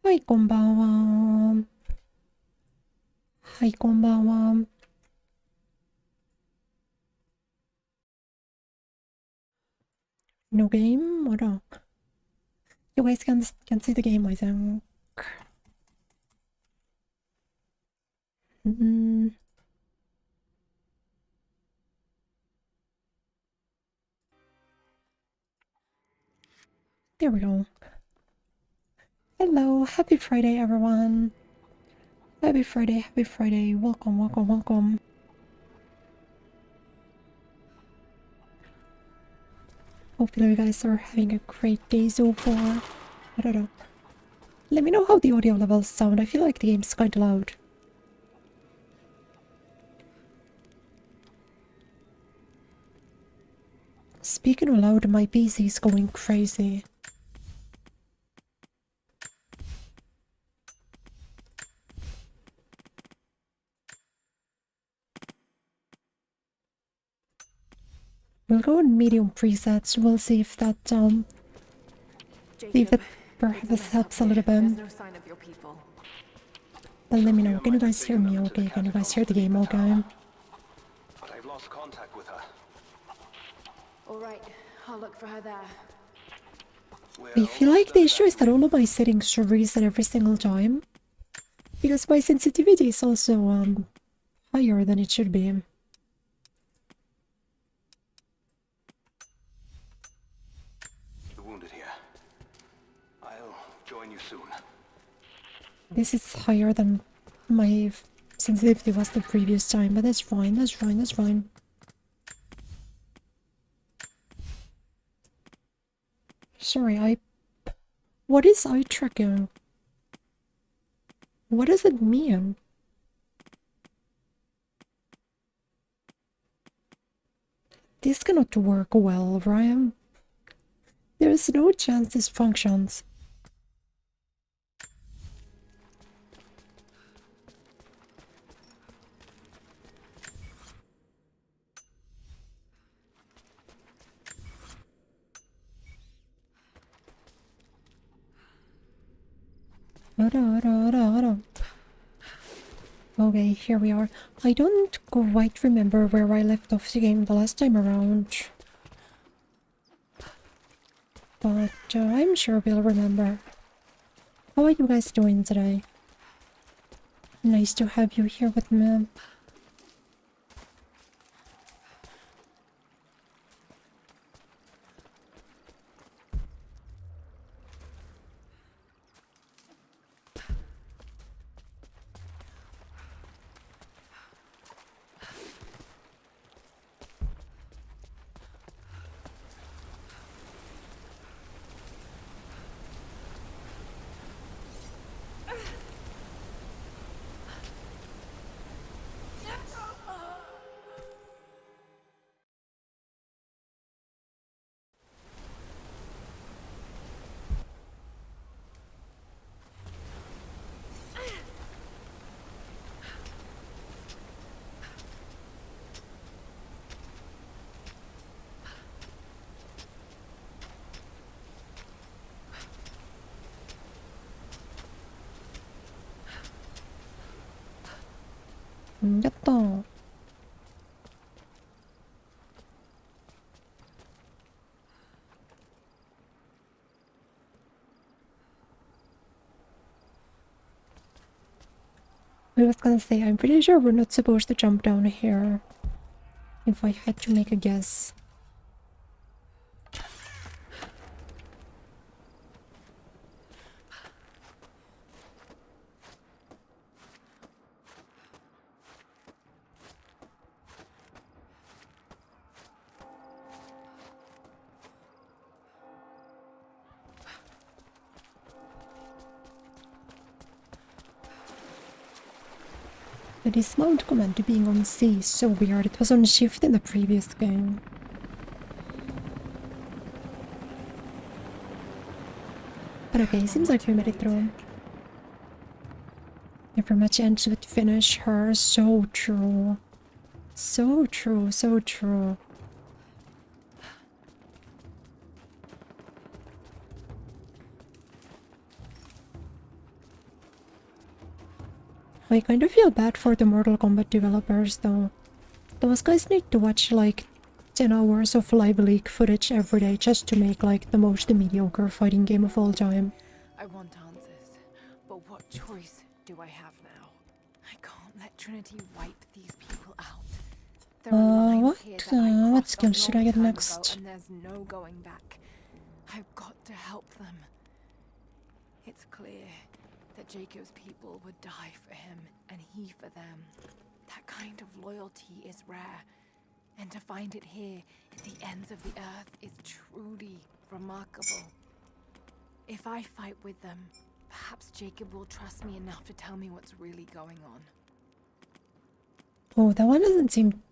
はい、こんばんは。はい、こんばんは。No game? What up? You guys can see the game, I think. Mm, there we go. Hello, happy Friday, everyone. Happy Friday, happy Friday. Welcome, welcome, welcome. Hopefully you guys are having a great day so far. I don't know. Let me know how the audio levels sound. I feel like the game's kinda loud. Speaking of loud, my PC's going crazy. We'll go on medium presets. We'll see if that perhaps helps a little bit. But let me know. Can you guys hear me okay? Can you guys hear the game okay? But I've lost contact with her. All right, I'll look for her there. I feel like the issue is that all of my settings should reset every single time. Because my sensitivity is also higher than it should be. The wounded here. I'll join you soon. This is higher than my sensitivity was the previous time, but that's fine, that's fine, that's fine. Sorry, what is eye tracking? What does it mean? This cannot work well, Ryan. There's no chance this functions. Okay, here we are. I don't quite remember where I left off the game the last time around. But I'm sure we'll remember. How are you guys doing today? Nice to have you here with me. 됐다. I was gonna say, I'm pretty sure we're not supposed to jump down here. If I had to make a guess. The dismount command being on C is so weird. It was on shift in the previous game. But okay, seems like we made it through. Every match ends with finish her. So true. So true, so true. I kind of feel bad for the Mortal Kombat developers though. Those guys need to watch like 10 hours of live leak footage every day just to make like the most mediocre fighting game of all time. I want answers, but what choice do I have now? I can't let Trinity wipe these people out. There are lines here that I what crossed a skills should I long get time next? ago, and there's no going back. I've got to help them. It's clear that Jacob's people would die for him, and he for them. That kind of loyalty is rare, and to find it here at the ends of the earth is truly remarkable. If I fight with them, perhaps Jacob will trust me enough to tell me what's really going on. Oh, that one doesn't seem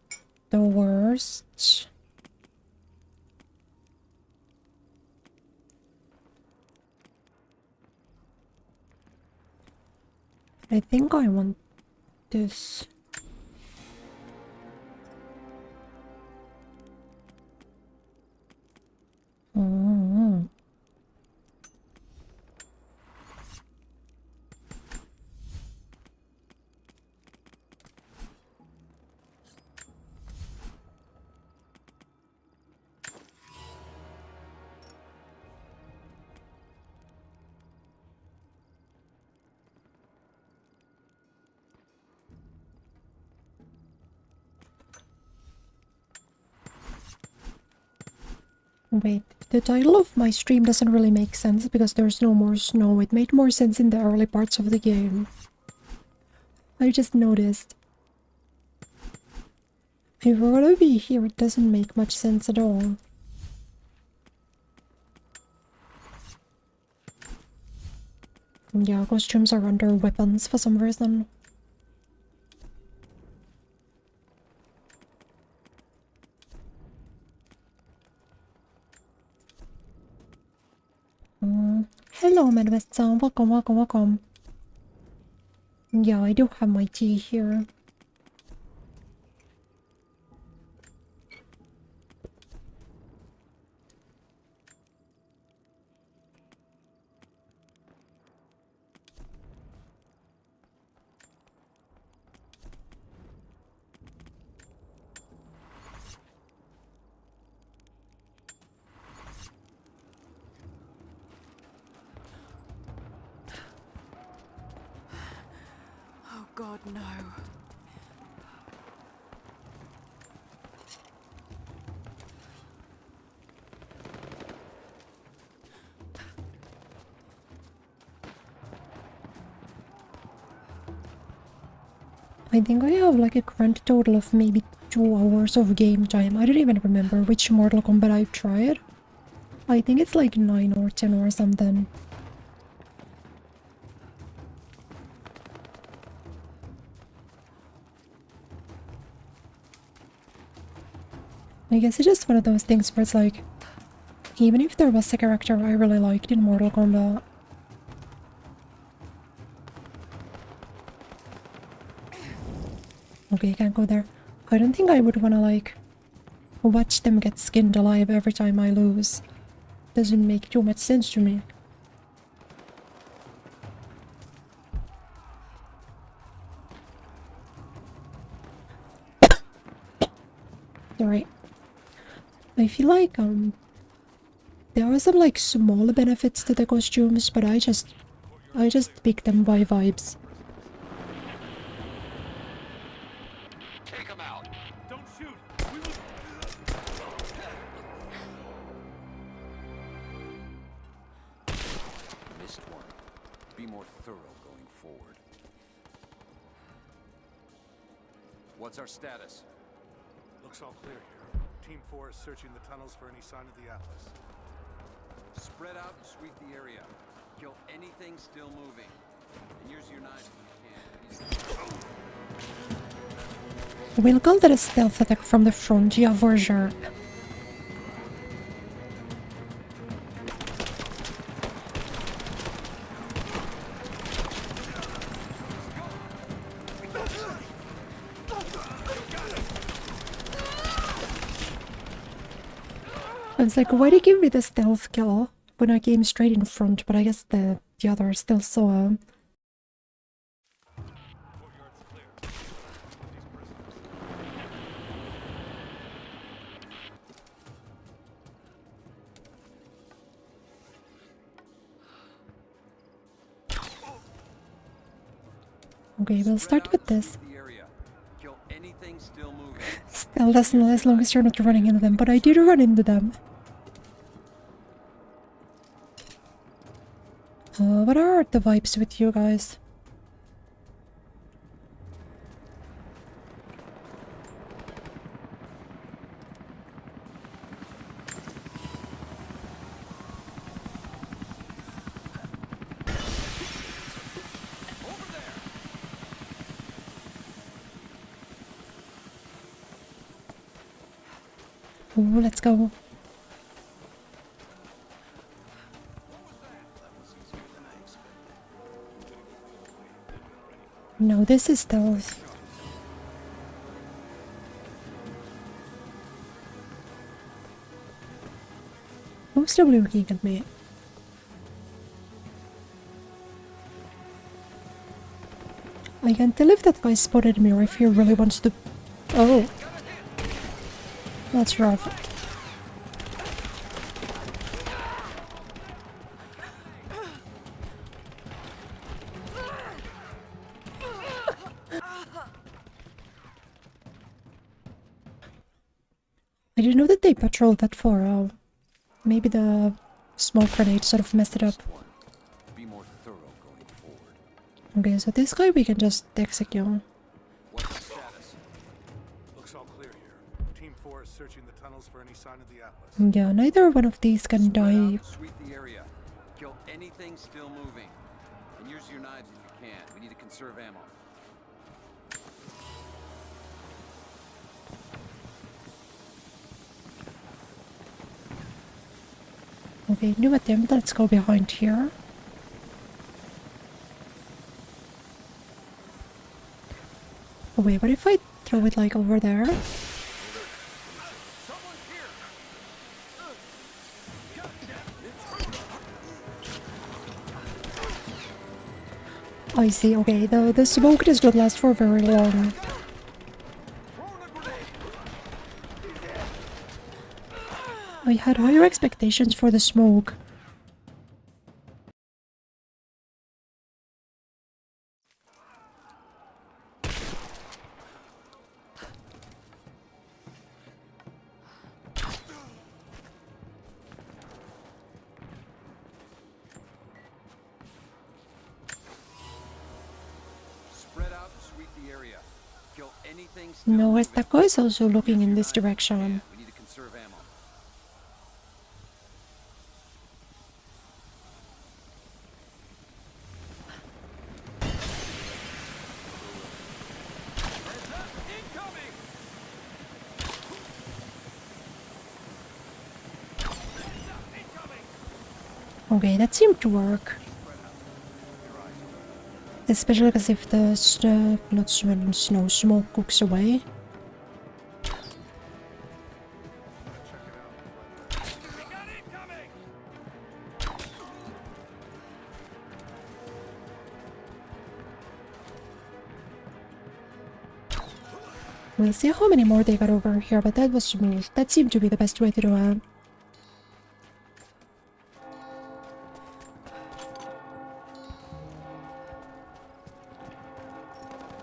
the worst. I think I want this. Mm. Wait, the title of my stream doesn't really make sense because there's no more snow. It made more sense in the early parts of the game. I just noticed. If we're gonna be here, it doesn't make much sense at all. Yeah, costumes are under weapons for some reason. Hello, Medvesta. Welcome, welcome, welcome. Yeah, I do have my tea here. Oh God, no. I think I have like a grand total of maybe 2 hours of game time. I don't even remember which Mortal Kombat I've tried. I think it's like 9 or 10 or something. I guess it's just one of those things where it's like, even if there was a character I really liked in Mortal Kombat, okay, I can't go there. I don't think I would wanna like watch them get skinned alive every time I lose. Doesn't make too much sense to me. Sorry. I feel like there are some like small benefits to the costumes, but I just pick them by vibes. Take him out. Don't shoot! Missed one. Be more thorough going forward. What's our status? Looks all clear here. Team 4 is searching the tunnels for any sign of the Atlas. Spread out and sweep the area. Kill anything still moving. And use your knives when you can. We'll call that a stealth attack from the front, yeah, for sure. I was like, why did you give me the stealth kill when I came straight in front? But I guess the others still saw him. Okay, we'll start with this. Sweep the area. Kill anything still moving. Still doesn't as long as you're not running into them, but I did run into them. What are the vibes with you guys? Ooh, let's go. No, this is stealth. Who's still looking at me? I can't tell if that guy spotted me or if he really wants to... Oh. That's rough. I didn't know that they patrolled that far. Maybe the smoke grenade sort of messed it up. Be more thorough going forward. Okay, so this guy we can just execute. What's the status? Looks all clear here. Team 4 is searching the tunnels for any sign of the Atlas. Yeah, neither one of these can die. Sweep the area. Kill anything still moving. And use your knives if you can. We need to conserve ammo. Okay, new attempt. Let's go behind here. Oh, wait, what if I throw it like over there? I see, okay, the smoke does not last for very long. I had higher expectations for the smoke. Spread out and sweep the area. Kill anything still No, moving. Estako is also looking in this direction. We need to conserve ammo. Incoming! Okay, that seemed to work. Especially because if the snow smoke cooks away. We'll see how many more they got over here, but that was smooth. That seemed to be the best way to do it.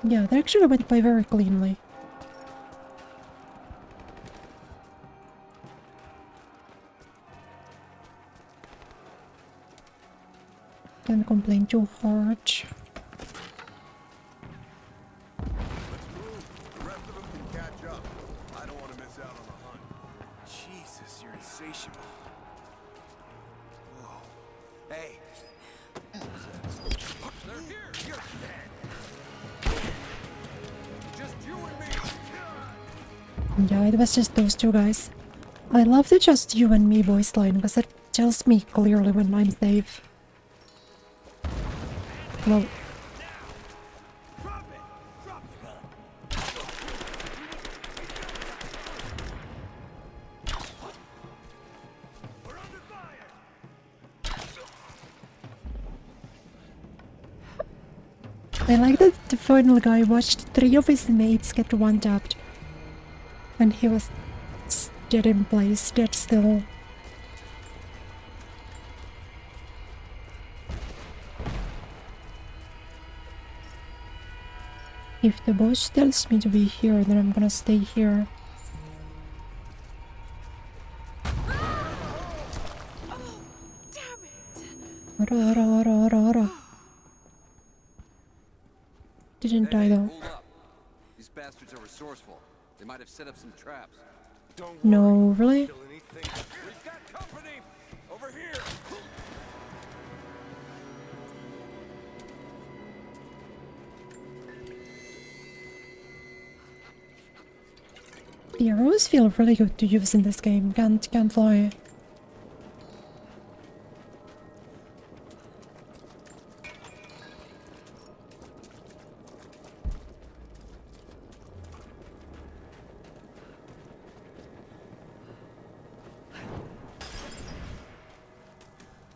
Yeah, that actually went by very cleanly. Don't complain too hard. The rest of them can catch up. I don't want to miss out on the hunt. Jesus, you're insatiable. Whoa. Hey, They're here! You're dead! Just you and me! Yeah, it was just those two guys. I love the just you and me voice line because it tells me clearly when I'm safe. Well, Drop it! Drop the gun! We're under fire! I like that the final guy watched 3 of his mates get one-tapped. And he was dead in place, dead still. If the boss tells me to be here, then I'm gonna stay here. Ara. Didn't die though. Hold up. These bastards are resourceful. They might have set up some traps. Don't No, really? kill anything. We've got company! Over here! The arrows feel really good to use in this game, can't lie.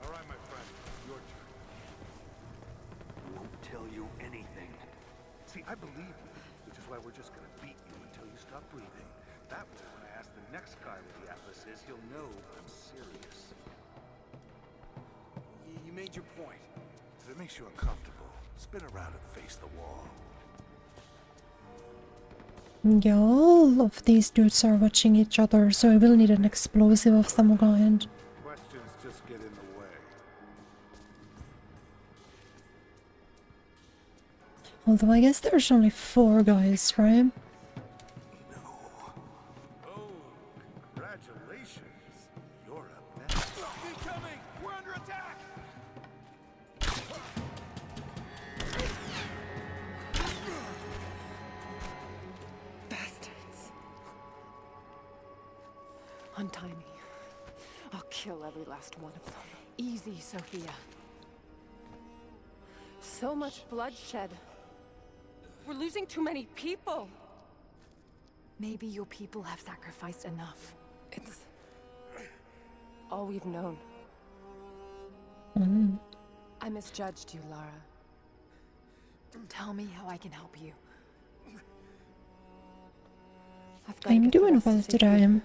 All right, my friend. Your turn. I won't tell you anything. See, I believe you, which is why we're just gonna beat you until you stop breathing. That way, when I ask the next guy where the Atlas is, he'll know I'm serious. You made your point. If it makes you uncomfortable, spin around and face the wall. Yeah, all of these dudes are watching each other, so I will need an explosive of some kind. Questions just get in the way. Although I guess there's only 4 guys, right? Oh, congratulations. You're up next. Incoming! We're under attack! Bastards. Untie me. I'll kill every last one of them. Easy, Sophia. So much bloodshed. We're losing too many people. Maybe your people have sacrificed enough. It's all we've known. I misjudged you, Lara. Tell me how I can help you. I've got to I'm get the doing rest well safely, today.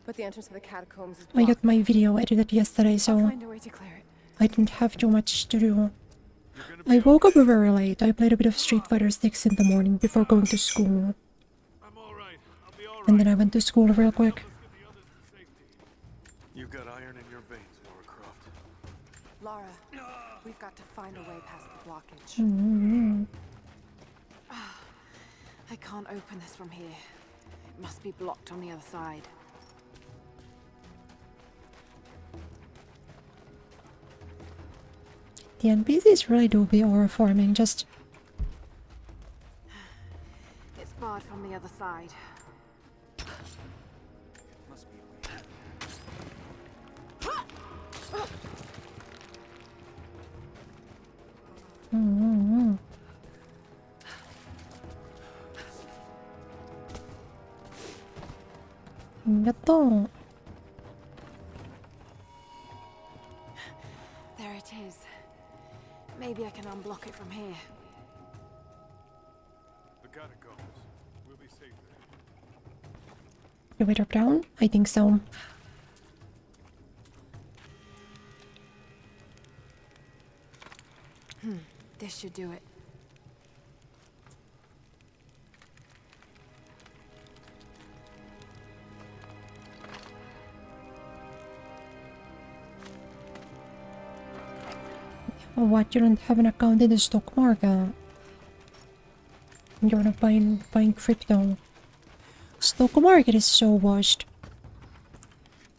but the entrance to the catacombs is I blocked. got my video edited yesterday, I'll so find a way to clear it. I didn't have too much to do. I woke up very late. I played a bit of Street Fighter 6 in the morning before going to school. I'm all right. I'll be all right. And then I went to school real quick. Let's get the others to safety. You've got iron in your veins, Lara Croft. Lara, we've got to find a way past the blockage. I can't open this from here. It must be blocked on the other side. The NPCs really do be aura forming, just... It's barred from the other side. Must be a way. Yatta. There it is. Maybe I can unblock it from here. The catacombs. We'll be safe there. Do we drop down? I think so. This should do it. What, you don't have an account in the stock market? You're not buying crypto. Stock market is so washed.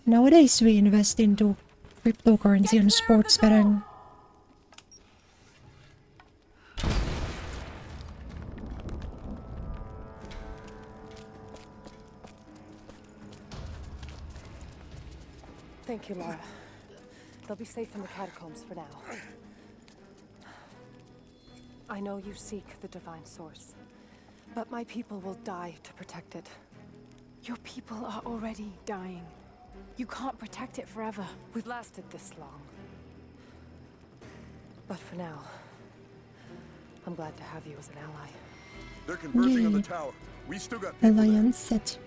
Nowadays we invest into cryptocurrency and sports betting. Thank you, Lara. They'll be safe in the catacombs for now. I know you seek the divine source, but my people will die to protect it. Your people are already dying. You can't protect it forever. We've lasted this long. But for now, I'm glad to have you as an ally. They're converging on the Yay. tower. We still got people there. Alliance set.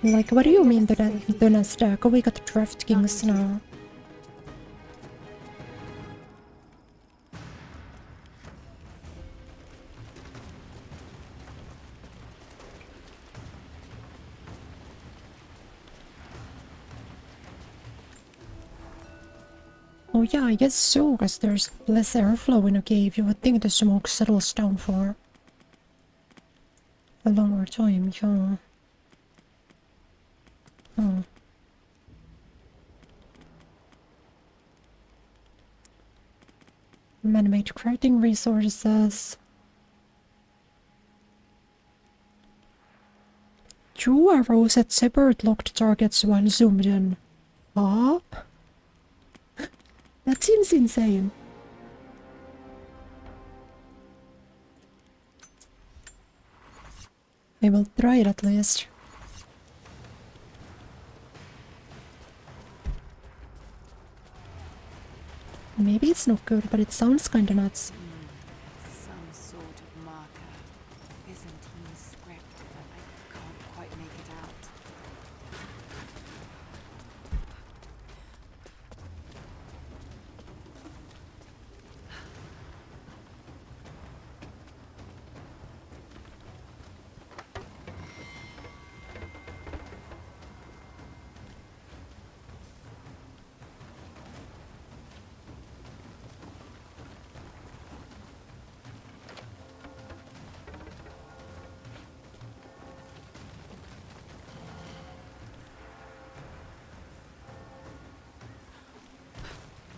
Like, what do you mean the Nasdaq? We got DraftKings now. Oh yeah, I guess so, because there's less airflow in a cave. You would think the smoke settles down for a longer time, yeah. Oh. Man-made crafting resources. 2 arrows at separate locked targets while zoomed in. Huh? That seems insane. I will try it at least. Maybe it's not good, but it sounds kinda nuts. Some sort of marker. Byzantine script, but I can't quite make it out.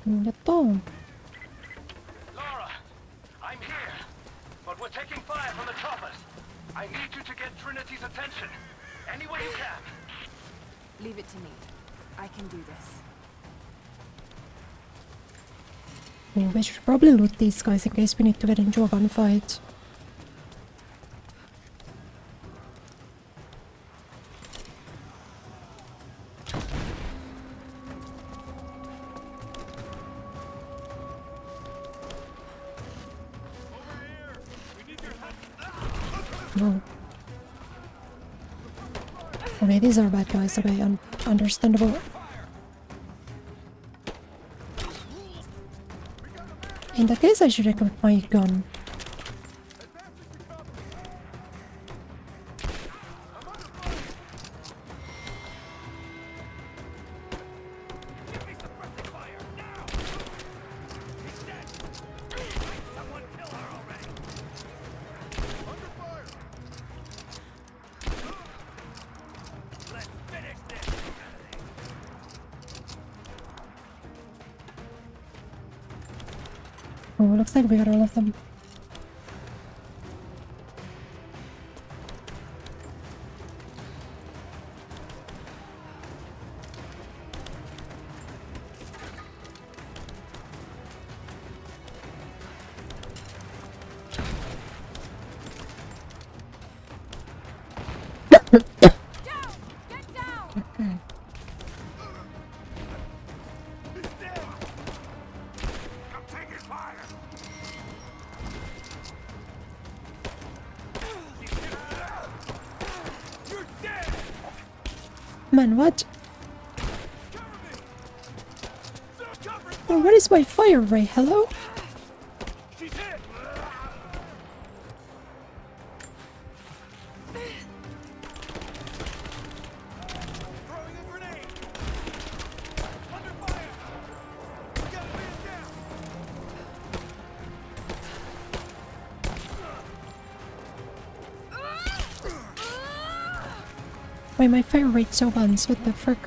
Yatta. Laura, I'm here, but we're taking fire from the choppers. I need you to get Trinity's attention, any way you can. Leave it to me. I can do this. We should probably loot these guys in case we need to get into a gunfight. No. Okay, these are bad guys. Okay, understandable. In that case, I should equip my gun. Oh, looks like we got all of them. Man, what? Oh, what is my fire ray? Hello? Why my fire rate so guns? What the frick?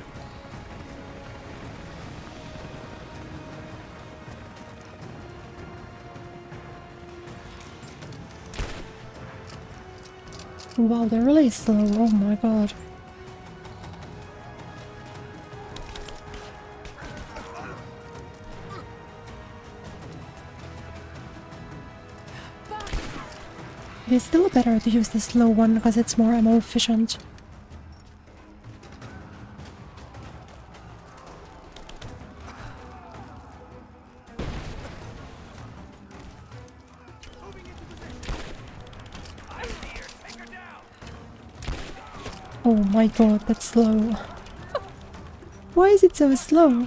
Wow, they're really slow. Oh my god. It is still better to use the slow one because it's more ammo efficient. Oh my god, that's slow. Why is it so slow?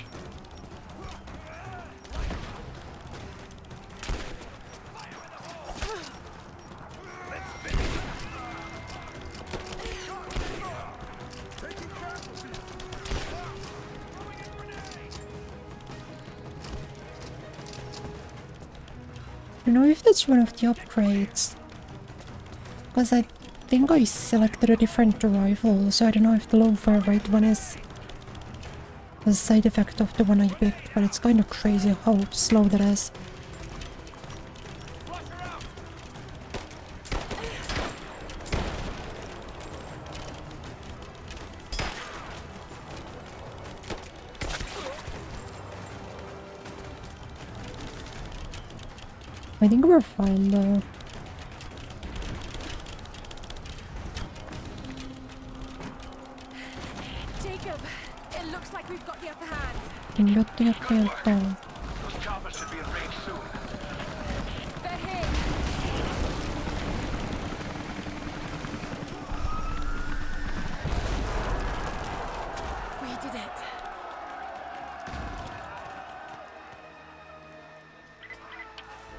don't know if that's one of the upgrades. Because I think I selected a different rifle, so I don't know if the low fire rate one is a side effect of the one I picked, but it's kind of crazy how slow that is. I think we're fine though. Jacob, it looks like we've got the upper hand. Those choppers should be in range soon. They're here. We did it.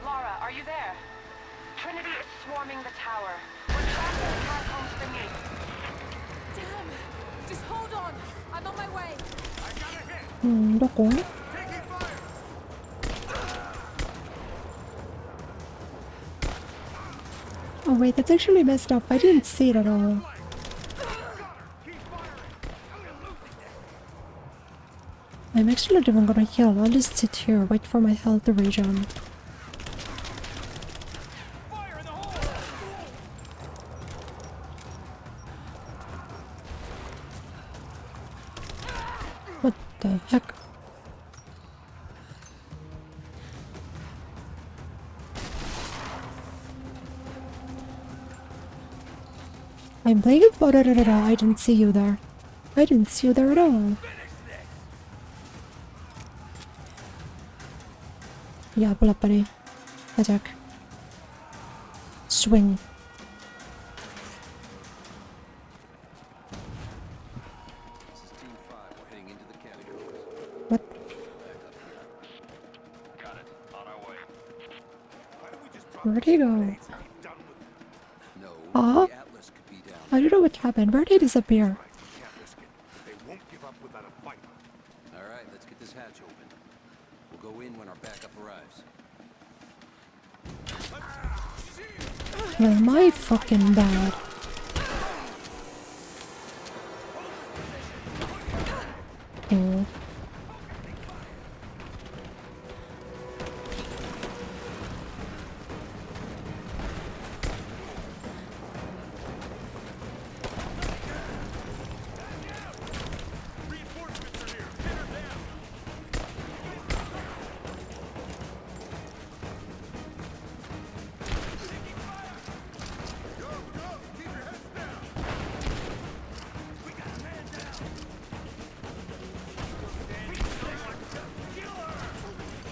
Laura, are you there? Trinity is swarming the tower. We're trapped in the catacombs beneath. Damn! Just hold on. I'm on my way. どこ? Oh wait, that's actually messed up. I didn't see it at all. I'm actually not even gonna heal. I'll just sit here, wait for my health to regen. What the heck? I'm playing it. I didn't see you there. I didn't see you there at all. Yeah, pull up, buddy. Attack. Swing. This is Team 5. We're heading into the catacombs. What? Got it. On our way. Where'd he go? No, Huh? the Atlas could be down. I don't know what happened. Where'd he disappear? Can't risk it. They won't give up without a fight. All right, let's get this hatch open. We'll go in when our backup arrives. Well, my fucking bad. Oh.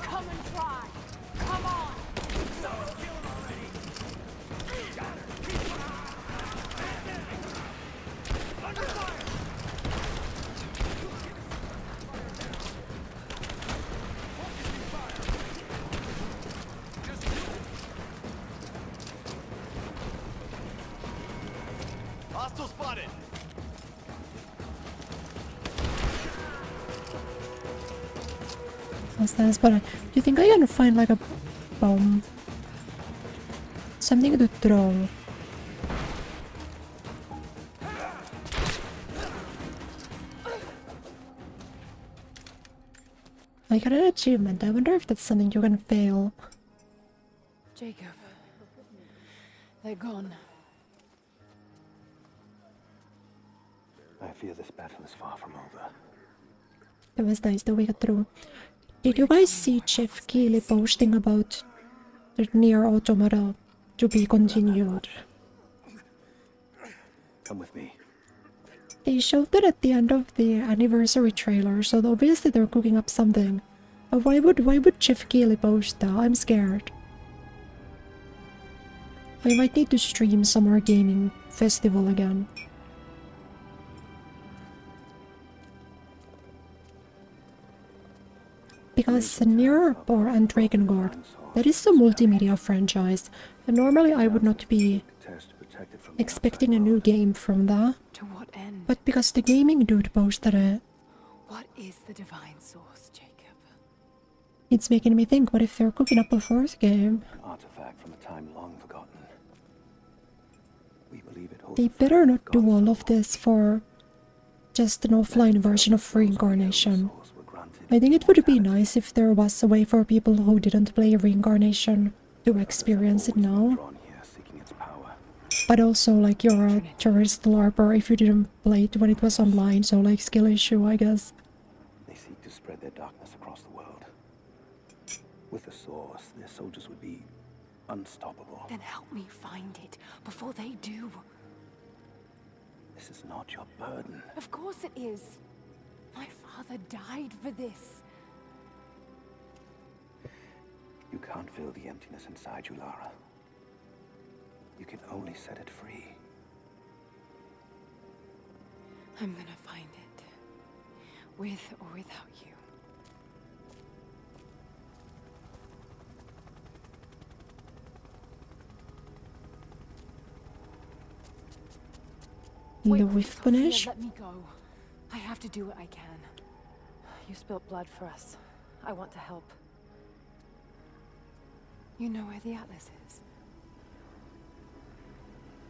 Come and try. Come on. Hostile spotted. What's that? But do you think I can find like a bomb? Something to throw. I got an achievement. I wonder if that's something you can fail. Jacob. They're gone. I fear this battle is far from over. That was nice that we got through. Did you guys see Jeff Keighley posting about the Nier Automata to be continued? Come with me. They showed it at the end of the anniversary trailer, so obviously they're cooking up something. But why would Jeff Keighley post that? I'm scared. I might need to stream Summer Gaming Festival again. Because Nier and Drakengard, that is a multimedia franchise, and normally I would not be Test protected from the expecting a new game from that. To what end? But because the gaming dude posted it, What is the divine source, Jacob? It's making me think, what if they're cooking up a fourth game? An artifact from a time long forgotten. We believe it holds They the better faith not that do God's all of soul- this for just an offline version of Reincarnation. souls were granted I think it would be immortality. nice if there was a way for people who didn't play Reincarnation to experience it Always been now. drawn here seeking its power. But also, like, you're a tourist LARPer if you didn't play it when it was online, so, like, skill issue, I guess. They seek to spread their darkness across the world. With the source, their soldiers would be unstoppable. Then help me find it before they do. This is not your burden. Of course it is. My father died for this. You can't fill the emptiness inside you, Lara. You can only set it free. I'm gonna find it. With or without you. Louis Sophia, punish? let me go. I have to do what I can. You spilt blood for us. I want to help. You know where the Atlas is?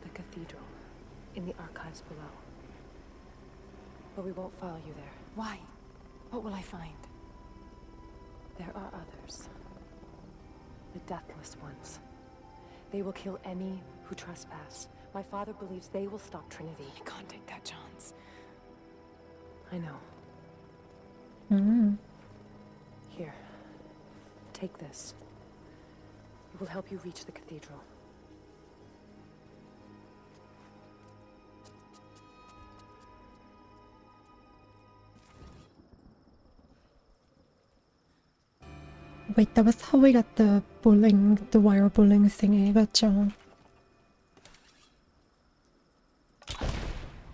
The cathedral. In the archives below. But we won't follow you there. Why? What will I find? There are others. The Deathless Ones. They will kill any who trespass. My father believes they will stop Trinity. I can't take that chance. I know. Mm. Here. Take this. It will help you reach the cathedral. Wait, that was how we got the bullying, the wire bullying thingy. Gotcha.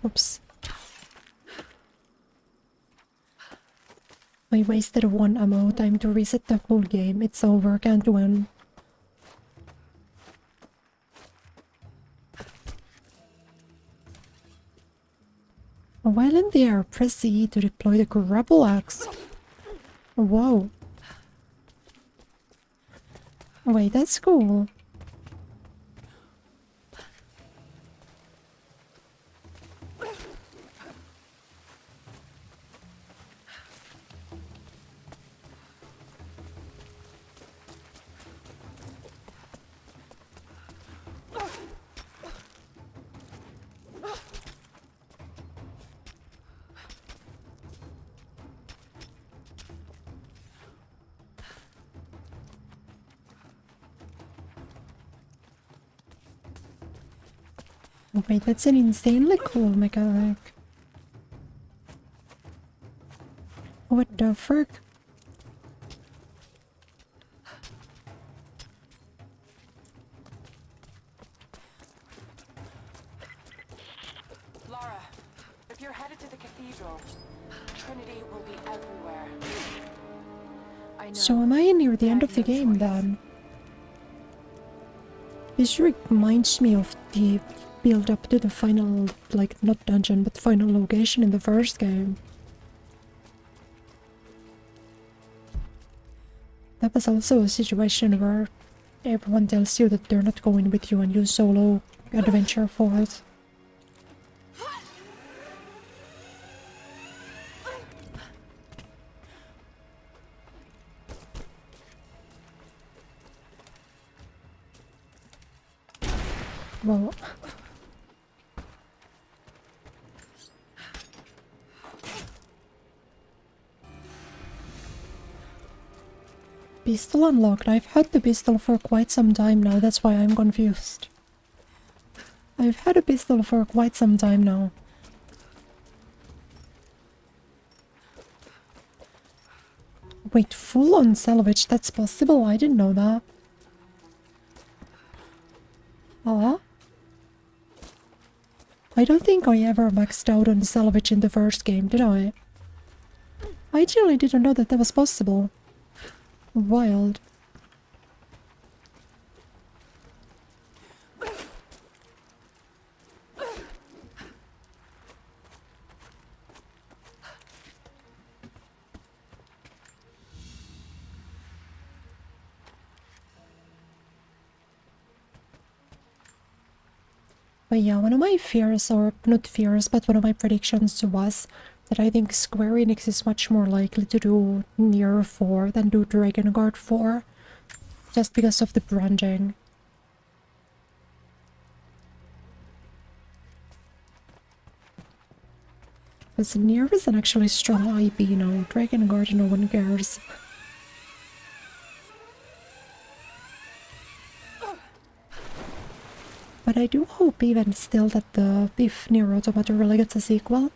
Oops. I wasted one ammo. Time to reset the whole game. It's over. Can't win. While in the air, press E to deploy the grapple axe. Whoa. Wait, that's cool. Wait, that's an insanely cool mechanic. What the frick? Lara, if you're headed to the cathedral, Trinity will be everywhere. I know. So am I near the end of the game then? This reminds me of the build up to the final, like, not dungeon, but final location in the first game. That was also a situation where everyone tells you that they're not going with you and you solo adventure forth. Well, pistol unlocked. I've had the pistol for quite some time now, that's why I'm confused. I've had a pistol for quite some time now. Wait, full on salvage, that's possible? I didn't know that. Ah? I don't think I ever maxed out on salvage in the first game, did I? I genuinely didn't know that that was possible. Wild. But yeah, one of my fears, or not fears, but one of my predictions was that I think Square Enix is much more likely to do Nier 4 than do Dragon Guard 4, just because of the branding. Because Nier is an actually strong IP now, Dragon Guard no one cares. But I do hope even still that if Nier Automata really gets a sequel,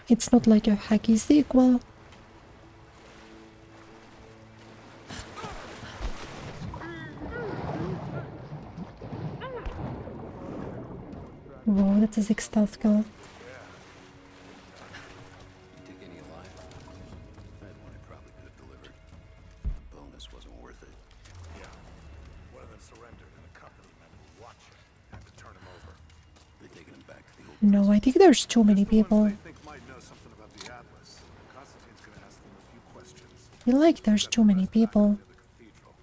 it's not like a hacky sequel. Whoa, that's a 6 stealth kill. You take any alive? I had one I probably could have delivered. The bonus wasn't worth it. Yeah. One of them surrendered and a couple of men were watching. Had to turn him over. They're taking him back to the old. No, I think there's too many The ones people. they think might know something about the Atlas. Constantine's gonna ask them a few questions. I feel like there's too many people. The cathedral.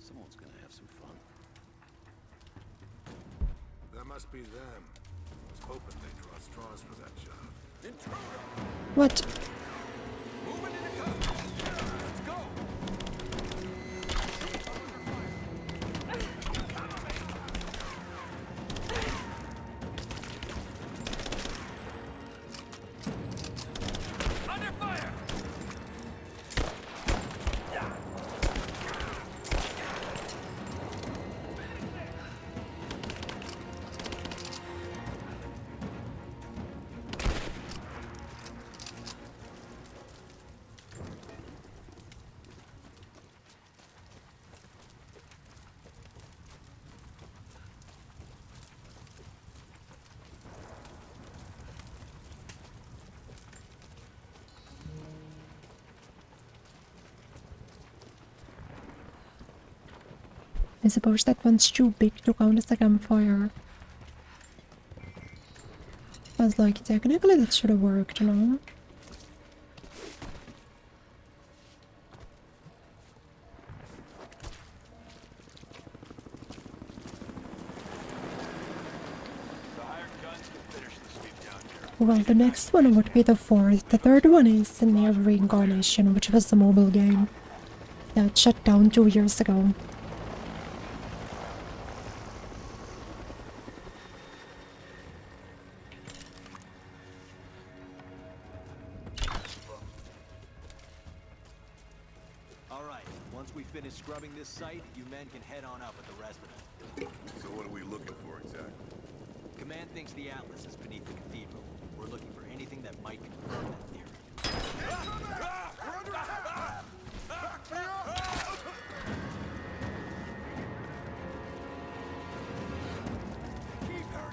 Someone's gonna have some fun. That must be them. I was hoping they'd draw straws for that job. What? Under fire! I suppose that one's too big to count as a campfire. But like, technically that should have worked, you know? Well, the next one would be the fourth. The third one is Near Reincarnation, which was the mobile game that shut down 2 years ago. Alright, once we finish scrubbing this site, you men can head on up with the rest of it. So what are we looking for exactly? Command thinks the Atlas is beneath the cathedral. We're looking for anything that might confirm that theory.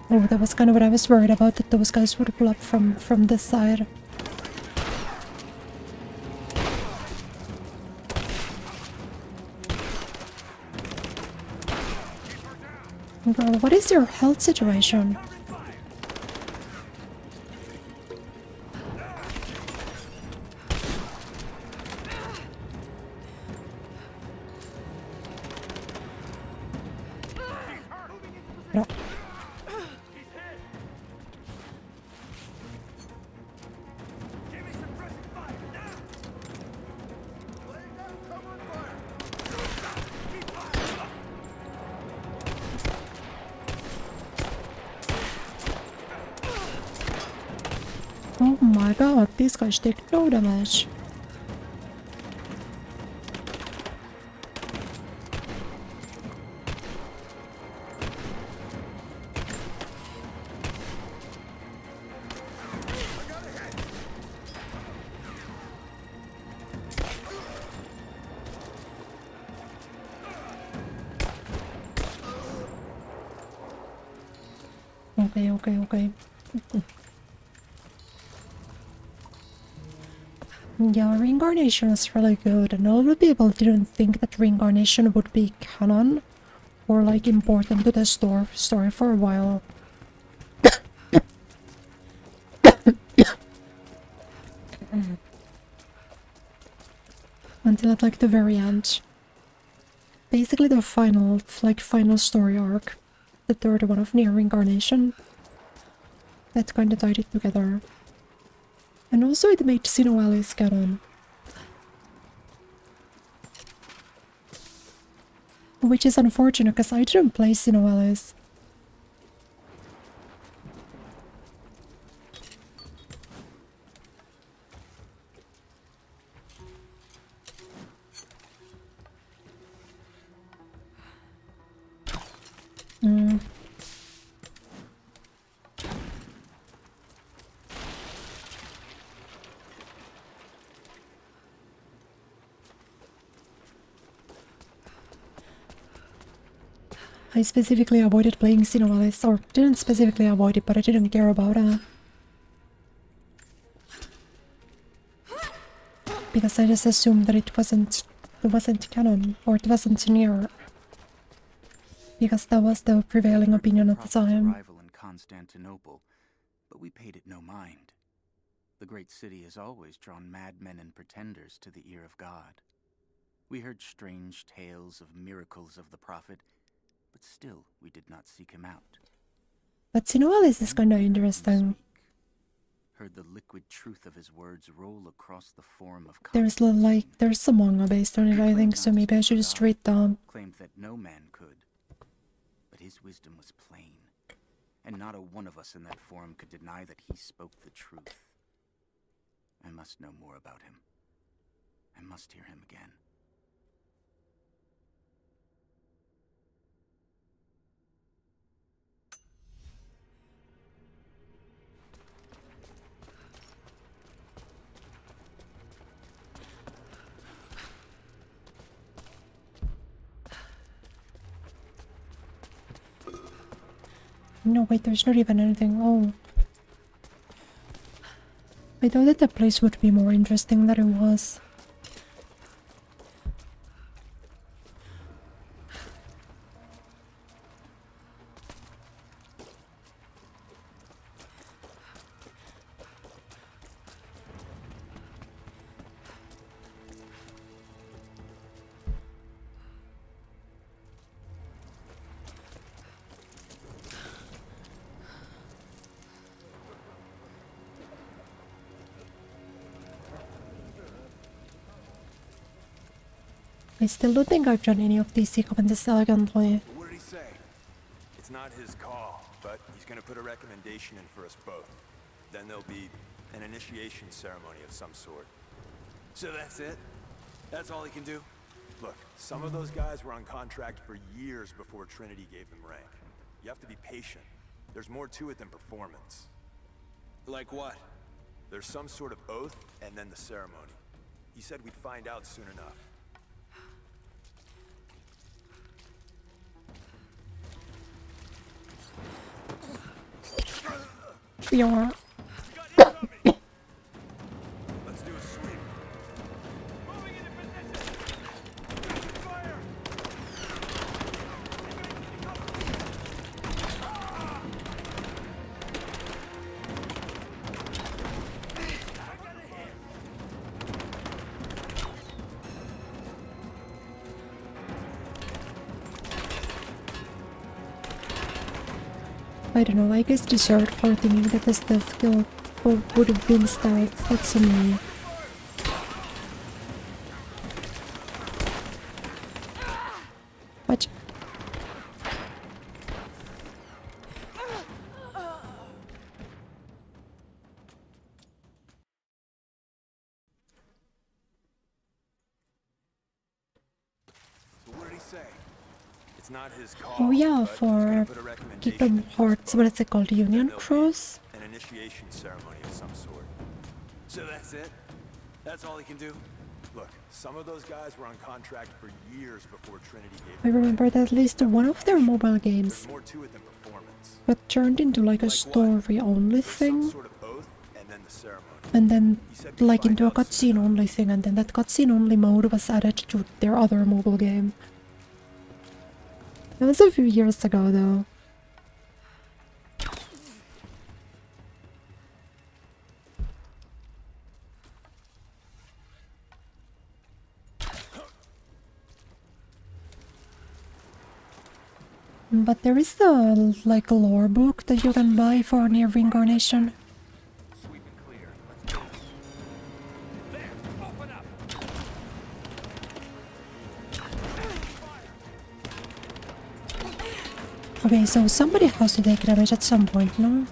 Oh, that was kind of what I was worried about, that those guys would pull up from this side. Girl, what is your health situation? No. Oh my god, these guys take no damage. Okay. Yeah, Reincarnation is really good, and a lot of people didn't think that Reincarnation would be canon or like important to the story for a while. Until at like the very end. Basically the final story arc the third one of Near Reincarnation. That kinda tied it together. And also it made Sinnoali's canon. Which is unfortunate, because I didn't play Sinnoali's. I specifically avoided playing Sinnoali's, or didn't specifically avoid it, but I didn't care about it. Because I just assumed that it wasn't canon, or it wasn't near. Because that was the prevailing opinion at the time. Arrival in Constantinople, but we paid it no mind. The great city has always drawn madmen and pretenders to the ear of God. We heard strange tales of miracles of the prophet, but still we did not seek him out. But Sinnoali's is kinda interesting. Heard the liquid truth of his words roll across the form of There's a manga based on it, I think, so maybe I should just read that. claimed that no man could. But his wisdom was plain, and not a one of us in that forum could deny that he spoke the truth. I must know more about him. I must hear him again. No, wait, there's not even anything. Oh. I thought that the place would be more interesting than it was. I still don't think I've done any of these sequences elegantly. What did he say? It's not his call, but he's gonna put a recommendation in for us both. Then there'll be an initiation ceremony of some sort. So that's it? That's all he can do? Look, some of those guys were on contract for years before Trinity gave them rank. You have to be patient. There's more to it than performance. Like what? There's some sort of oath, and then the ceremony. He said we'd find out soon enough. Yeah. Let's do a sweep. Moving into position. Fire! I don't know, I guess dessert for thinking that the stealth kill would have been stealth. That's on me. What? So what did he say? It's not his call. Oh yeah, but he's gonna for put a recommendation Kingdom in for us Hearts, both. what is it called? Union Then there'll be Cross? An initiation ceremony of some sort. So that's it? That's all he can do? Look, some of those guys were on contract for years before Trinity gave I them remember rank. that at least one of their mobile games There's more to it than performance. got turned into like a story-only There's some thing, sort of oath, and then the ceremony. and then He said we'd like find into a out soon enough. cutscene-only thing, and then that cutscene-only mode was added to their other mobile game. That was a few years ago, though. But there is a like lore book that you can buy for near reincarnation. Sweep and clear. Let's go. There! Open up! Okay, so somebody has to take damage at some point, no?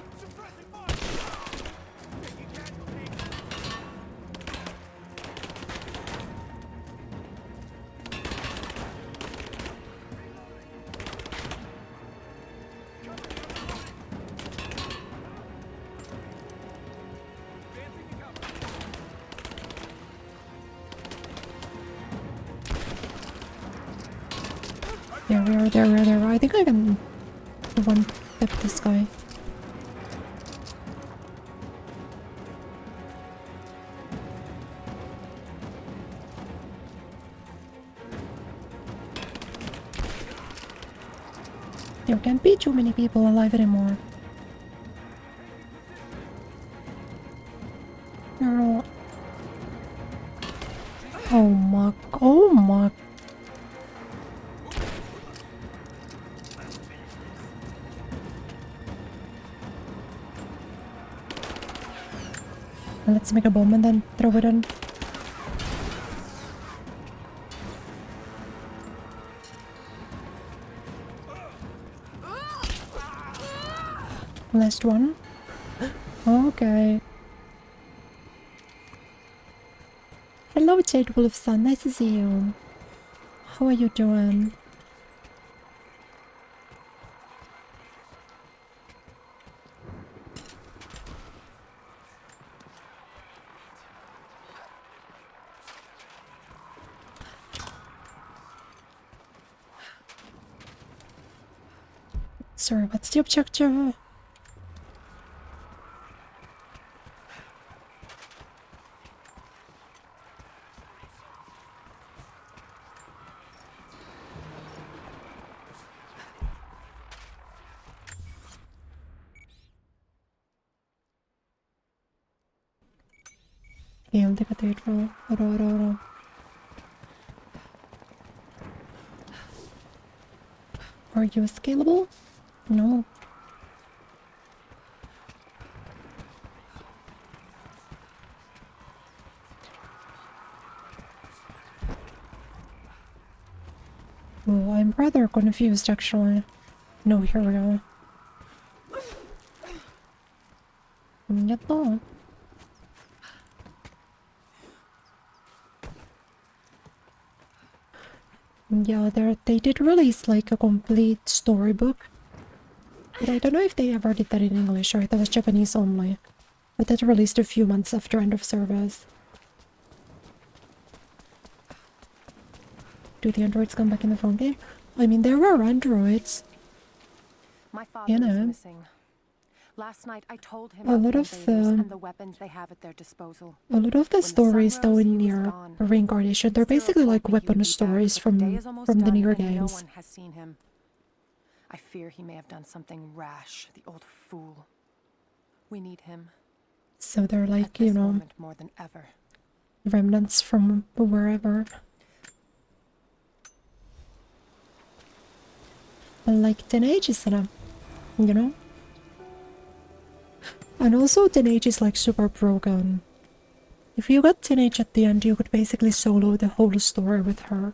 There we are, there we are, there we are. I think I can one-tap this guy. There can't be too many people alive anymore. Girl. Oh my, oh my. Let's make a bomb and then throw it in. Last one. Okay. Hello, Jade Wolfson. Nice to see you. How are you doing? Sorry, what's the objective? Hail the cathedral. Are you scalable? No. Oh, I'm rather confused actually. No, here we go. Yatta. Yeah, they did release like a complete storybook. But I don't know if they ever did that in English or if that was Japanese only. But that released a few months after end of service. Do the androids come back in the phone game? I mean, there are androids. My father is missing. Last night I told him A of lot the of invaders the- and the weapons they have at their disposal. A lot of the When the stories sun though rose, in he was near gone. reincarnation, they're Zero basically told like me he would weapon be stories back, but the day is from almost the done near and No games. one has seen him. I fear he may have done something rash, the old fool. We need him. So they're At like, this you know, moment more than ever. remnants from wherever. Like teenage is in a, you know? And also teenage is like super broken. If you got teenage at the end, you could basically solo the whole story with her.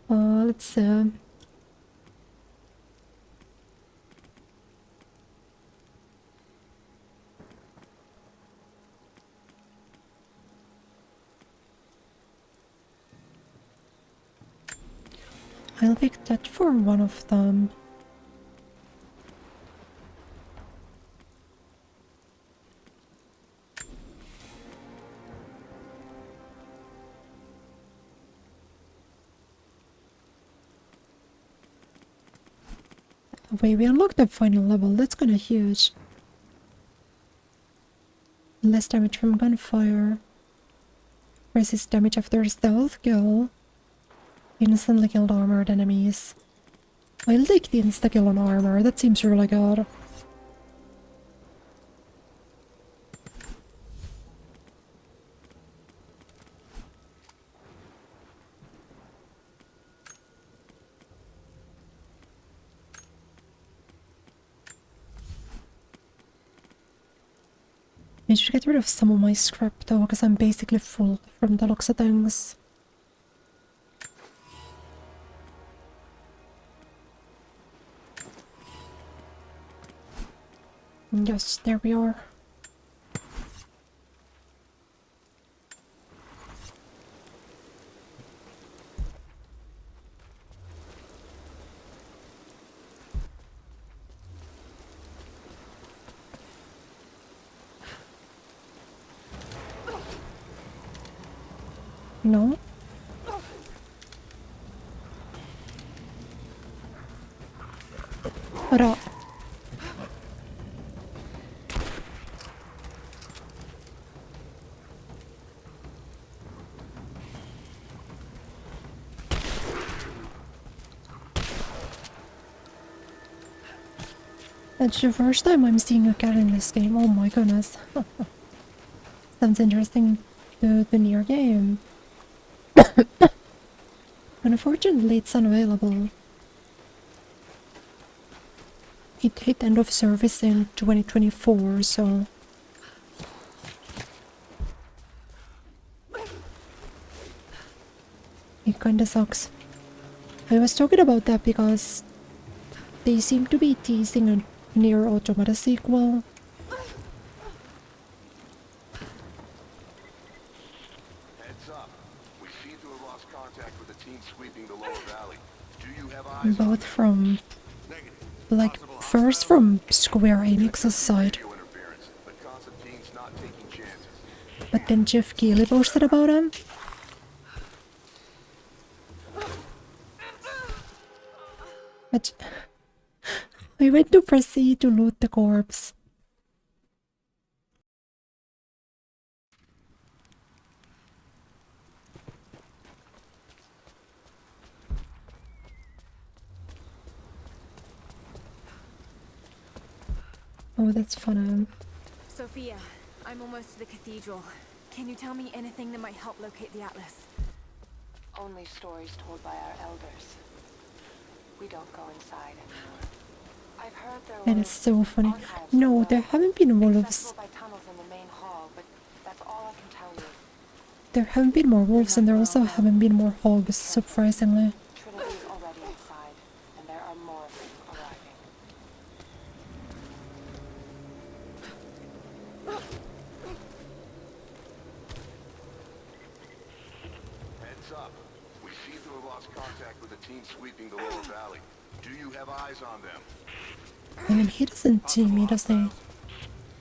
Let's see. I'll pick that for one of them. Wait, we unlocked the final level. That's kinda huge. Less damage from gunfire. Resist damage after stealth kill. Instantly killed armored enemies. I'll take the insta-kill on armor. That seems really good. I should get rid of some of my scrap though, because I'm basically full from the looks of things. Yes, there we are. No? Hurra! That's the first time I'm seeing a cat in this game. Oh my goodness. Sounds interesting. The near game. Unfortunately, it's unavailable. It hit end of service in 2024, so... It kinda sucks. I was talking about that because they seem to be teasing a Nier Automata sequel. Heads up. We seem to have lost contact with the team sweeping the lower valley. Do you have eyes on Both from... like, first from Square Enix's side. radio interference? The Constantine's not taking chances. But then Jeff Keighley posted about him. But I went to proceed to loot the corpse. Oh, that's fun. Sophia, I'm almost to the cathedral. Can you tell me anything that might help locate the Atlas? Only stories told by our elders. We don't go inside. I've heard there That were is so funny. archives No, below, there haven't been wolves. accessible by tunnels in the main hall, but that's all I can tell you. There haven't been more wolves, and there also haven't been more hogs, surprisingly. Trinity's already inside, and there are more of them arriving. Heads up. We seem to have lost contact with the team sweeping the lower valley. Do you have eyes on them? I mean, he doesn't see me, does he?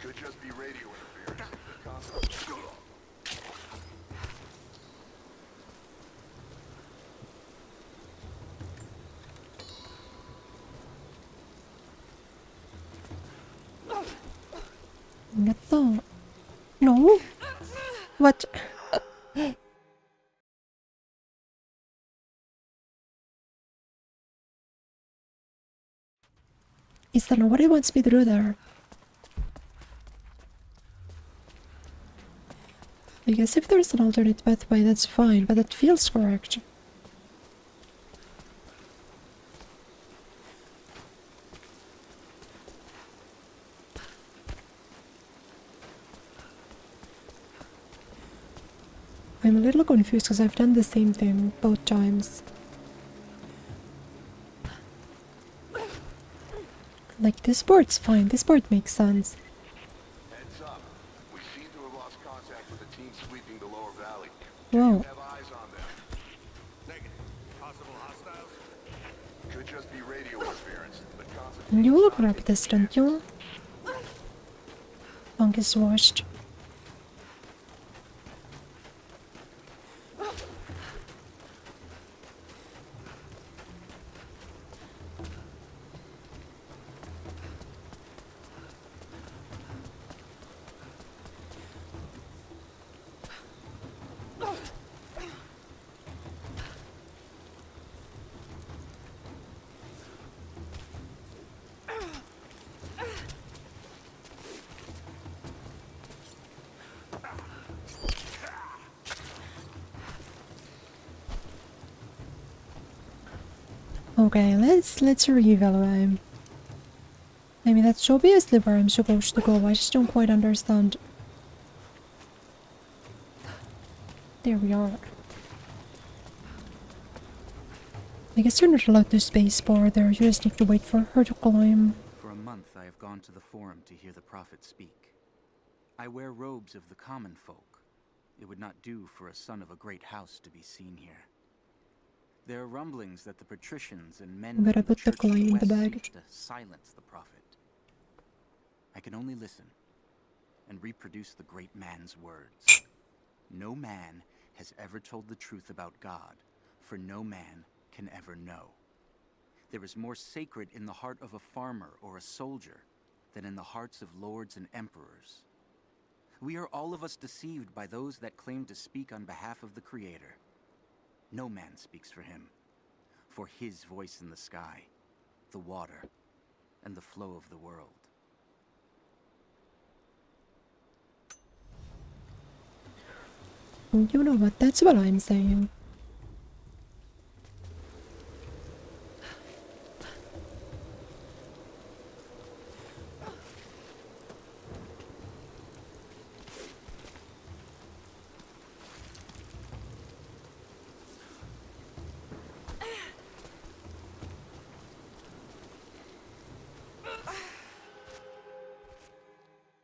Could just be radio interference. The Constantine... What the? No? What? Is that not what he wants me to do there? I guess if there's an alternate pathway, that's fine, but that feels correct. I'm a little confused because I've done the same thing both times. Like, this board's fine, this board makes sense. Heads up. We seem to have lost contact with the team sweeping the lower valley. Whoa. Have eyes on them. Negative. Possible hostiles? Could just be radio interference. The Constantine... And you will grab this, don't you? Punk is washed. Okay, let's reevaluate. I mean, that's obviously where I'm supposed to go. I just don't quite understand there we are. I guess you're not allowed to spacebar there, you just need to wait for her to climb. For a month I have gone to the forum to hear the prophet speak. I wear robes of the common folk. It would not do for a son of a great house to be seen here. There are rumblings that the patricians and men Better from the put the church of coin in the West bag. seek to silence the prophet. I can only listen and reproduce the great man's words. No man has ever told the truth about God, for no man can ever know. There is more sacred in the heart of a farmer or a soldier than in the hearts of lords and emperors. We are all of us deceived by those that claim to speak on behalf of the Creator. No man speaks for him, for his voice in the sky, the water, and the flow of the world. You know what, that's what I'm saying.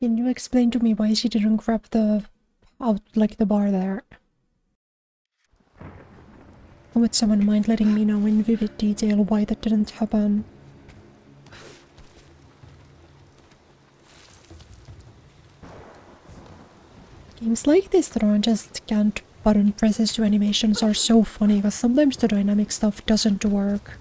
Can you explain to me why she didn't grab the the bar there? Would someone mind letting me know in vivid detail why that didn't happen? Games like this that aren't just can't button presses to animations are so funny because sometimes the dynamic stuff doesn't work.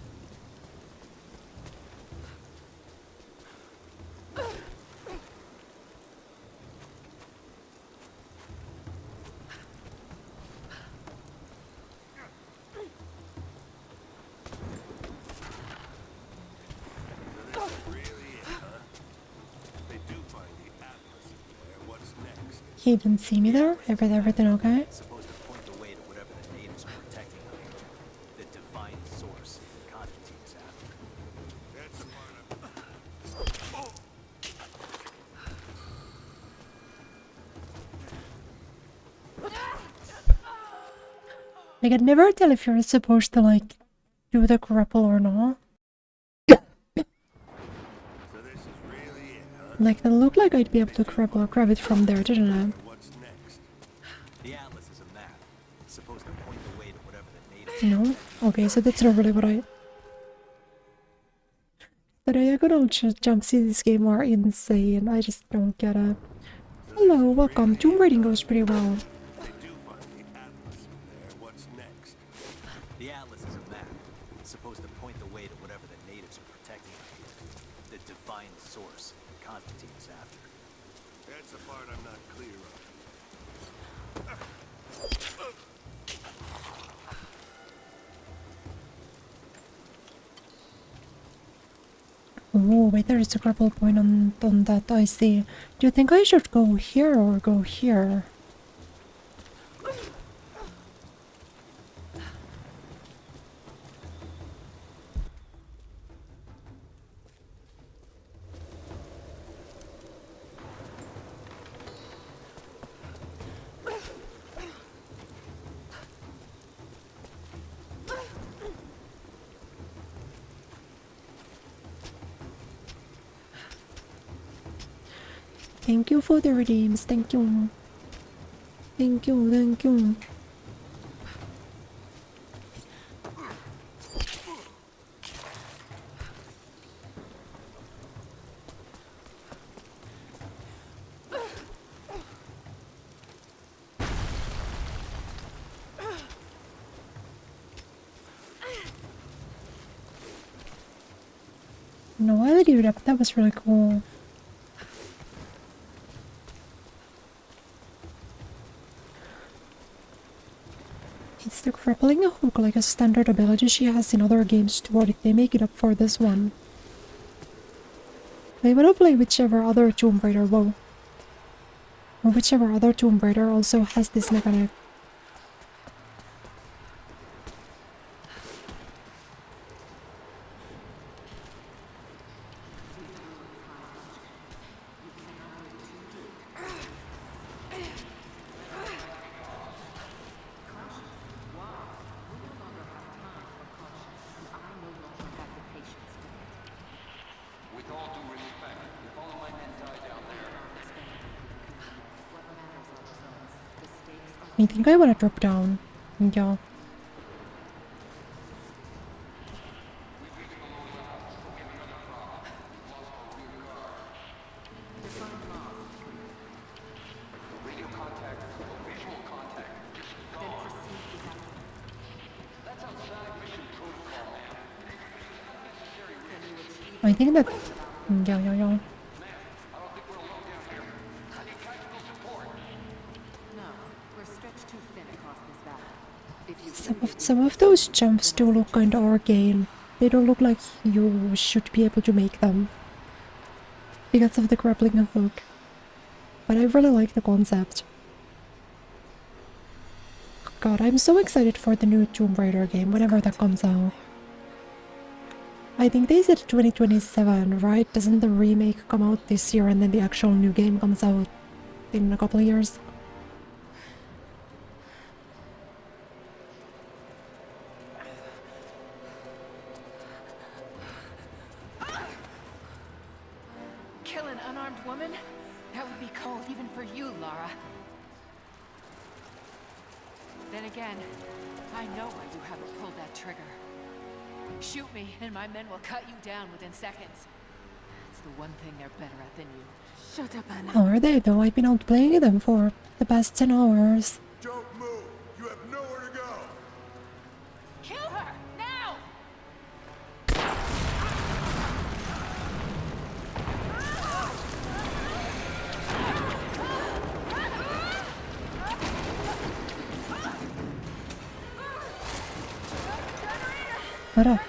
He didn't see me there? Everything okay? It's supposed to point the way to whatever the natives are protecting out here. The divine source Constantine is after. That's a part of... I can never tell if you're supposed to, like, do the grapple or not. So this is really it, huh? Like, it looked like I'd be able to grab it from there, didn't I? What's next? The atlas is a map. It's supposed to point the way to whatever the natives No? Okay, so that's not really what I... The diagonal jumps in this game are insane, I just don't get it. Hello, welcome. Tomb raiding goes pretty well. They do find the atlas in there. What's next? The atlas is a map. It's supposed to point the way to whatever the natives are protecting out here. The divine source Constantine is after. That's the part I'm not clear on. Oh, wait, there is a grapple point on that, I see. Do you think I should go here or go here? Thank you for the redeems, thank you. Thank you, thank you. No, I'll give it up, that was really cool. Is the grappling a hook like a standard ability she has in other games too, or did they make it up for this one? I wanna play whichever other Tomb Raider, whoa. Or whichever other Tomb Raider also has this mechanic. I think I wanna drop down. Yeah. I think that... Yeah. Some of those jumps do look kinda arcane. They don't look like you should be able to make them because of the grappling hook. But I really like the concept. God, I'm so excited for the new Tomb Raider game, whenever that comes out. I think they said 2027, right? Doesn't the remake come out this year and then the actual new game comes out in a couple of years? Kill an unarmed woman? That would be cold even for you, Lara. Then again, I know why you haven't pulled that trigger. Shoot me, and my men will cut you down within seconds. It's the one thing they're better at than you. Shut up, Anna. Are they though? I've been outplaying them for the past 10 hours. Don't move! You have nowhere to go! Kill her! Now! What up?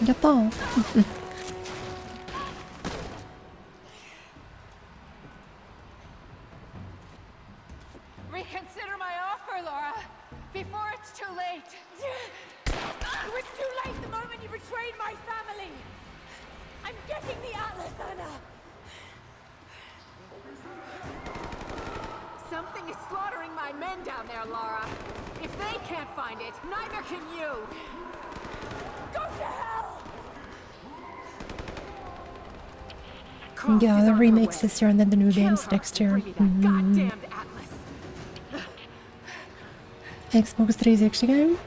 Yatta! Reconsider my offer, Laura, before it's too late. It was too late the moment you betrayed my family. I'm getting the Atlas, Anna. Something is slaughtering my men down there, Laura. If they can't find it, neither can you. Go to hell! Yeah, the remakes this year and then the new games next year. Goddamned Atlas. Xbox 360 game?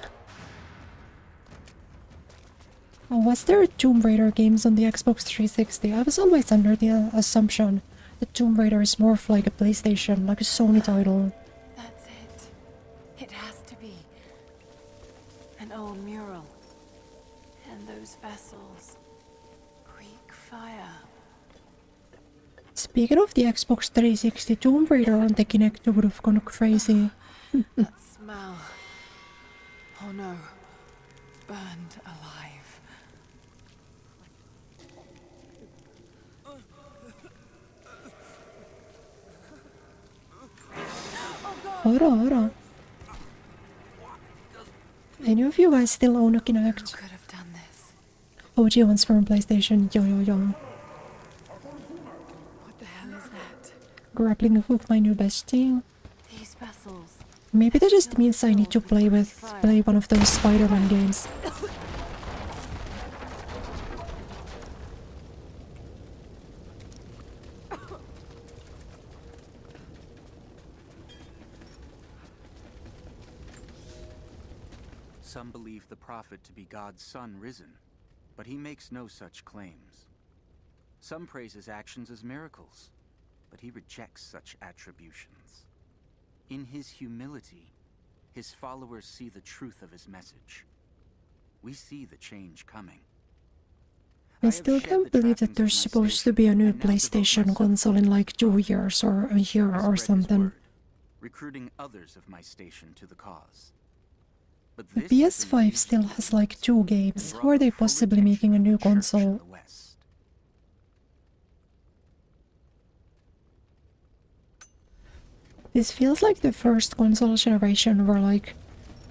Oh, was there Tomb Raider games on the Xbox 360? I was always under the assumption that Tomb Raider is more of like a PlayStation, like a Sony title. That's it. It has to be. An old mural. And those vessels. Greek fire. Speaking of the Xbox 360, Tomb Raider on the Kinect would have gone crazy. That smell. Oh no. Burned alive. Ora. Any of you guys still own a Kinect? Who could have done this? OG ones from PlayStation, yo. What the hell is that? Grappling hook, my new bestie. These vessels. Maybe that just means I need to play one of those Spider-Man games. Some believe the prophet to be God's son risen, but he makes no such claims. Some praise his actions as miracles, but he rejects such attributions. In his humility, his followers see the truth of his message. We see the change coming. I still can't believe that there's supposed to be a new PlayStation console in like 2 years or a year or something. Recruiting others of my station to the cause. But The PS5 still has like 2 games. How are they possibly making a new console? This feels like the first console generation where like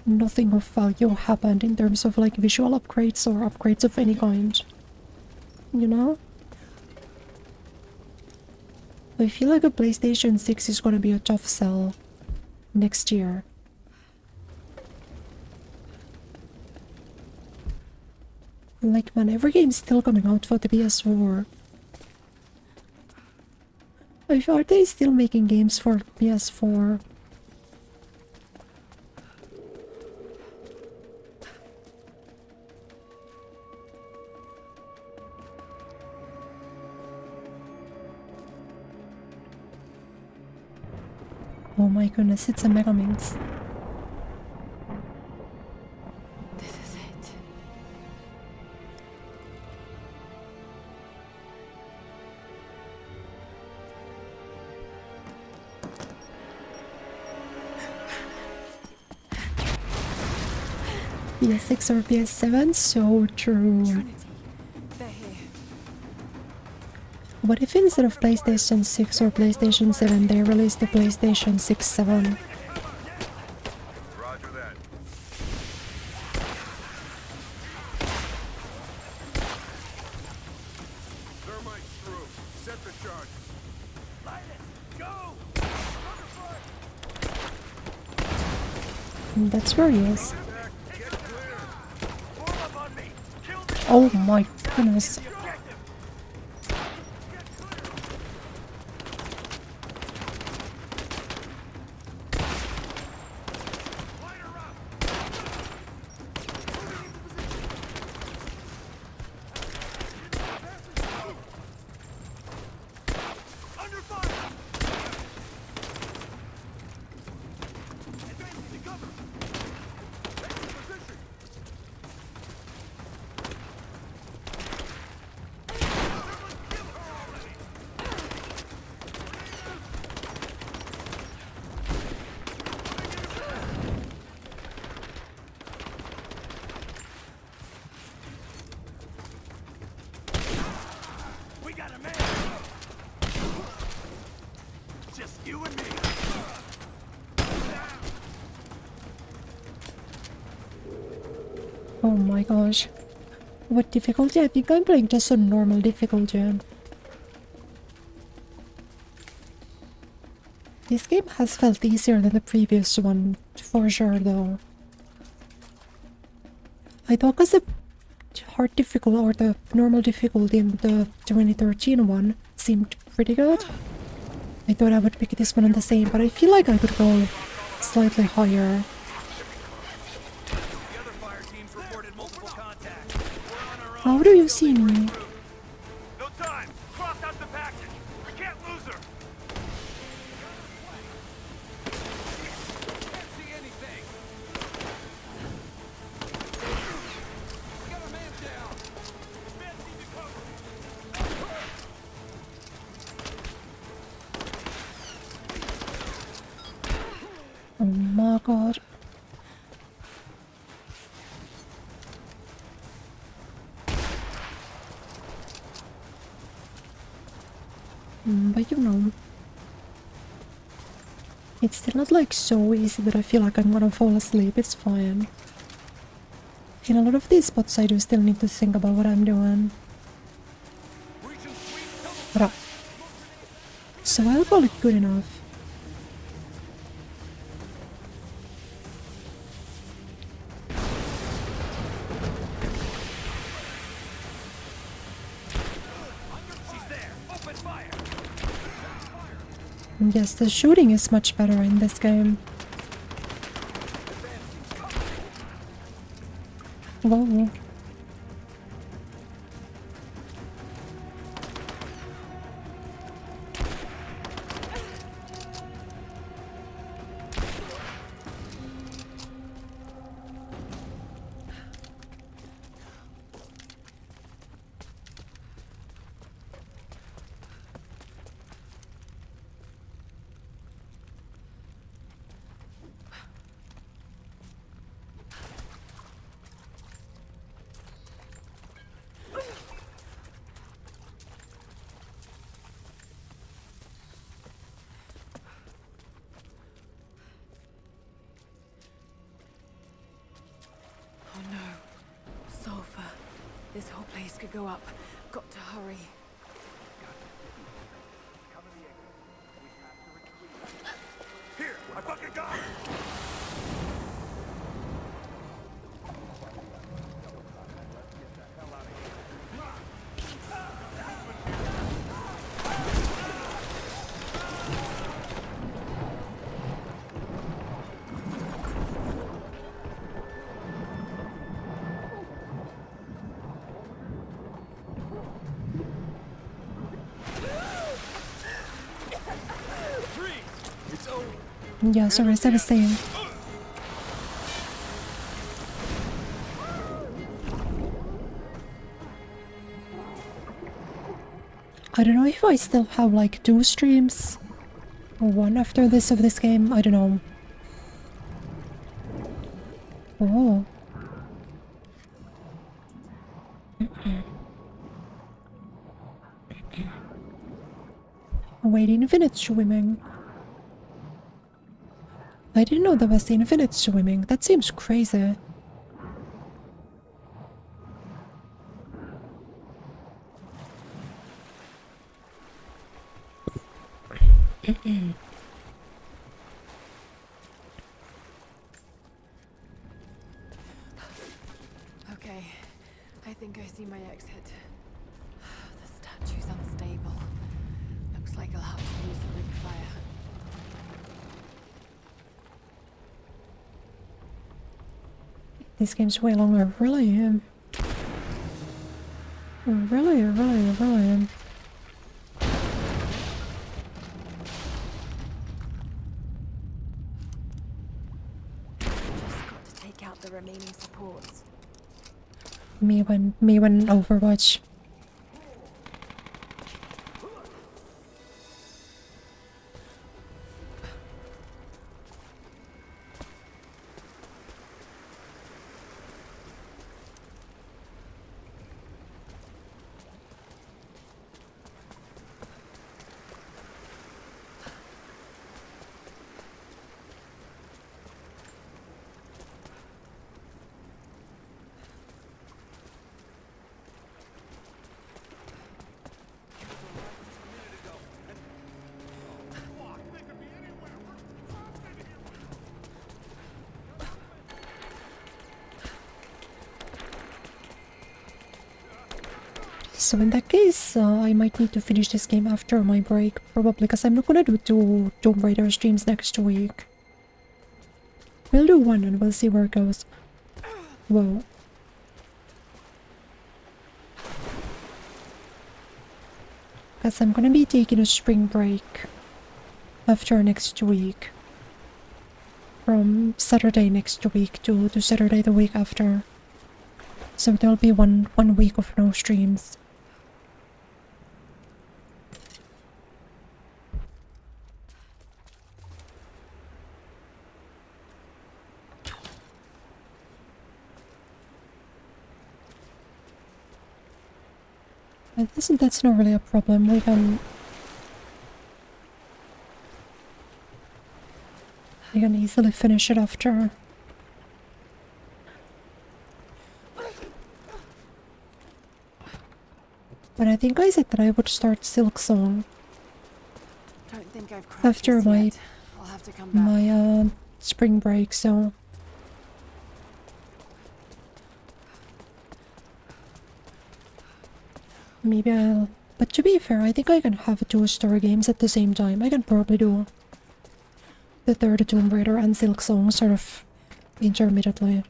nothing of value happened in terms of like visual upgrades or upgrades of any kind. You know? I feel like a PlayStation 6 is gonna be a tough sell next year. Like, man, every game's still coming out for the PS4. Are they still making games for PS4? Oh my goodness, it's a Megaminx. This is it. PS6 or PS7? So true. Trinity. They're here. What if instead of PlayStation 6 or PlayStation 7 they released the PlayStation 6-7? Roger that. Thermite's through. Set the charge. Light it! Go! That's where he is. Get clear. Form up on me! Kill the Oh my goodness. objective! Light her up! Under fire! Advancing to cover! Taking position! We got a man! Just you and me! Oh my gosh. What difficulty? I think I'm playing just on normal difficulty. This game has felt easier than the previous one, for sure though. I thought because the hard difficulty or the normal difficulty in the 2013 one seemed pretty good. I thought I would pick this one on the same, but I feel like I could go slightly higher. The other fire teams reported multiple contacts. We're on our own. How do you see me? No time! Cross out the package! We can't lose her! Can't see anything. Got a man down. Advancing to cover! Oh my god. But you know, it's still not like so easy that I feel like I'm gonna fall asleep. It's fine. In a lot of these spots I do still need to think about what I'm doing. But so I'll call it good enough. She's there! Open fire! Yes, the shooting is much better in this game. Whoa. Oh no. Sulfur. This whole place could go up. Got to hurry. Cover the exit. Yeah, sorry, as I was saying. I don't know if I still have like 2 streams or 1 after this of this game. I don't know. Oh. Wait, infinite swimming. I didn't know there was infinite swimming. That seems crazy. Okay, I think I see my exit. The statue's unstable. Looks like I'll have to use the quick fire. This game's way longer. Really? Really? Just got to take out the remaining supports. Me when Overwatch. So in that case, I might need to finish this game after my break, probably, because I'm not gonna do 2 Tomb Raider streams next week. We'll do 1 and we'll see where it goes. Whoa. Because I'm gonna be taking a spring break after next week. From Saturday next week to Saturday the week after. So there'll be one week of no streams. That's not really a problem. We can easily finish it after. But I think I said that I would start Silk Song Don't think I've cracked after this my yet. I'll have to come back. my spring break, so maybe I'll. But to be fair, I think I can have 2 story games at the same time. I can probably do the 3rd Tomb Raider and Silk Song sort of intermittently.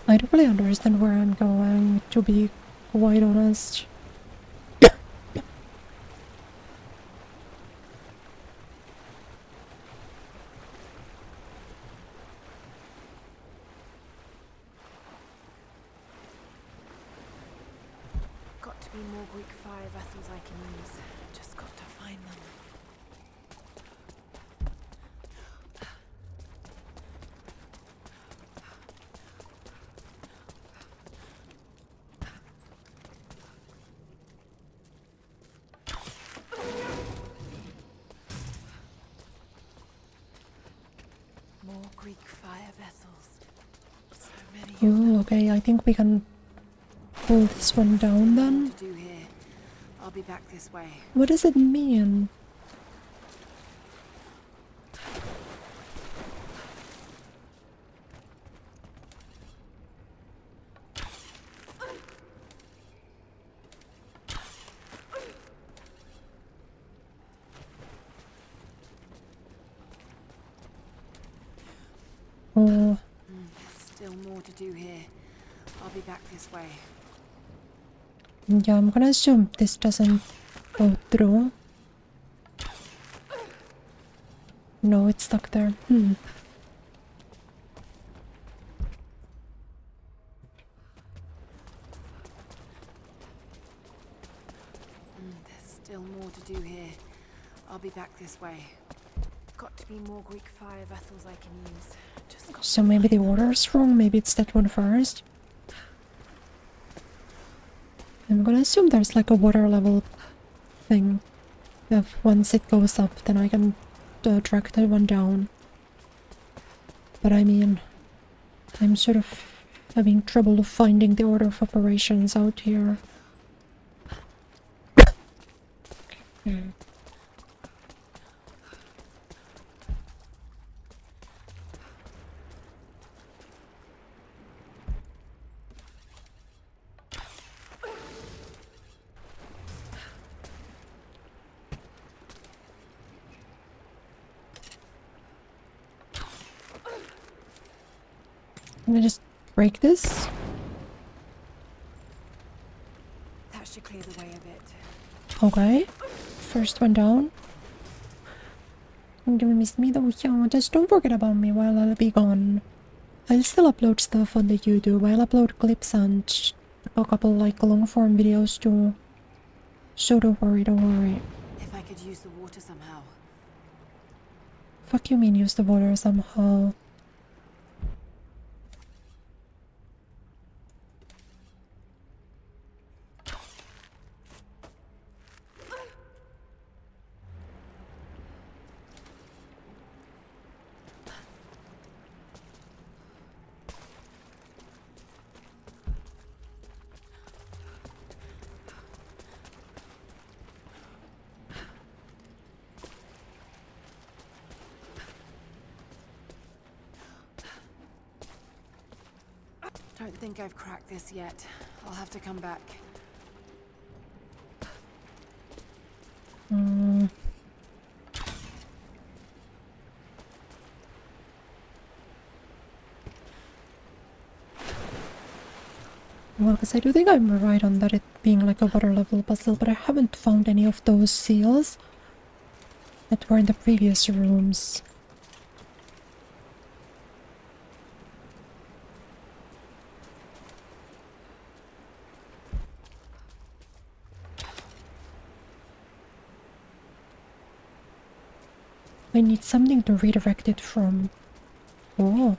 I don't really understand where I'm going, to be quite honest. Got to be more Greek fire vessels I can use. Just got to find them. More Greek fire vessels. So many of them. Oh, okay, I think we can pull this one down then. To do here. I'll be back this way. What does it mean? Oh, There's still more to do here. I'll be back this way. yeah, I'm gonna assume this doesn't go through. No, it's stuck there. There's still more to do here. I'll be back this way. Got to be more Greek fire vessels I can use. Just got So maybe the order's wrong, maybe it's that one first. I'm gonna assume there's like a water level thing. If once it goes up, then I can drag that one down. But I mean, I'm sort of having trouble finding the order of operations out here. Can I just break this? That should clear the way a bit. Okay. First one down. Don't miss me though, yeah. Just don't forget about me while I'll be gone. I'll still upload stuff on the YouTube. I'll upload clips and a couple like long form videos too. So don't worry, don't worry. If I could use the water somehow. Fuck you mean use the water somehow? Don't think I've cracked this yet. I'll have to come back. Well, because I do think I'm right on that it being like a water level puzzle, but I haven't found any of those seals that were in the previous rooms. I need something to redirect it from. Oh.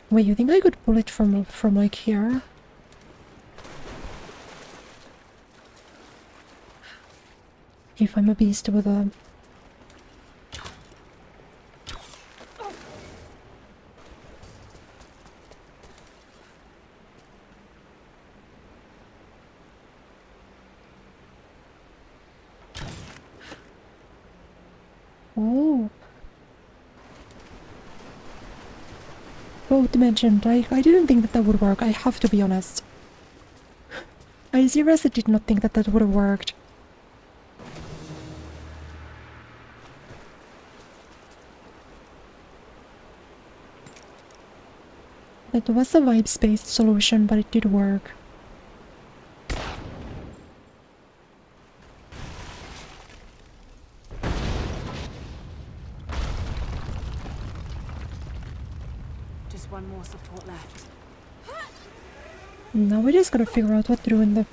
Wait, you think I could pull it from like here? If I'm a beast with a... Oh. Both mentioned, I didn't think that would work, I have to be honest. I seriously did not think that would have worked. It was a vibes-based solution, but it did work. Just one more support left. Now we just gotta figure out what to do in the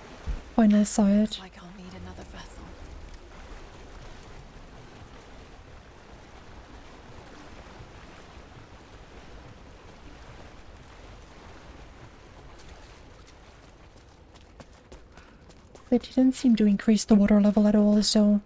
final side. Like I'll need another vessel. It didn't seem to increase the water level at all, so...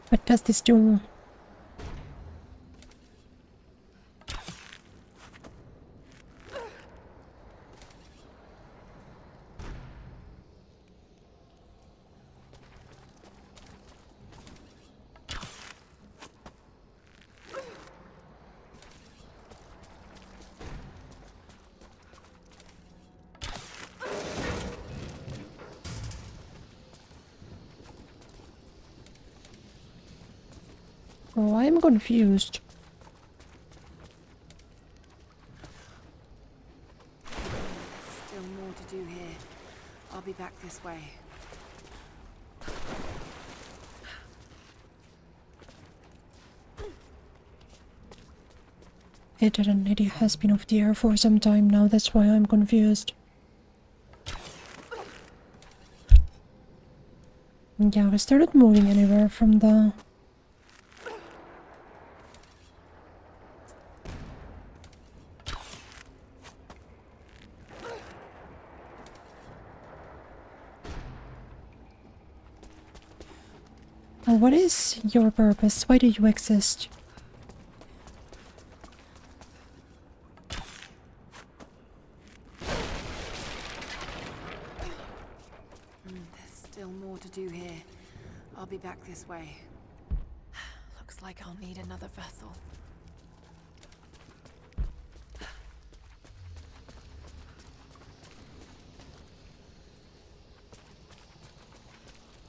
What does this do? Oh, I'm confused. Still more to do here. I'll be back this way. Hidden Lady has been off the air for some time now, that's why I'm confused. Yeah, we started moving anywhere from the... What is your purpose? Why do you exist? There's still more to do here. I'll be back this way. Looks like I'll need another vessel.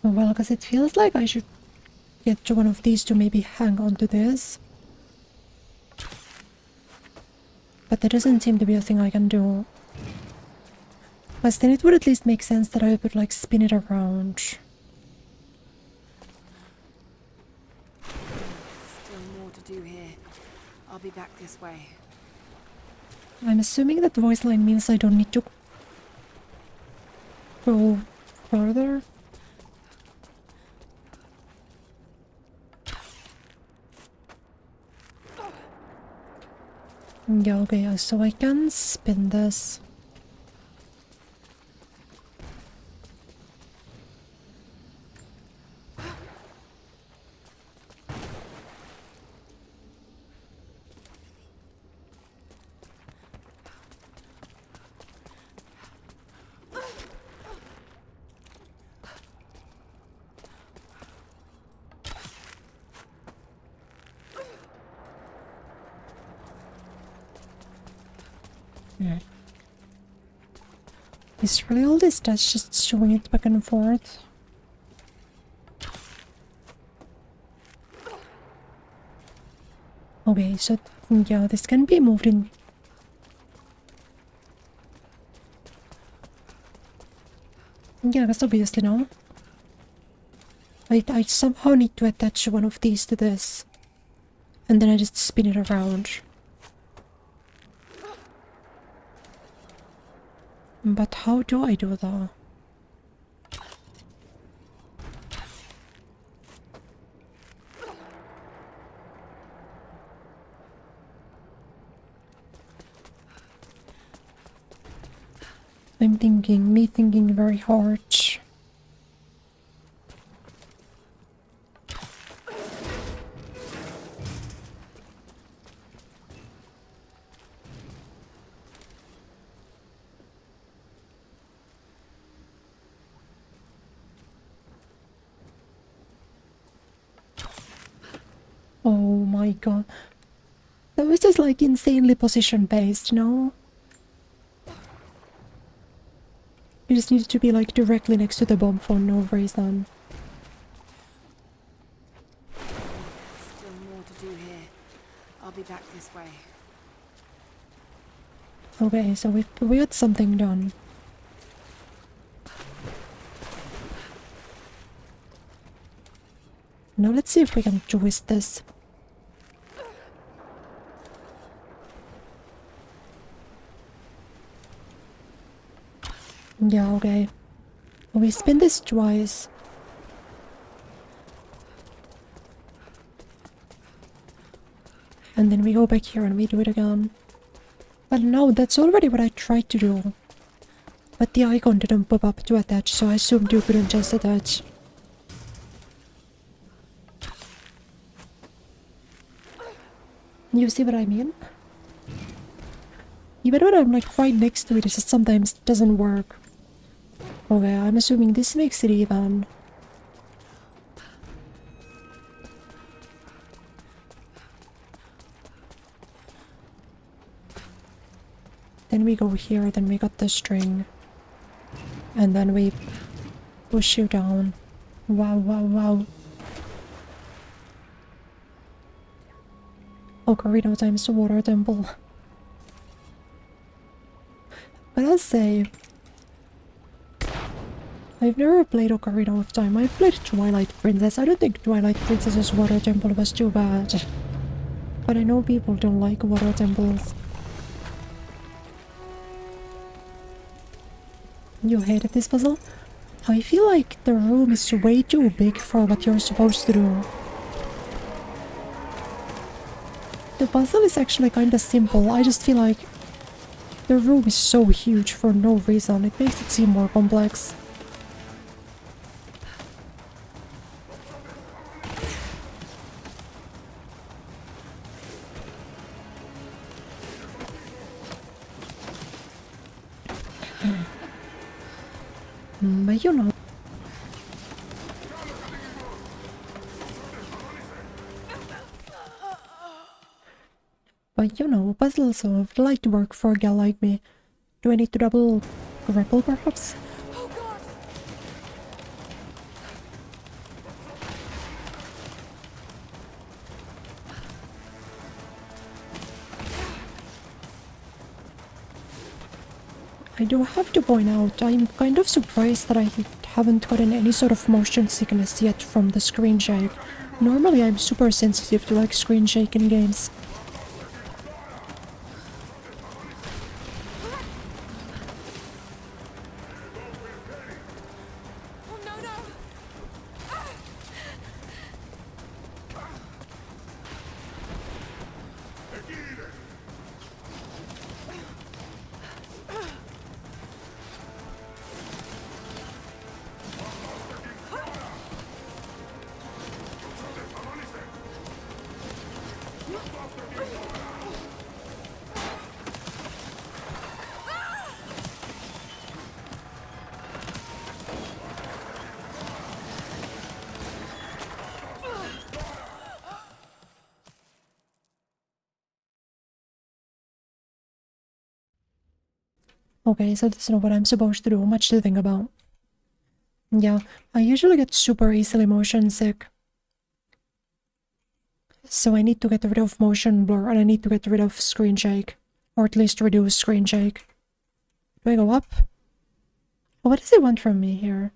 Well, because it feels like I should get to one of these to maybe hang on to this. But there doesn't seem to be a thing I can do. But then it would at least make sense that I would like spin it around. Still more to do here. I'll be back this way. I'm assuming that voice line means I don't need to go further. Yeah, okay, so I can spin this. Is really all this that's just showing it back and forth? Okay, so yeah, this can be moved in. Yeah, that's obviously no. I somehow need to attach one of these to this. And then I just spin it around. But how do I do that? I'm thinking very hard. Oh my god. That was just like insanely position based, no? You just needed to be like directly next to the bomb for no reason. Still more to do here. I'll be back this way. Okay, so we got something done. Now let's see if we can twist this. Yeah, okay. We spin this twice. And then we go back here and we do it again. But no, that's already what I tried to do. But the icon didn't pop up to attach, so I assumed you couldn't just attach. You see what I mean? Even when I'm like right next to it, it just sometimes doesn't work. Okay, I'm assuming this makes it even. Then we go here, then we got the string. And then we push you down. Wow, wow, wow. Ocarina times the Water Temple. But I'll say, I've never played Ocarina of Time. I've played Twilight Princess. I don't think Twilight Princess's Water Temple was too bad. But I know people don't like water temples. You hated this puzzle? I feel like the room is way too big for what you're supposed to do. The puzzle is actually kinda simple. I just feel like the room is so huge for no reason. It makes it seem more complex. But you know. But you know, puzzles of light work for a gal like me. Do I need to double grapple perhaps? Oh god! I do have to point out, I'm kind of surprised that I haven't gotten any sort of motion sickness yet from the screen shake. Normally I'm super sensitive to like screen shake in games. Oh no no! Okay, so that's not what I'm supposed to do. Much to think about. Yeah, I usually get super easily motion sick. So I need to get rid of motion blur and I need to get rid of screen shake. Or at least reduce screen shake. Do I go up? What does it want from me here?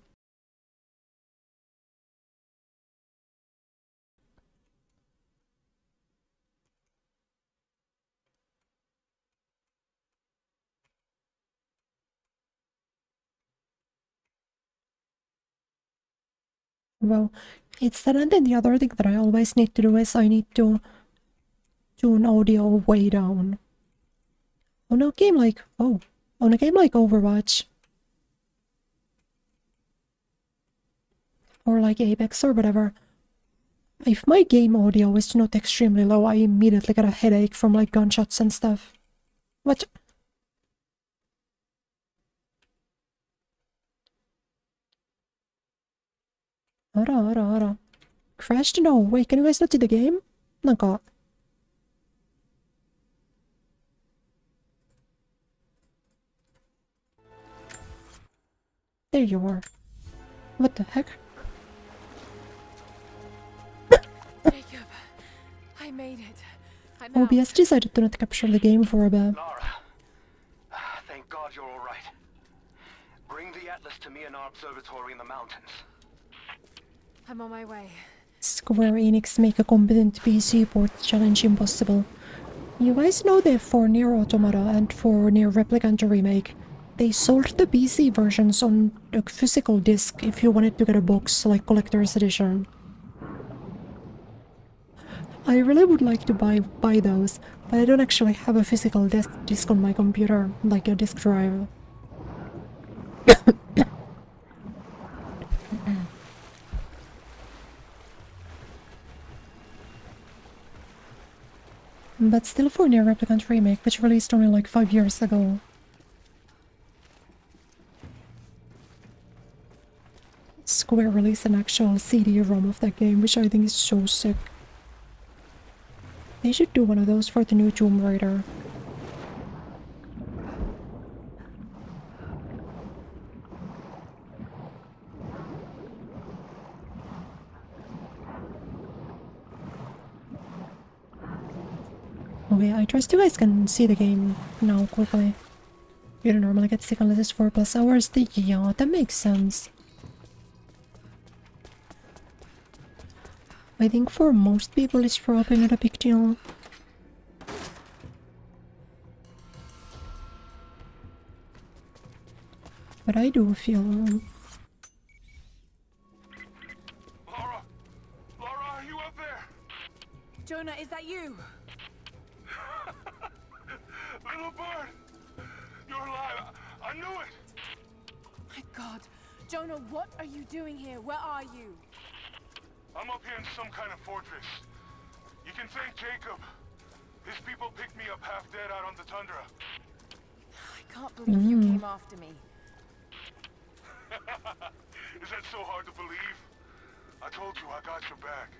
Well, it's that, and then the other thing that I always need to do is I need to tune audio way down. On a game like Overwatch or like Apex or whatever, if my game audio is not extremely low, I immediately get a headache from like gunshots and stuff. What? Ara. Crashed? No, wait, can you guys not see the game? なんか There you are. What the heck? Jacob, I made it. I'm out. OBS decided to not capture the game for a bit. Lara, thank God you're all right. Bring the Atlas to me in our observatory in the mountains. I'm on my way. Square Enix make a competent PC port challenge impossible. You guys know that for Nier Automata and for Nier Replicant remake, they sold the PC versions on a physical disc if you wanted to get a box like collector's edition. I really would like to buy those, but I don't actually have a physical disc on my computer, like a disk drive. But still for Nier Replicant remake, which released only like 5 years ago. Square released an actual CD-ROM of that game, which I think is so sick. They should do one of those for the new Tomb Raider. Okay, I trust you guys can see the game now quickly. You don't normally get sick unless it's 4+ hours. Yeah, that makes sense. I think for most people it's probably not a big deal. But I do feel... Laura! Laura, are you up there? Jonah, is that you? Little bird! You're alive! I knew it! My God. Jonah, what are you doing here? Where are you? I'm up here in some kind of fortress. You can thank Jacob. His people picked me up half dead out on the tundra. I can't believe you came after me. Is that so hard to believe? I told you I got your back.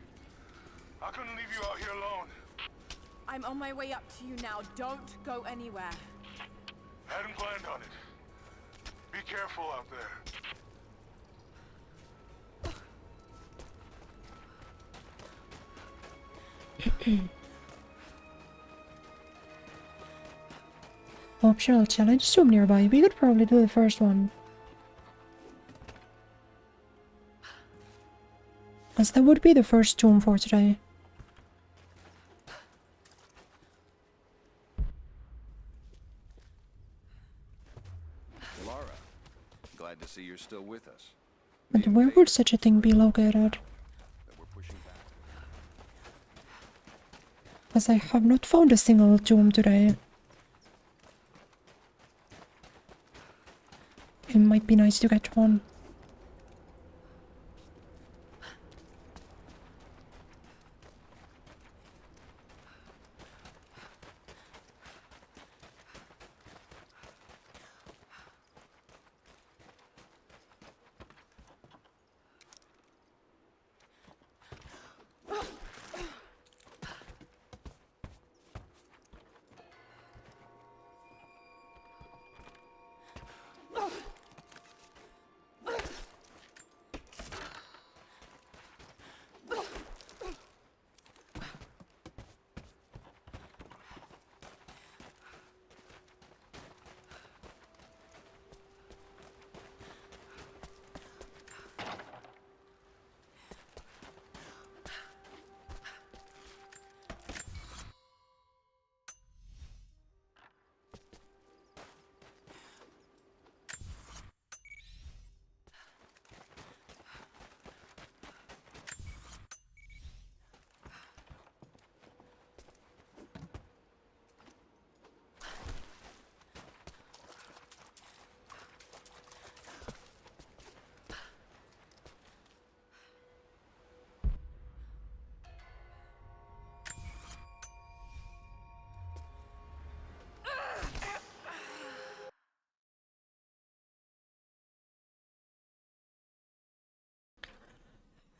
I couldn't leave you out here alone. I'm on my way up to you now. Don't go anywhere. Hadn't planned on it. Be careful out there. Optional challenge tomb nearby. We could probably do the first one. As that would be the first tomb for today. Laura, glad to see you're still with us. But where would such a thing be located? That we're pushing back. As I have not found a single tomb today. It might be nice to get one.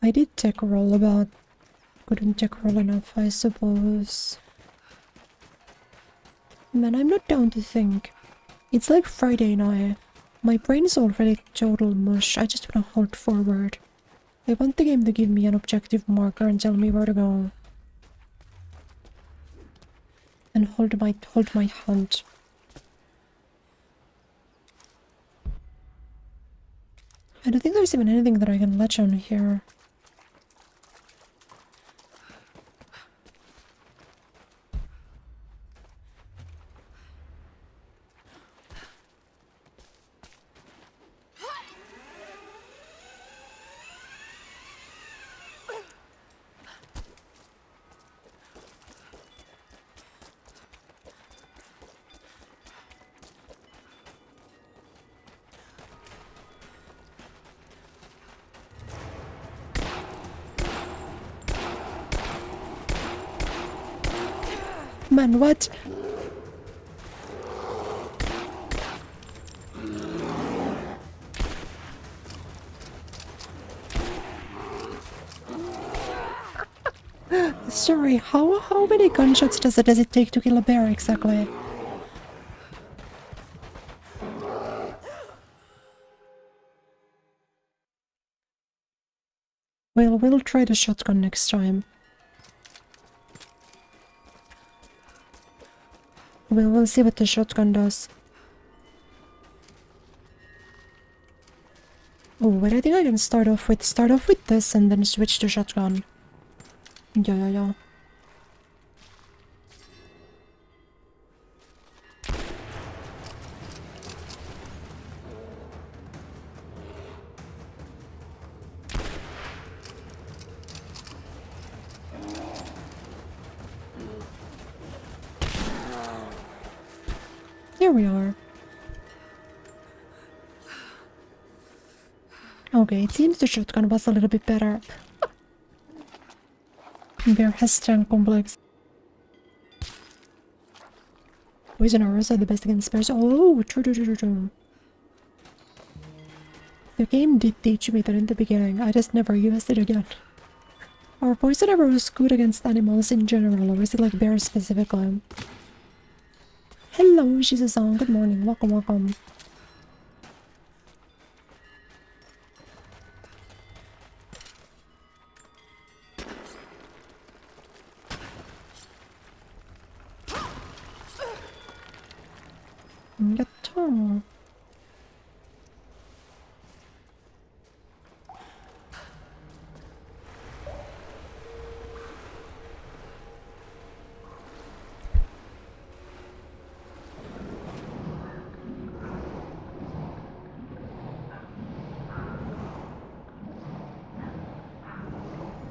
I did tech roll, but couldn't tech roll enough, I suppose. Man, I'm not down to think. It's like Friday night. My brain is already total mush. I just wanna hold forward. I want the game to give me an objective marker and tell me where to go. And hold my hunt. I don't think there's even anything that I can latch on here. Man, what? Sorry, how many gunshots does it take to kill a bear exactly? Well, we'll try the shotgun next time. We'll see what the shotgun does. Oh, wait, I think I can start off with this and then switch to shotgun. Yeah. Here we are. Okay, it seems the shotgun was a little bit better. Bear has strength complex. Poison arrows are the best against bears. Oh, true. The game did teach me that in the beginning. I just never used it again. Are poison arrows good against animals in general, or is it like bears specifically? Hello, Shizu-san. Good morning. Welcome. Yatta.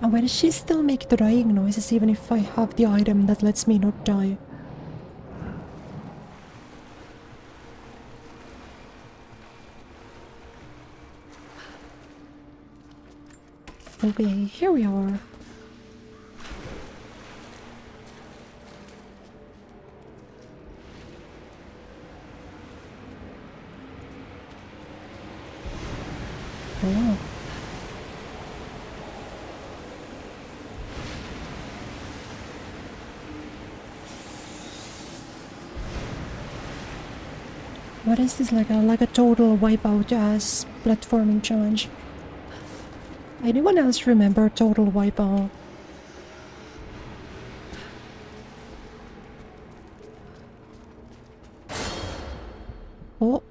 Oh, why does she still make the dying noises even if I have the item that lets me not die? Okay, here we are. Oh. What is this, like a total wipeout as platforming challenge? Anyone else remember Total Wipeout? Oh.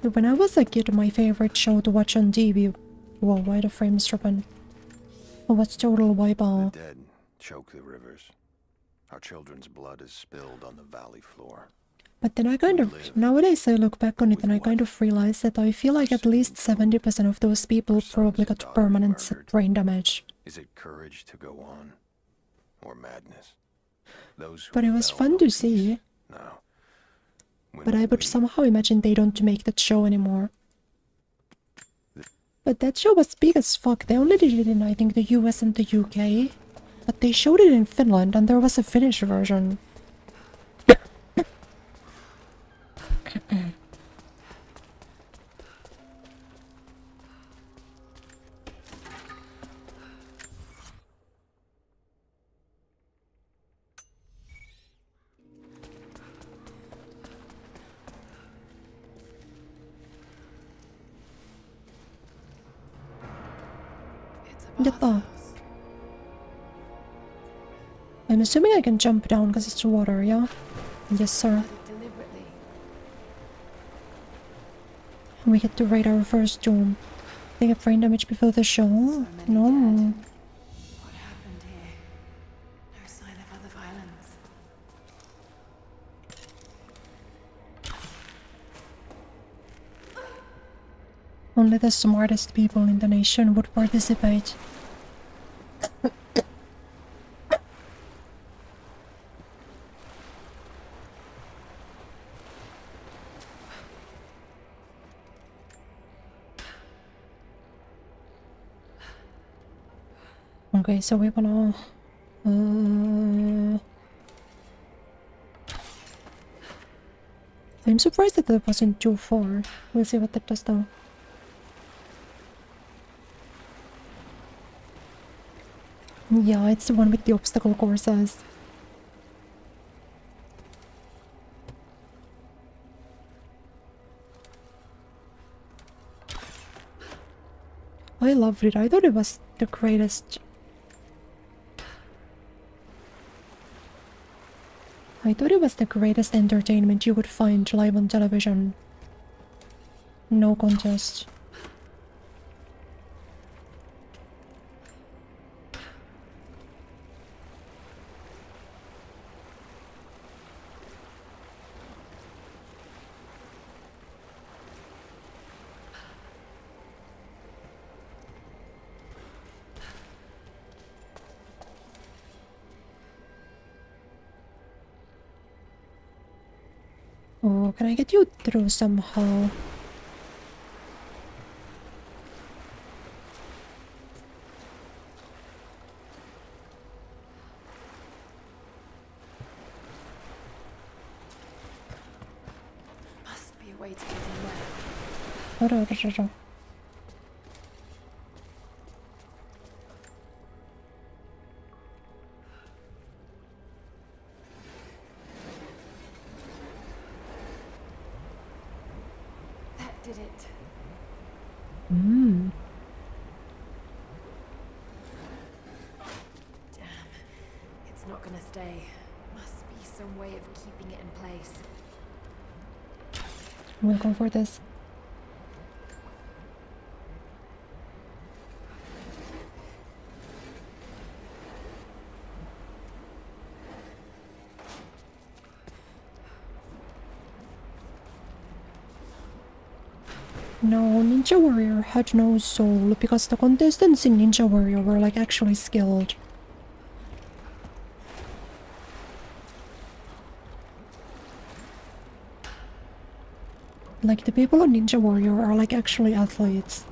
When I was a kid, my favorite show to watch on TV... Whoa, why the frame's dropping? Oh, what's Total Wipeout? The dead choke the rivers. Our children's blood is spilled on the valley floor. But then I nowadays I look back on it and I kind of realize that I feel like at least 70% of those people probably got permanent brain damage. Is it courage to go on? Or madness? But it was fun to see. Now, but I would somehow imagine they don't make that show anymore. But that show was big as fuck. They only did it in, I think, the US and the UK. But they showed it in Finland and there was a Finnish version. Yatta. I'm assuming I can jump down because it's water, yeah? Yes, sir. We get to raid our first doom. They get brain damage before the show? No. What happened here? No sign of other violence. Only the smartest people in the nation would participate. Okay, so we wanna... I'm surprised that that wasn't too far. We'll see what that does though. Yeah, it's the one with the obstacle courses. I loved it. I thought it was the greatest. I thought it was the greatest entertainment you could find live on television. No contest. Oh, can I get you through somehow? Must be a way to get in there. That did it. Mm. Damn. It's not gonna stay. Must be some way of keeping it in place. I'm gonna go for this. No, Ninja Warrior had no soul because the contestants in Ninja Warrior were like actually skilled. Like the people on Ninja Warrior are like actually athletes.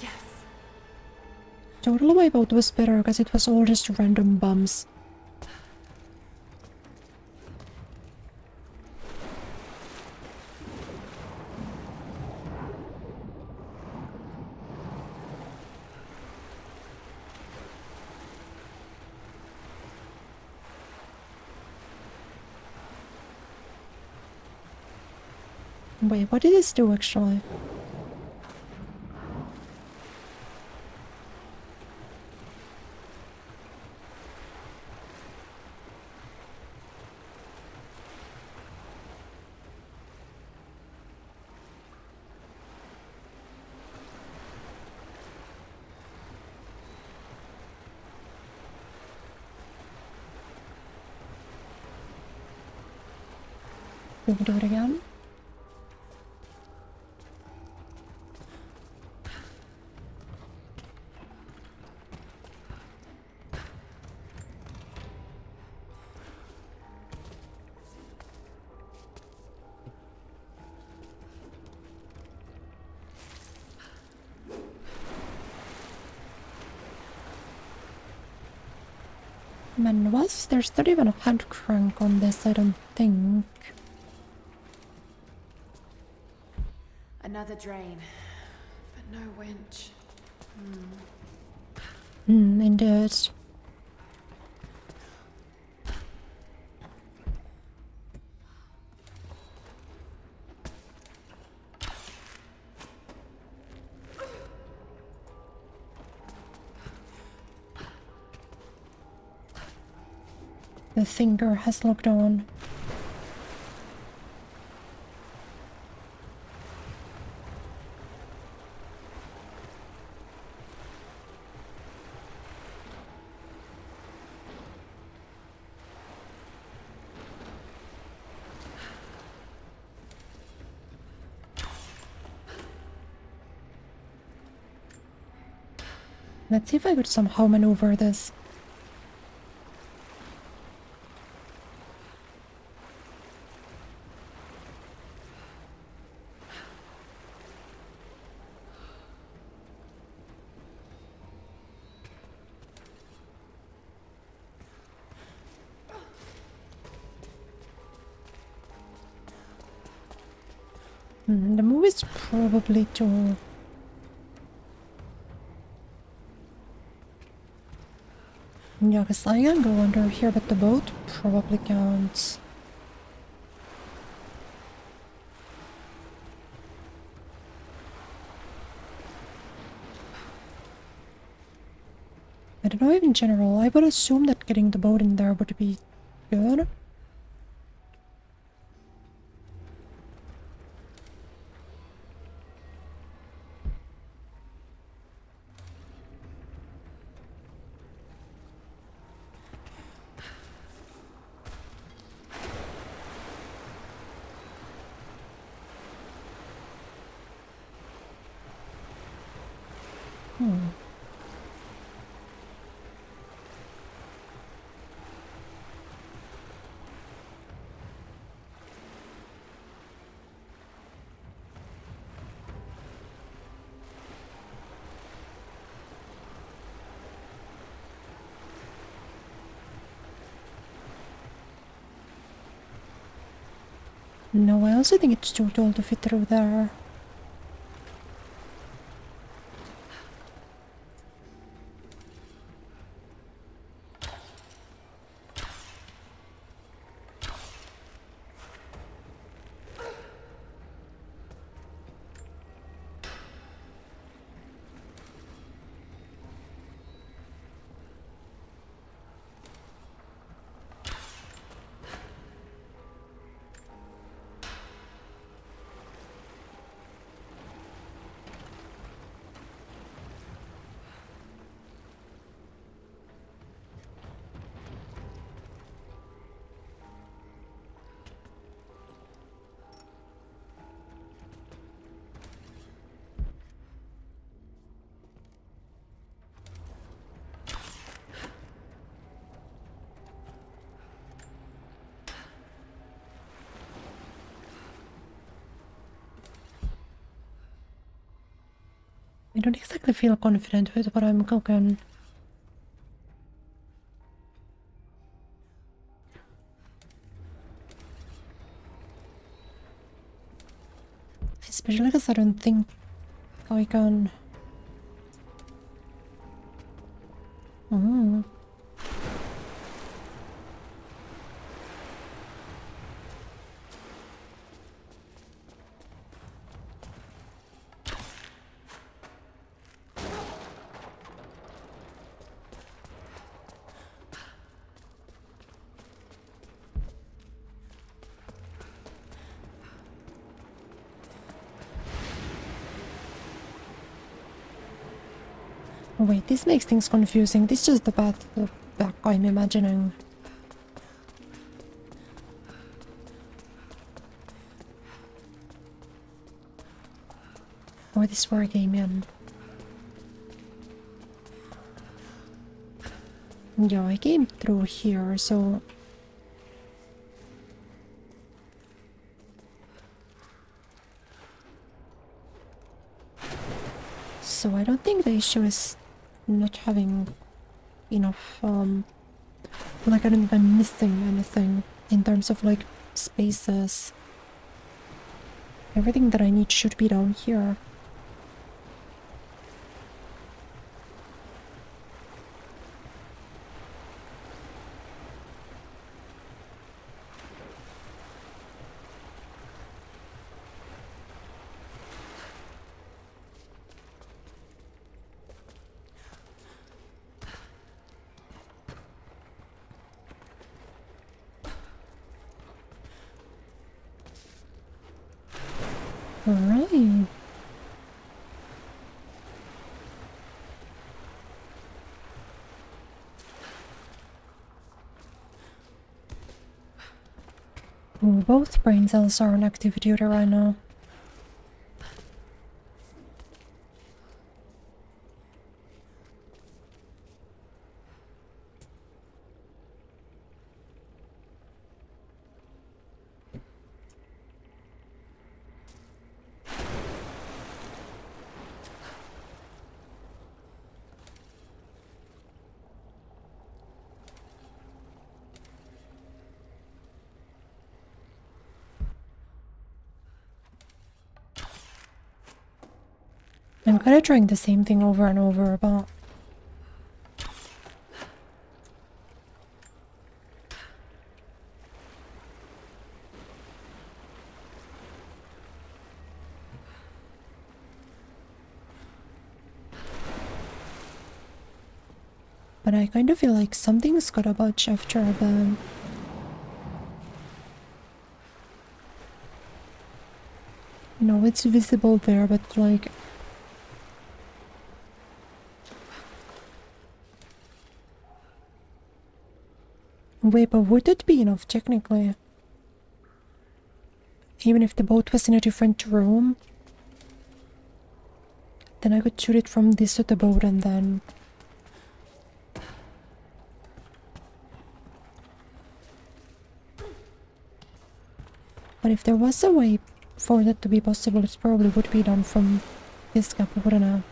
Yes. Total Wipeout was better because it was all just random bumps. Wait, what did this do actually? Did we do it again? Man, there's not even a hand crank on this, I don't think. Another drain. But no winch. Indeed. The finger has locked on. Let's see if I could somehow maneuver this. The move is probably to... Yeah, because I can go under here, but the boat probably counts. I don't know if in general, I would assume that getting the boat in there would be good. No, I also think it's too tall to fit through there. I don't exactly feel confident with what I'm cooking. Especially because I don't think I can... Wait, this makes things confusing. This is just the path back I'm imagining. Or this is where I came in. Yeah, I came through here, so... So I don't think the issue is not having enough, like I don't think I'm missing anything in terms of like spaces. Everything that I need should be down here. Alright. Both brain cells are on active duty right now. I'm kind of trying the same thing over and over, but... But I kind of feel like something's gotta budge after the... No, it's visible there, but like... Wait, but would it be enough technically? Even if the boat was in a different room? Then I could shoot it from this to the boat and then... But if there was a way for that to be possible, it probably would be done from this gap, wouldn't it?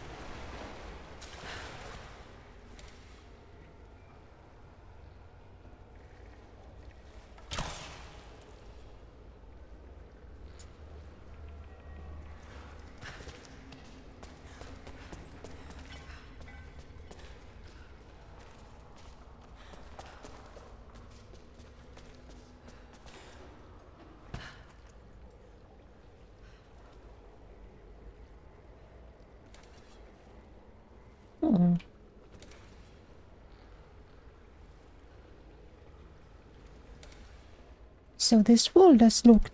So this wall does look...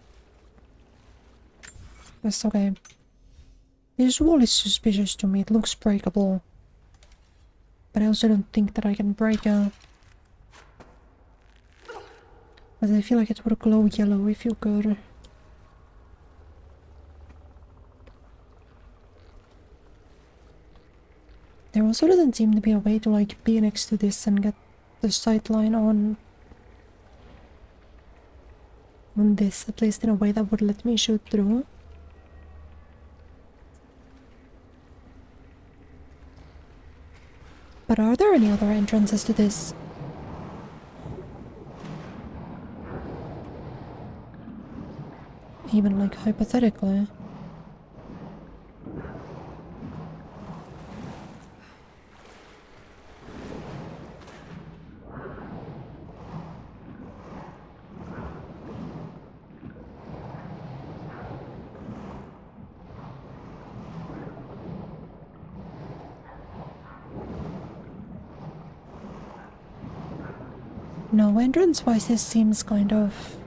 That's okay. This wall is suspicious to me, it looks breakable. But I also don't think that I can break it. But I feel like it would glow yellow if you could. There also doesn't seem to be a way to like be next to this and get the sight line on this, at least in a way that would let me shoot through. But are there any other entrances to this? Even like hypothetically. No, entrance-wise this seems kind of...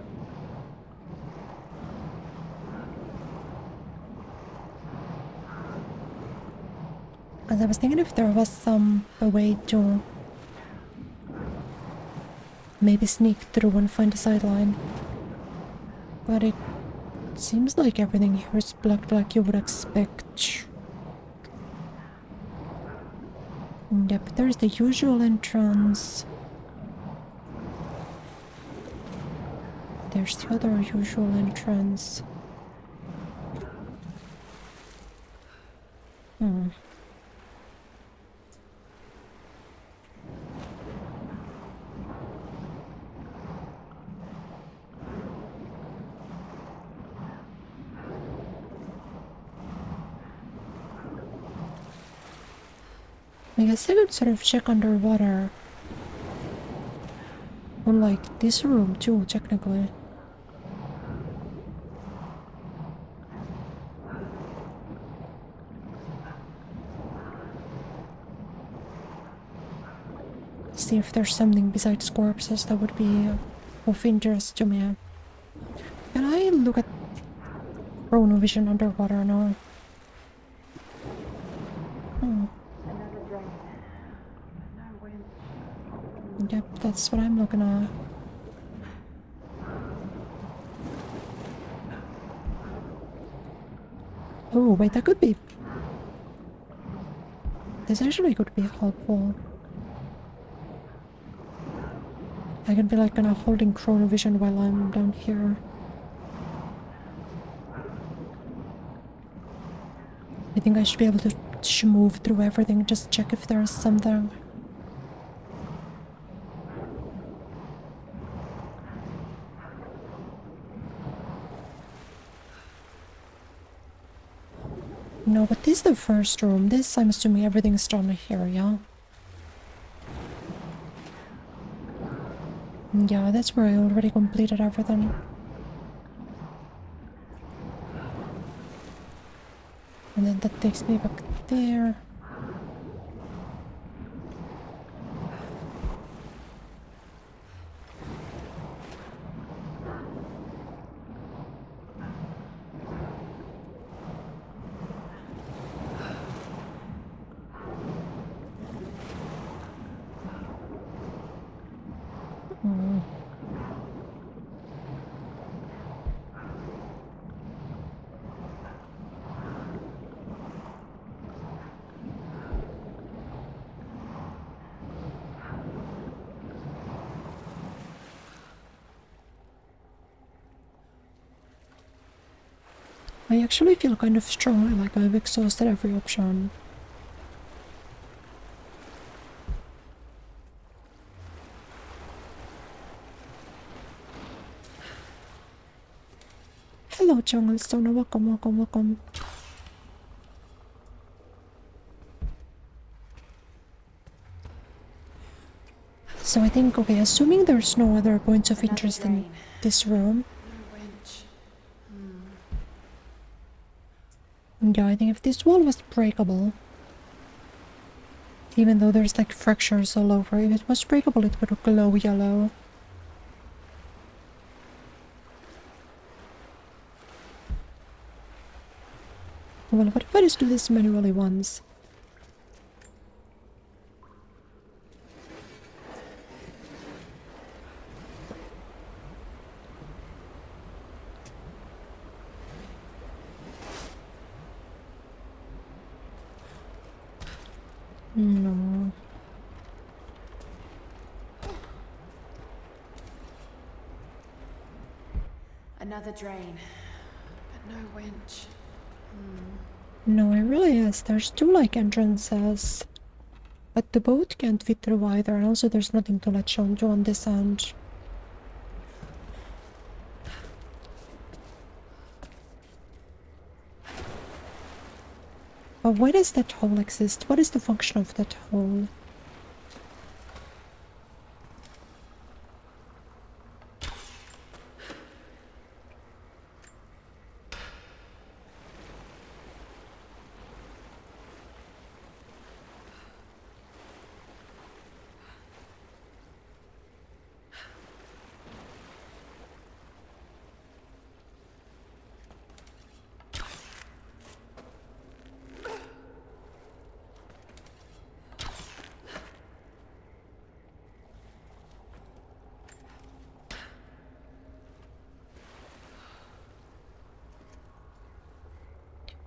Because I was thinking if there was a way to maybe sneak through and find a sideline. But it seems like everything here is blocked like you would expect. Yep, there's the usual entrance. There's the other usual entrance. I guess I could sort of check underwater. On like this room too, technically. See if there's something besides corpses that would be of interest to me. Can I look at chronovision underwater now? Yep, that's what I'm looking at. Oh, wait, that could be... This actually could be helpful. I can be like kind of holding chronovision while I'm down here. I think I should be able to move through everything, just check if there's something. No, but this is the first room. This, I'm assuming everything's done here, yeah? Yeah, that's where I already completed everything. And then that takes me back there. Oh. I actually feel kind of strongly like I've exhausted every option. Hello, Jungle Stoner. Welcome, welcome, welcome. So I think, okay, assuming there's no other points of interest in this room. Yeah, I think if this wall was breakable, even though there's like fractures all over, if it was breakable it would glow yellow. Well, what if I just do this manually once? No. Another drain, but no winch. No, it really is. There's two like entrances. But the boat can't fit through either, and also there's nothing to latch onto on this end. But why does that hole exist? What is the function of that hole?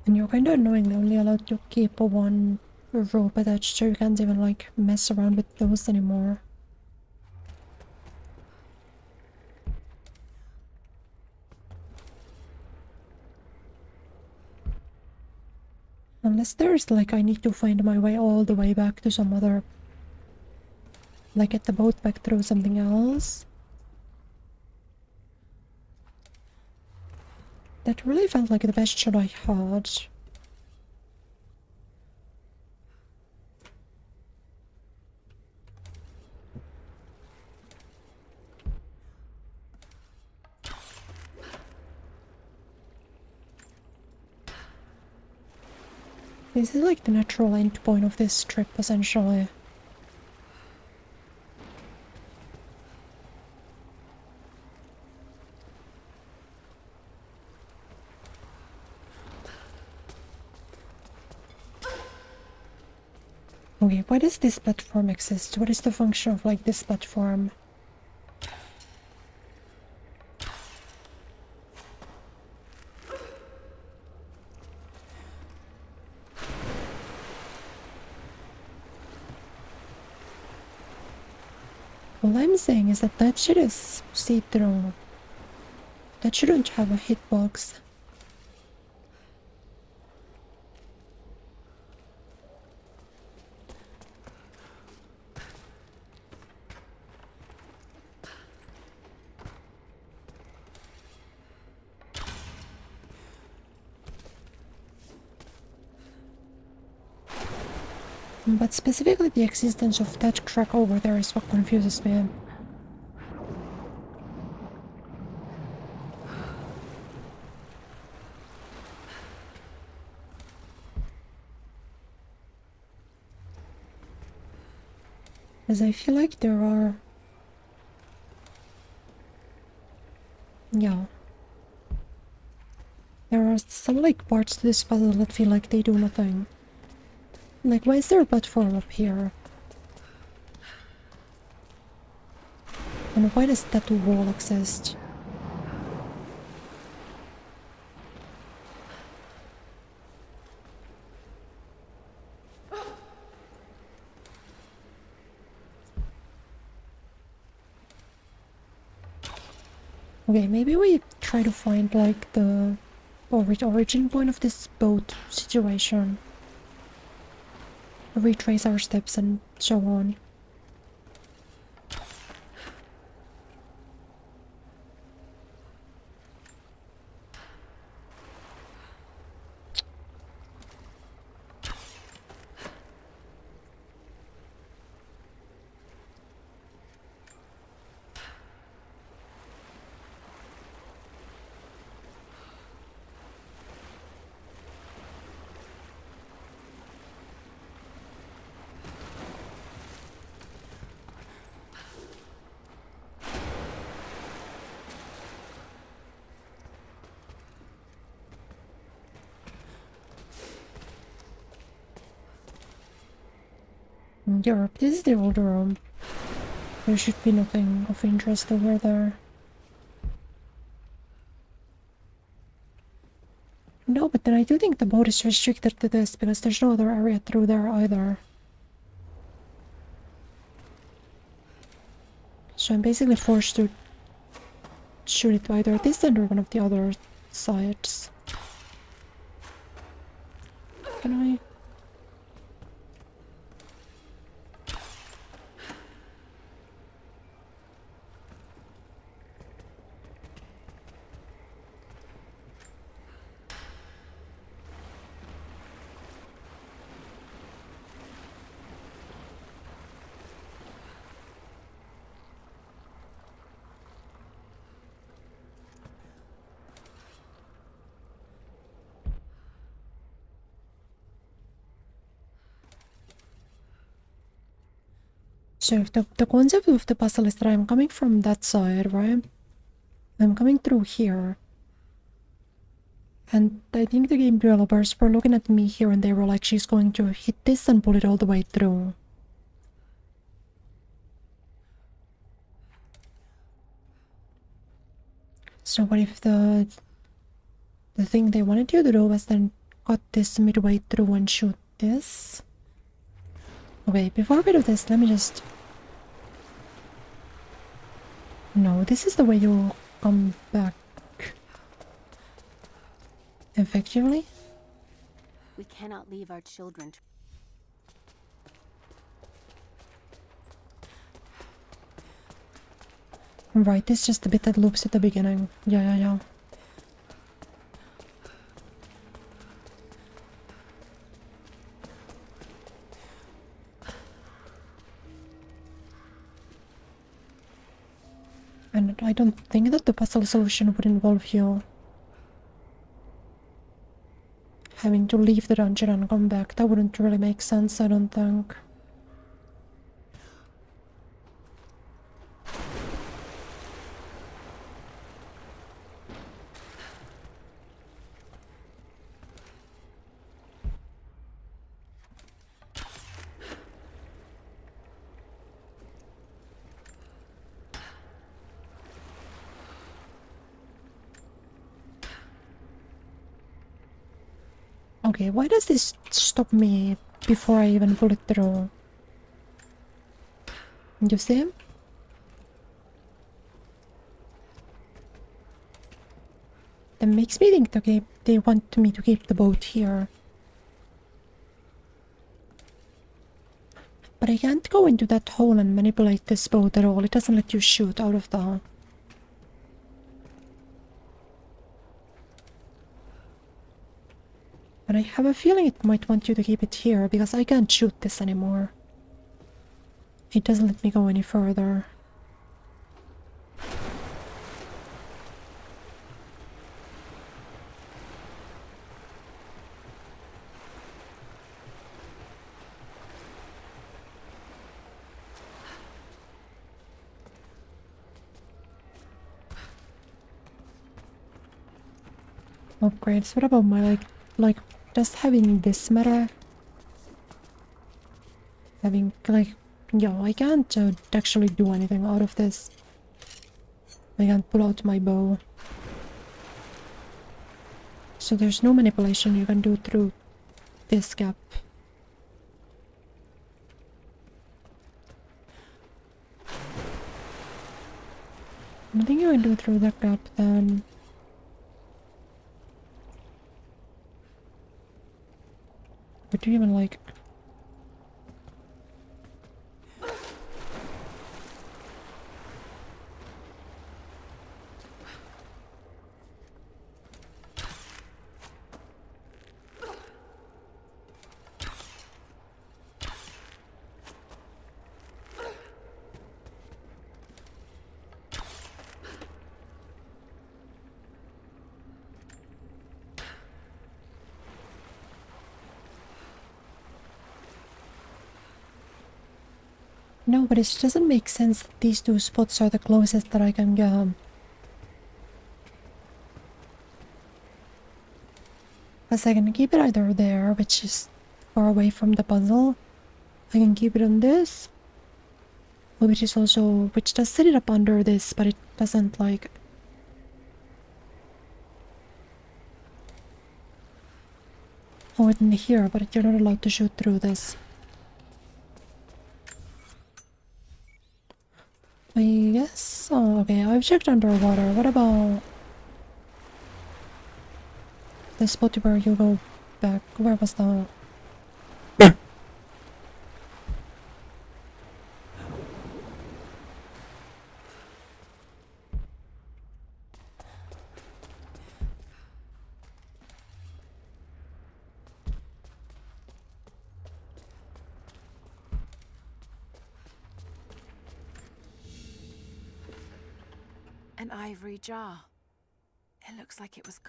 And you're kind of annoyingly only allowed to keep one rope attached, so you can't even like mess around with those anymore. Unless there's like I need to find my way all the way back to some other... like get the boat back through something else. That really felt like the best shot I had. This is like the natural end point of this trip, essentially. Okay, why does this platform exist? What is the function of like this platform? All I'm saying is that that shit is see-through. That shouldn't have a hitbox. But specifically the existence of that crack over there is what confuses me. As I feel like there are... yeah. There are some like parts to this puzzle that feel like they do nothing. Like, why is there a platform up here? And why does that wall exist? Okay, maybe we try to find like the origin point of this boat situation. Retrace our steps and so on. Europe, this is the old room. There should be nothing of interest over there. No, but then I do think the boat is restricted to this because there's no other area through there either. So I'm basically forced to shoot it either at this end or one of the other sides. Can I? So the concept of the puzzle is that I'm coming from that side, right? I'm coming through here. And I think the game developers were looking at me here and they were like, she's going to hit this and pull it all the way through. So what if the thing they wanted you to do was then cut this midway through and shoot this? Okay, before we do this, let me just... No, this is the way you come back. Effectively? We cannot leave our children. Right, it's just the bit that loops at the beginning. Yeah. And I don't think that the puzzle solution would involve you having to leave the dungeon and come back. That wouldn't really make sense, I don't think. Okay, why does this stop me before I even pull it through? You see? That makes me think they want me to keep the boat here. But I can't go into that hole and manipulate this boat at all. It doesn't let you shoot out of the... But I have a feeling it might want you to keep it here, because I can't shoot this anymore. It doesn't let me go any further. Upgrades. What about my like does having this matter? Having like, yeah, I can't actually do anything out of this. I can't pull out my bow. So there's no manipulation you can do through this gap. Nothing you can do through that gap then. Would you even like... No, but it doesn't make sense that these two spots are the closest that I can get. Because I can keep it either there, which is far away from the puzzle. I can keep it on this. Which is also... which does set it up under this, but it doesn't like... Oh, it's in here, but you're not allowed to shoot through this. I guess... oh, okay, I've checked underwater. What about... the spot where you go back? Where was that? An ivory jar. It looks like it was...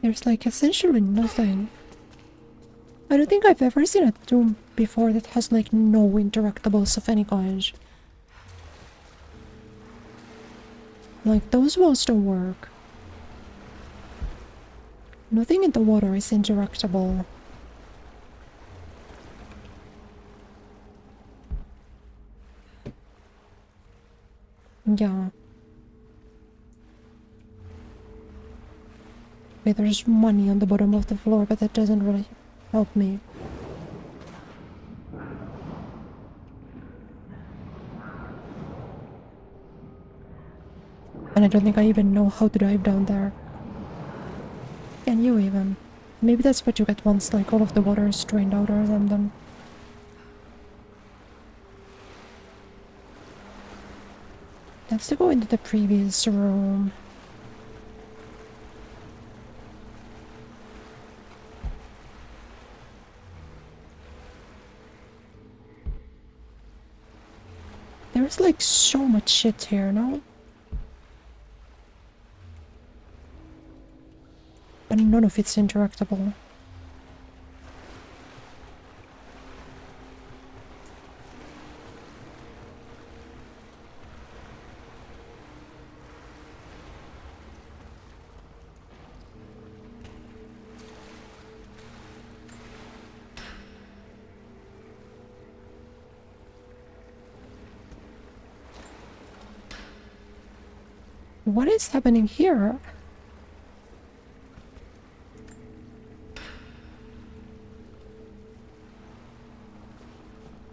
There's like essentially nothing. I don't think I've ever seen a tomb before that has like no interactables of any kind. Like those walls don't work. Nothing in the water is interactable. Yeah. Wait, there's money on the bottom of the floor, but that doesn't really help me. And I don't think I even know how to dive down there. Can you even? Maybe that's what you get once like all of the water is drained out or something. Let's go into the previous room. There's like so much shit here, no? And none of it's interactable. What is happening here?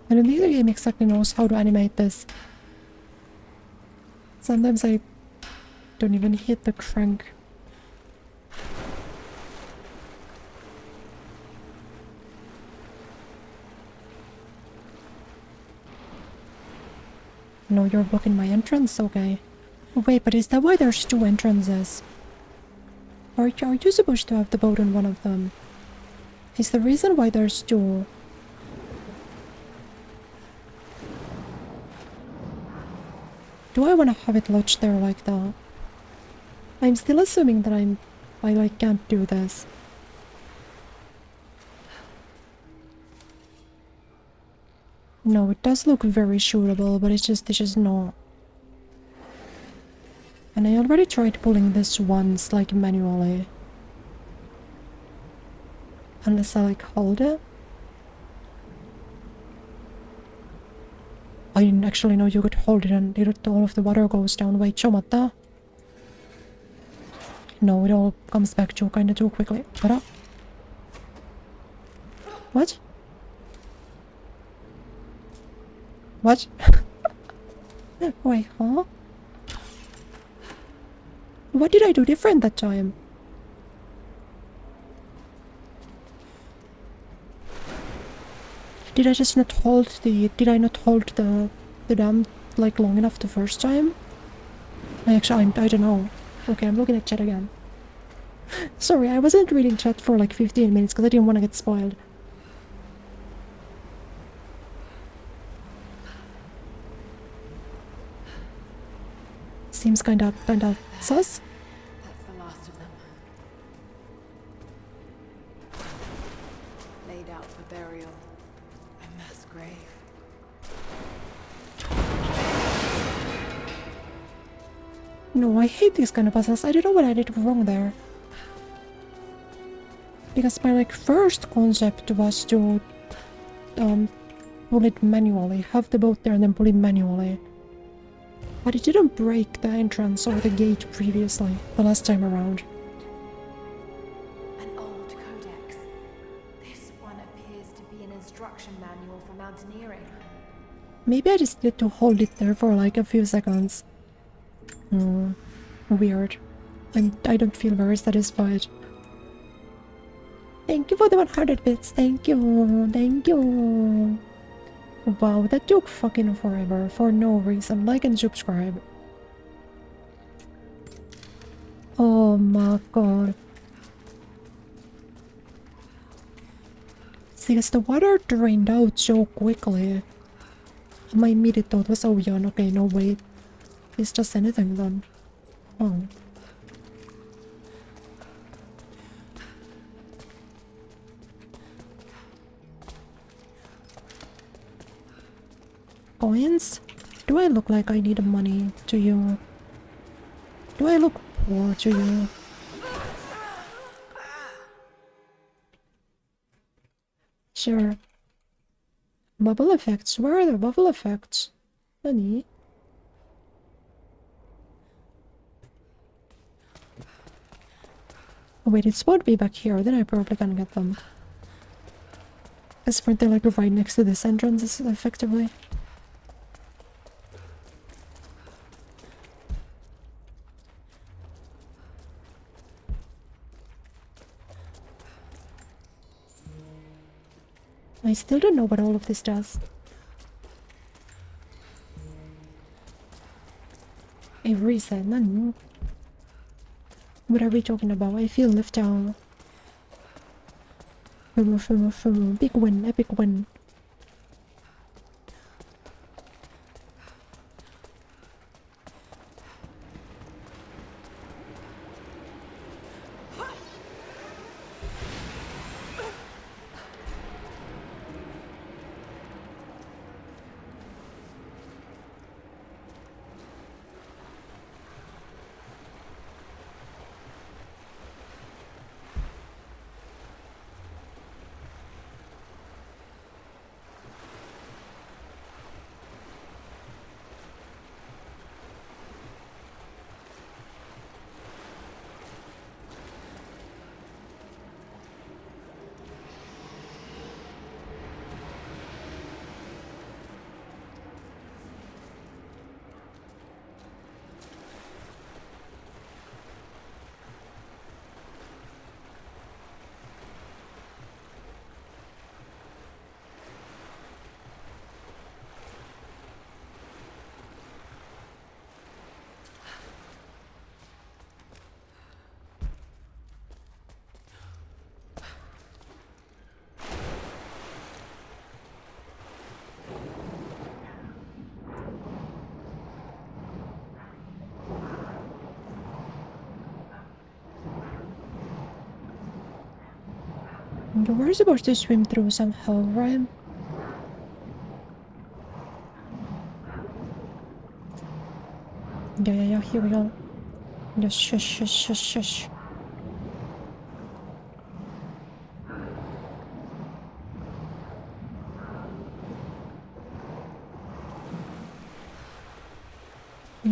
I don't think the game exactly knows how to animate this. Sometimes I don't even hit the crank. No, you're blocking my entrance? Okay. Wait, but is that why there's two entrances? Are you supposed to have the boat on one of them? Is the reason why there's two? Do I want to have it lodged there like that? I'm still assuming that I like can't do this. No, it does look very shootable, but it's just not. And I already tried pulling this once, like manually. Unless I like hold it. I didn't actually know you could hold it and all of the water goes down. Wait, shomatta. No, it all comes back to kinda too quickly. What? What? Wait, huh? What did I do different that time? Did I just not hold the... Did I not hold the dam like long enough the first time? I don't know. Okay, I'm looking at chat again. Sorry, I wasn't reading chat for like 15 minutes because I didn't want to get spoiled. Seems kinda sus. That's the last of them. Laid out for burial. A mass grave. No, I hate these kind of puzzles. I don't know what I did wrong there. Because my like first concept was to pull it manually. Have the boat there and then pull it manually. But it didn't break the entrance or the gate previously, the last time around. An old codex. This one appears to be an instruction manual for mountaineering. Maybe I just need to hold it there for like a few seconds. Weird. I don't feel very satisfied. Thank you for the 100 bits. Thank you. Thank you. Wow, that took fucking forever for no reason. Like and subscribe. Oh my god. See, because the water drained out so quickly. My immediate thought was, oh yeah, okay, no wait. It's just anything then. Oh. Coins? Do I look like I need money to you? Do I look poor to you? Sure. Bubble effects? Where are the bubble effects? Nani? Oh wait, it's supposed to be back here, then I probably can get them. Because weren't they like right next to this entrance effectively? I still don't know what all of this does. A reset, none. What are we talking about? I feel left out. Big win, epic win. We're supposed to swim through somehow, right? Yeah, here we go. Just shush.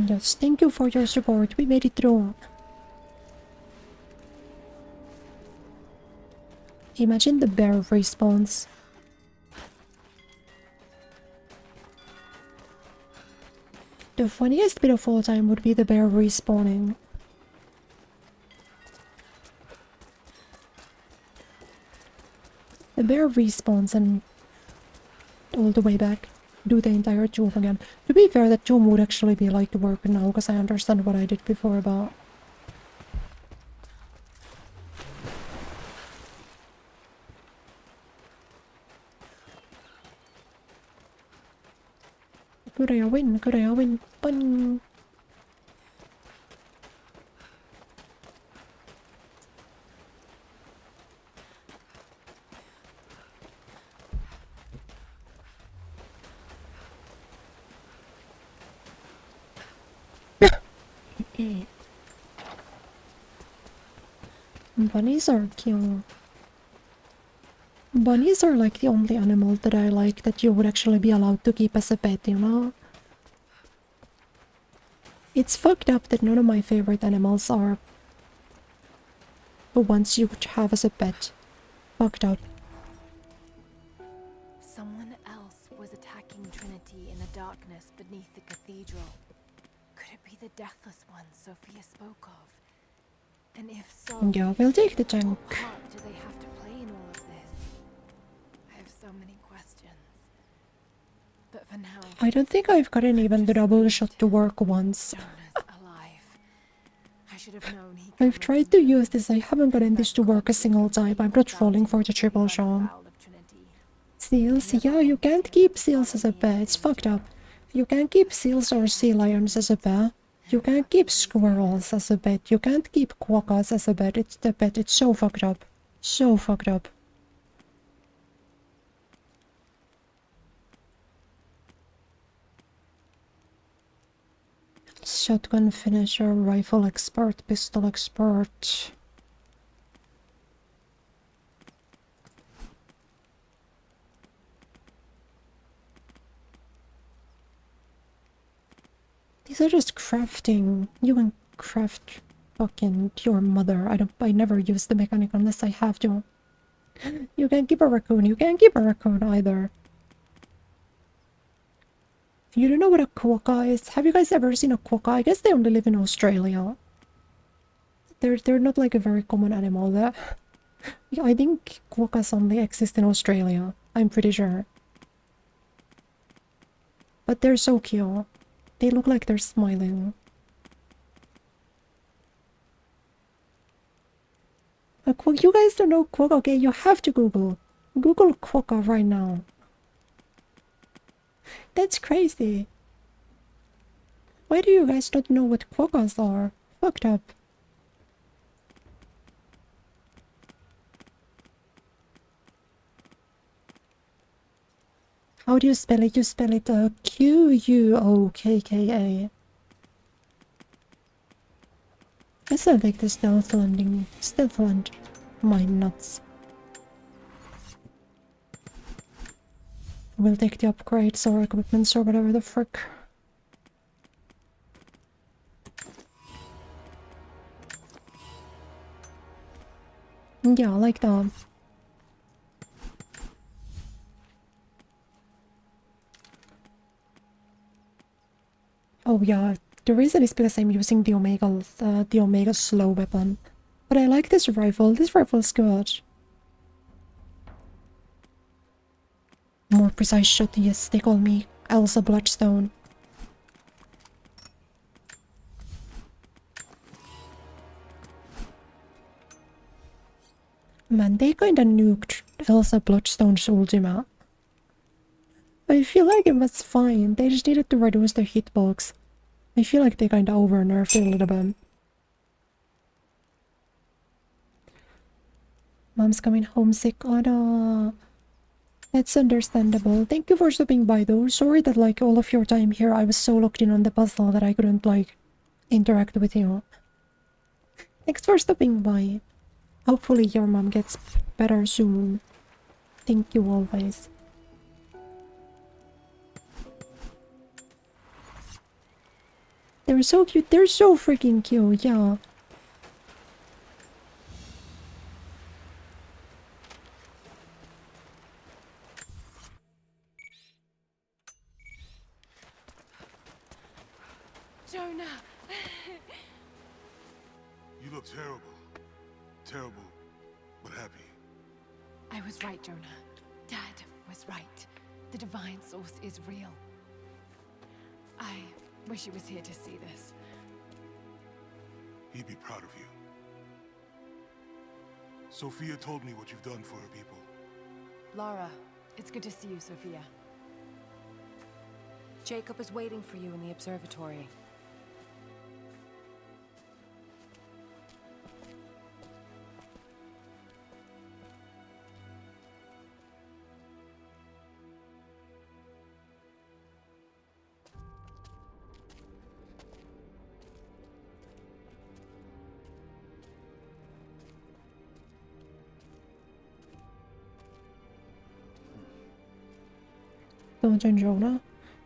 Yes, thank you for your support. We made it through. Imagine the bear respawns. The funniest bit of all time would be the bear respawning. The bear respawns and all the way back. Do the entire tomb again. To be fair, that tomb would actually be like work now, because I understand what I did before about. Kureya win, Kureya win, pun. Bunnies are cute. Bunnies are like the only animal that I like that you would actually be allowed to keep as a pet, you know? It's fucked up that none of my favorite animals are the ones you would have as a pet. Fucked up. Someone else was attacking Trinity in the darkness beneath the cathedral. Could it be the Deathless One Sophia spoke of? And if so, Yeah, we'll take the tank. what part do they have to play in all of this? I have so many questions. But for now, I don't think I've gotten even the double shot to work once. Jonah's alive. I should have known he I've tried to use this, I haven't gotten this to work a single time. I'm not falling for the triple shot. Seals? Yeah, you can't keep seals as a pet. It's fucked up. You can't keep seals or sea lions as a pet. You can't keep squirrels as a pet. You can't keep quokkas as a pet. It's the pet. It's so fucked up. So fucked up. Shotgun finisher, rifle expert, pistol expert. These are just crafting. You can craft fucking your mother. I never use the mechanic unless I have to. You can't keep a raccoon. You can't keep a raccoon either. You don't know what a quokka is? Have you guys ever seen a quokka? I guess they only live in Australia. They're not like a very common animal there. Yeah, I think quokkas only exist in Australia. I'm pretty sure. But they're so cute. They look like they're smiling. You guys don't know quokka? Okay, you have to Google. Google quokka right now. That's crazy. Why do you guys not know what quokkas are? Fucked up. How do you spell it? You spell it Q-U-O-K-K-A. I still like the stealth landing. Stealth land. My nuts. We'll take the upgrades or equipments or whatever the frick. Yeah, like that. Oh yeah, the reason is because I'm using the Omega slow weapon. But I like this rifle. This rifle's good. More precise shot, yes, they call me Elsa Bloodstone. Man, they kinda nuked Elsa Bloodstone's ultima. I feel like it was fine, they just needed to reduce their hitbox. I feel like they kinda over-nerfed it a little bit. Mom's coming homesick. Oh no. That's understandable. Thank you for stopping by though. Sorry that like all of your time here I was so locked in on the puzzle that I couldn't like interact with you. Thanks for stopping by. Hopefully your mom gets better soon. Thank you always. They're so cute. They're so freaking cute, yeah. Jonah! You look terrible. Terrible, but happy. I was right, Jonah. Dad was right. The divine source is real. I wish he was here to see this. He'd be proud of you. Sophia told me what you've done for her people. Lara, it's good to see you, Sophia. Jacob is waiting for you in the observatory. Don't you, Jonah?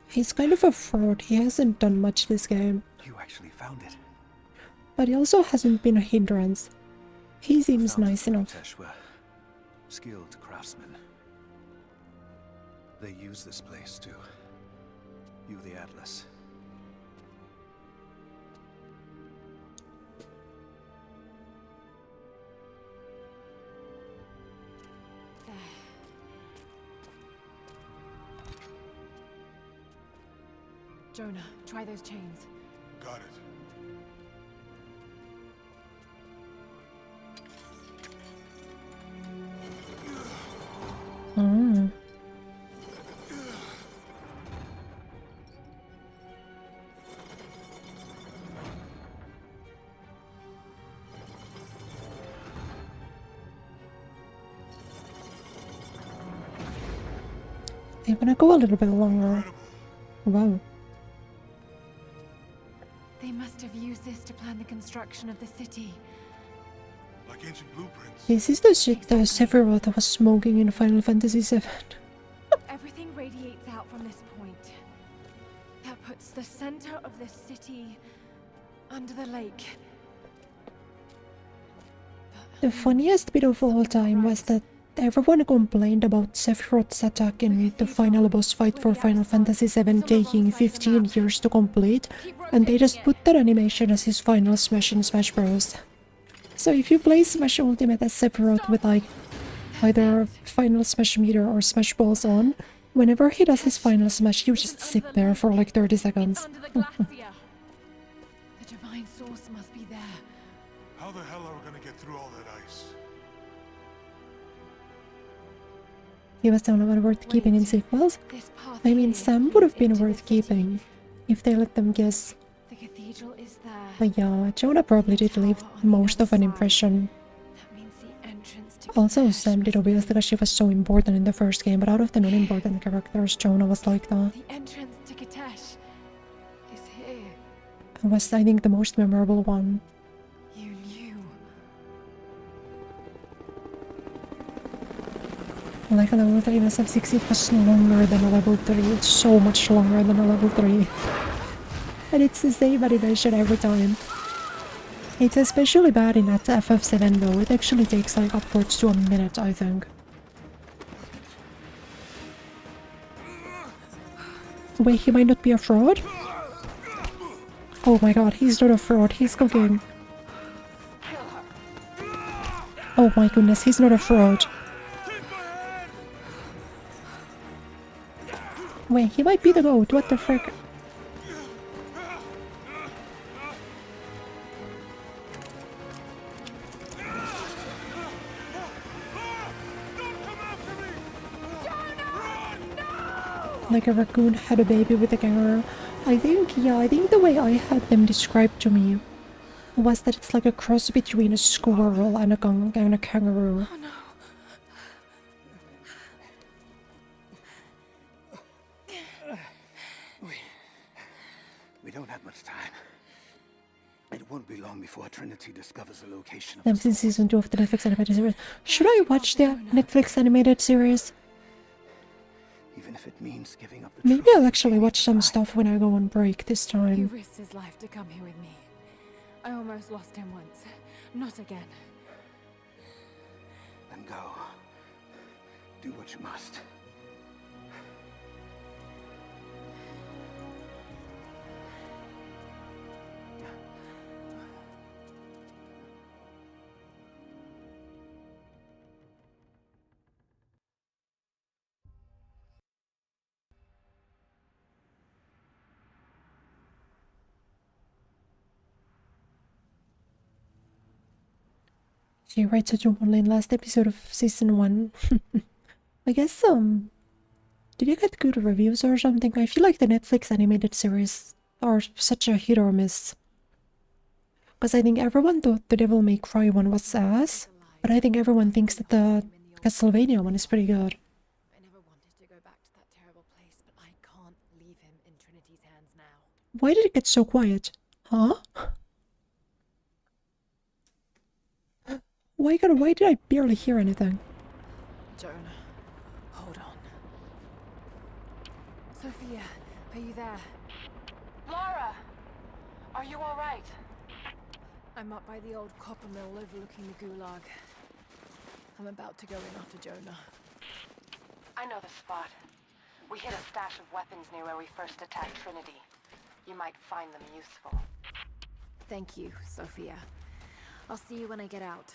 He's kind of a fraud. He hasn't done much this game. You actually found it. But he also hasn't been a hindrance. He seems nice enough. Teshwa, skilled craftsmen. They use this place to view the Atlas. Jonah, try those chains. Got it. Hmm. I'm gonna go a little bit longer. Wow. They must have used this to plan the construction of the city. Like ancient blueprints. This is the shit that Sephiroth was smoking in Final Fantasy VII. Everything radiates out from this point. That puts the center of the city under the lake. The funniest bit of all time was that everyone complained about Sephiroth's attack in the final boss fight for Final Fantasy VII taking 15 years to complete, and they just put that animation as his final smash in Smash Bros. So if you play Smash Ultimate as Sephiroth with like either final smash meter or smash balls on, whenever he does his final smash, you just sit there for like 30 seconds. The divine source must be there. How the hell are we gonna get through all that ice? He was the only one worth keeping in sequels. I mean, Sam would have been worth keeping if they let them guess. The cathedral is there. But yeah, Jonah probably did leave most of an impression. That means the entrance to Also, Kadesh. Sam did obviously because she was so important in the first game, but out of the non-important characters, Jonah was like that. The entrance to Kadesh is here. And was, I think, the most memorable one. You knew. Like a level 3 was F6, it was longer than a level 3. It's so much longer than a level 3. And it's the same animation every time. It's especially bad in that FF7 though. It actually takes like upwards to a minute, I think. Wait, he might not be a fraud? Oh my god, he's not a fraud, he's cooking. Oh my goodness, he's not a fraud. Wait, he might be the goat, what the frick? Like a raccoon had a baby with a kangaroo. I think the way I had them described to me was that it's like a cross between a squirrel and a kangaroo. Oh no. We don't have much time. It won't be long before Trinity discovers the location of Them since season 2 of the Netflix animated series. Should I watch the Netflix animated series? even if it means giving up the Maybe truth. I'll actually watch some stuff when I go on break this He time. risked his life to come here with me. I almost lost him once. Not again. Then go. Do what you must. She writes a journal in last episode of season 1. I guess, did you get good reviews or something? I feel like the Netflix animated series are such a hit or miss. Because I think everyone thought the Devil May Cry one was ass, but I think everyone thinks that the Castlevania one is pretty good. I never wanted to go back to that terrible place, but I can't leave him in Trinity's hands now. Why did it get so quiet? Huh? Why did I barely hear anything? Jonah, hold on. Sophia, are you there? Laura! Are you alright? I'm up by the old copper mill overlooking the gulag. I'm about to go in after Jonah. I know the spot. We hid a stash of weapons near where we first attacked Trinity. You might find them useful. Thank you, Sophia. I'll see you when I get out.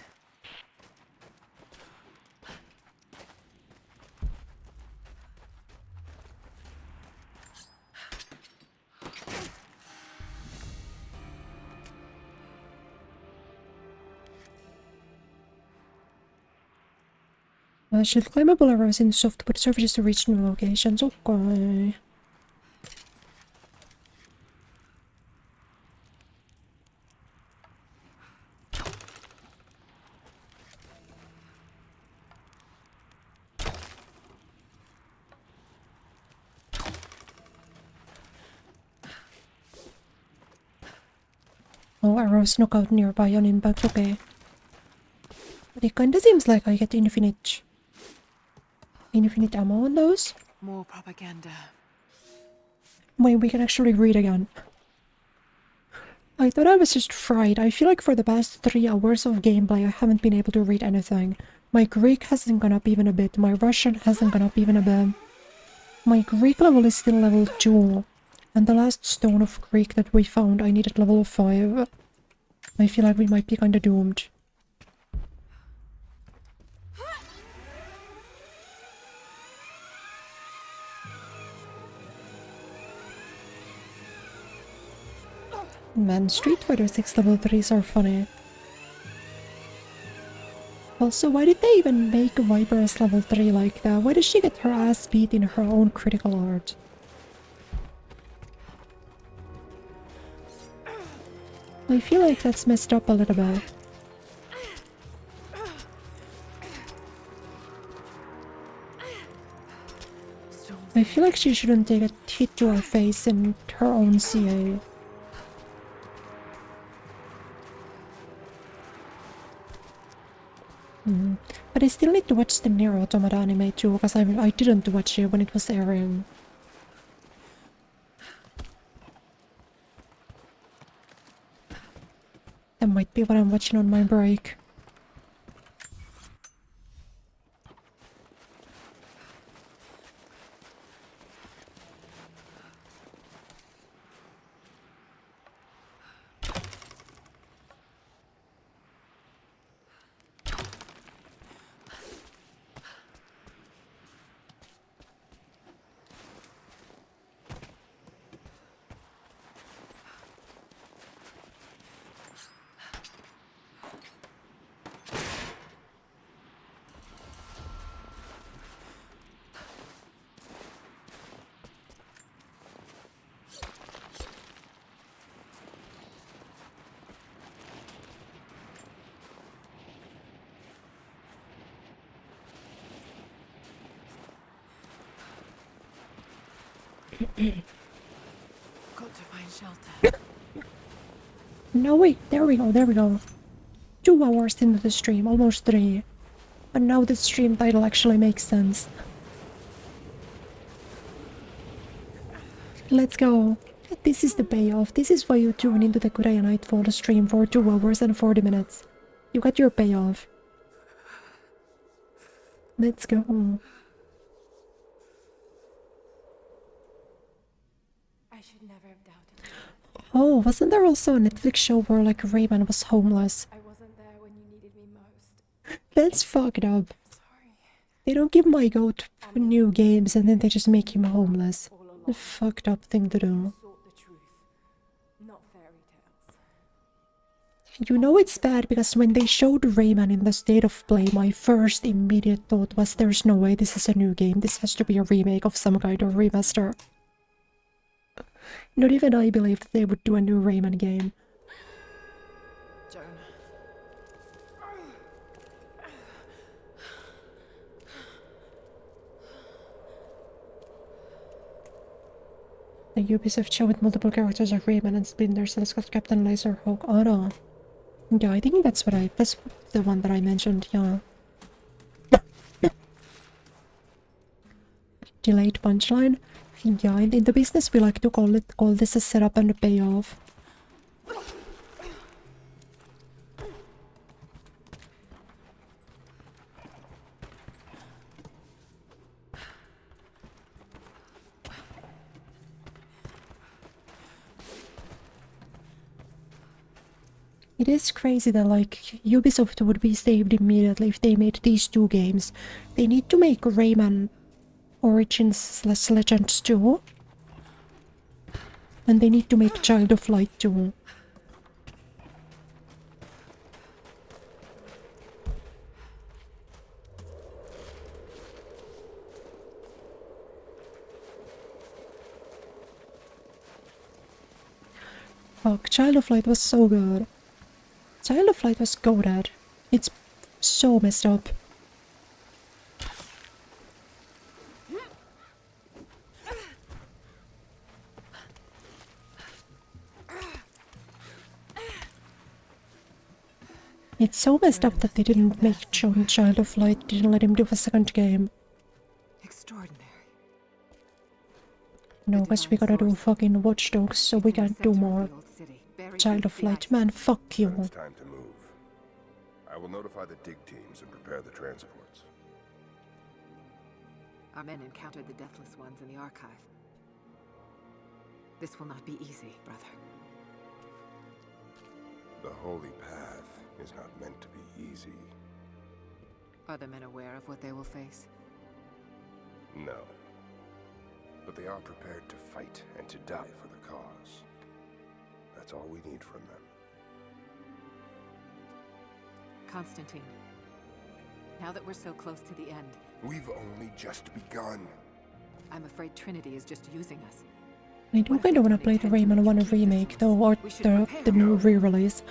I should climbable arrows in softwood surfaces to reach new locations. Okay. Oh, arrows knock out nearby on impact, okay. But it kinda seems like I get infinite ammo on those. More propaganda. Wait, we can actually read again. I thought I was just fried. I feel like for the past 3 hours of gameplay I haven't been able to read anything. My Greek hasn't gone up even a bit. My Russian hasn't gone up even a bit. My Greek level is still level 2. And the last stone of Greek that we found I needed level 5. I feel like we might be kinda doomed. Man, Street Fighter 6 level 3s are funny. Also, why did they even make Viper's level 3 like that? Why does she get her ass beat in her own critical art? I feel like that's messed up a little bit. I feel like she shouldn't take a hit to her face in her own CA. But I still need to watch the Nier Automata anime too, because I didn't watch it when it was airing. That might be what I'm watching on my break. Got to find shelter. No, wait, there we go. 2 hours into the stream, almost 3. And now the stream title actually makes sense. Let's go. This is the payoff. This is why you tune into the Kureya Nightfall stream for 2 hours and 40 minutes. You got your payoff. Let's go. I should never have doubted you. Oh, wasn't there also a Netflix show where like Rayman was homeless? I wasn't there when you needed me most. That's fucked up. Sorry. They don't give my goat new games and then they just make him homeless. A fucked up thing to do. Sought the truth, not fairy tales. You know it's bad because when they showed Rayman in the state of play, my first immediate thought was there's no way this is a new game. This has to be a remake of some kind of remaster. Not even I believed that they would do a new Rayman game. Jonah. The Ubisoft show with multiple characters of Rayman and Splinter Cell's got Captain Laserhawk. Oh no. Yeah, I think that's the one that I mentioned, yeah. Delayed punchline? Yeah, in the business we like to call this a setup and a payoff. It is crazy that like Ubisoft would be saved immediately if they made these 2 games. They need to make Rayman Origins/Legends 2. And they need to make Child of Light 2. Fuck, Child of Light was so good. Child of Light was goated. It's so messed up. It's so messed up that they didn't make Child of Light, didn't let him do a second game. Extraordinary. No, guess we gotta do fucking Watch Dogs, so we can't do more. Child of Light, man, fuck you. It's time to move. I will notify the dig teams and prepare the transports. Our men encountered the Deathless Ones in the archive. This will not be easy, brother. The holy path is not meant to be easy. Are the men aware of what they will face? No. But they are prepared to fight and to die for the cause. That's all we need from them. Constantine, now that we're so close to the end... We've only just begun. I'm afraid Trinity is just using us. I do kinda wanna play the Rayman 1 remake though, or the new re-release.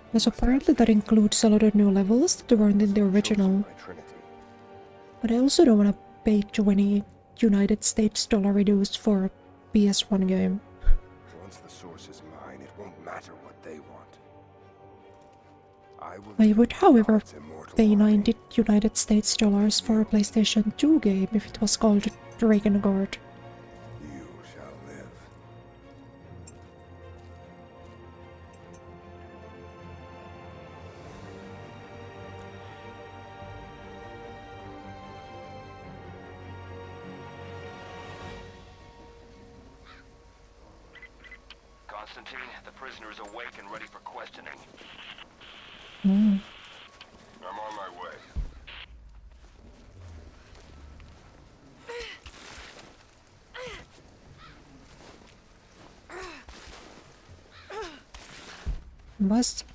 Because apparently that includes a lot of new levels that weren't in the original. But I also don't wanna pay 20 United States dollar reduced for a PS1 game. Once the source is mine, it won't matter what they want. I would, however, pay 90 United States dollars for a PlayStation 2 game if it was called Dragon Guard. You shall live. Constantine, the prisoner is awake and ready for questioning. Mm. I'm on my way. Bust.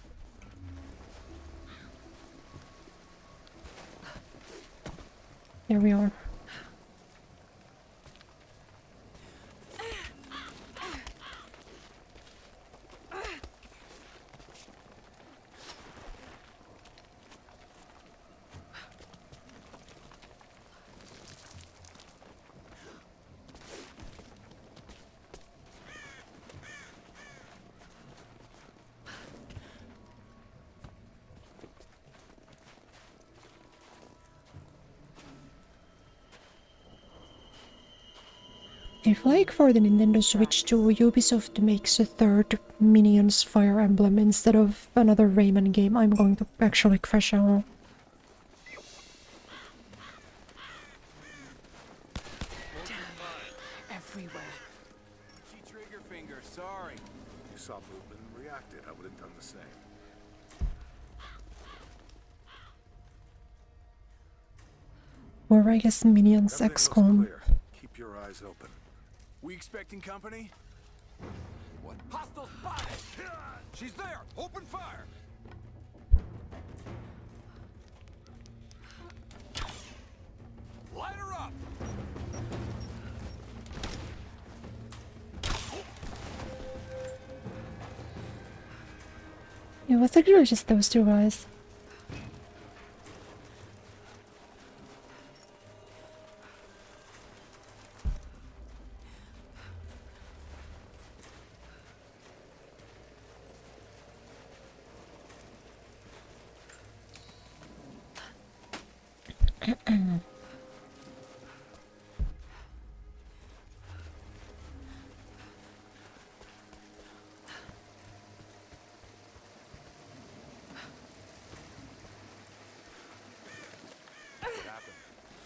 Here we are. If, like for the Nintendo Switch 2, Ubisoft makes a third Minions Fire Emblem instead of another Rayman game, I'm going to actually crash out. Everywhere. Trigger finger, sorry. You saw movement and reacted. I would have done the same. Or I guess Minions XCOM. Keep your eyes open. We expecting company? What? Hostile spotted! She's there! Open fire! Light her up! It was actually just those two guys.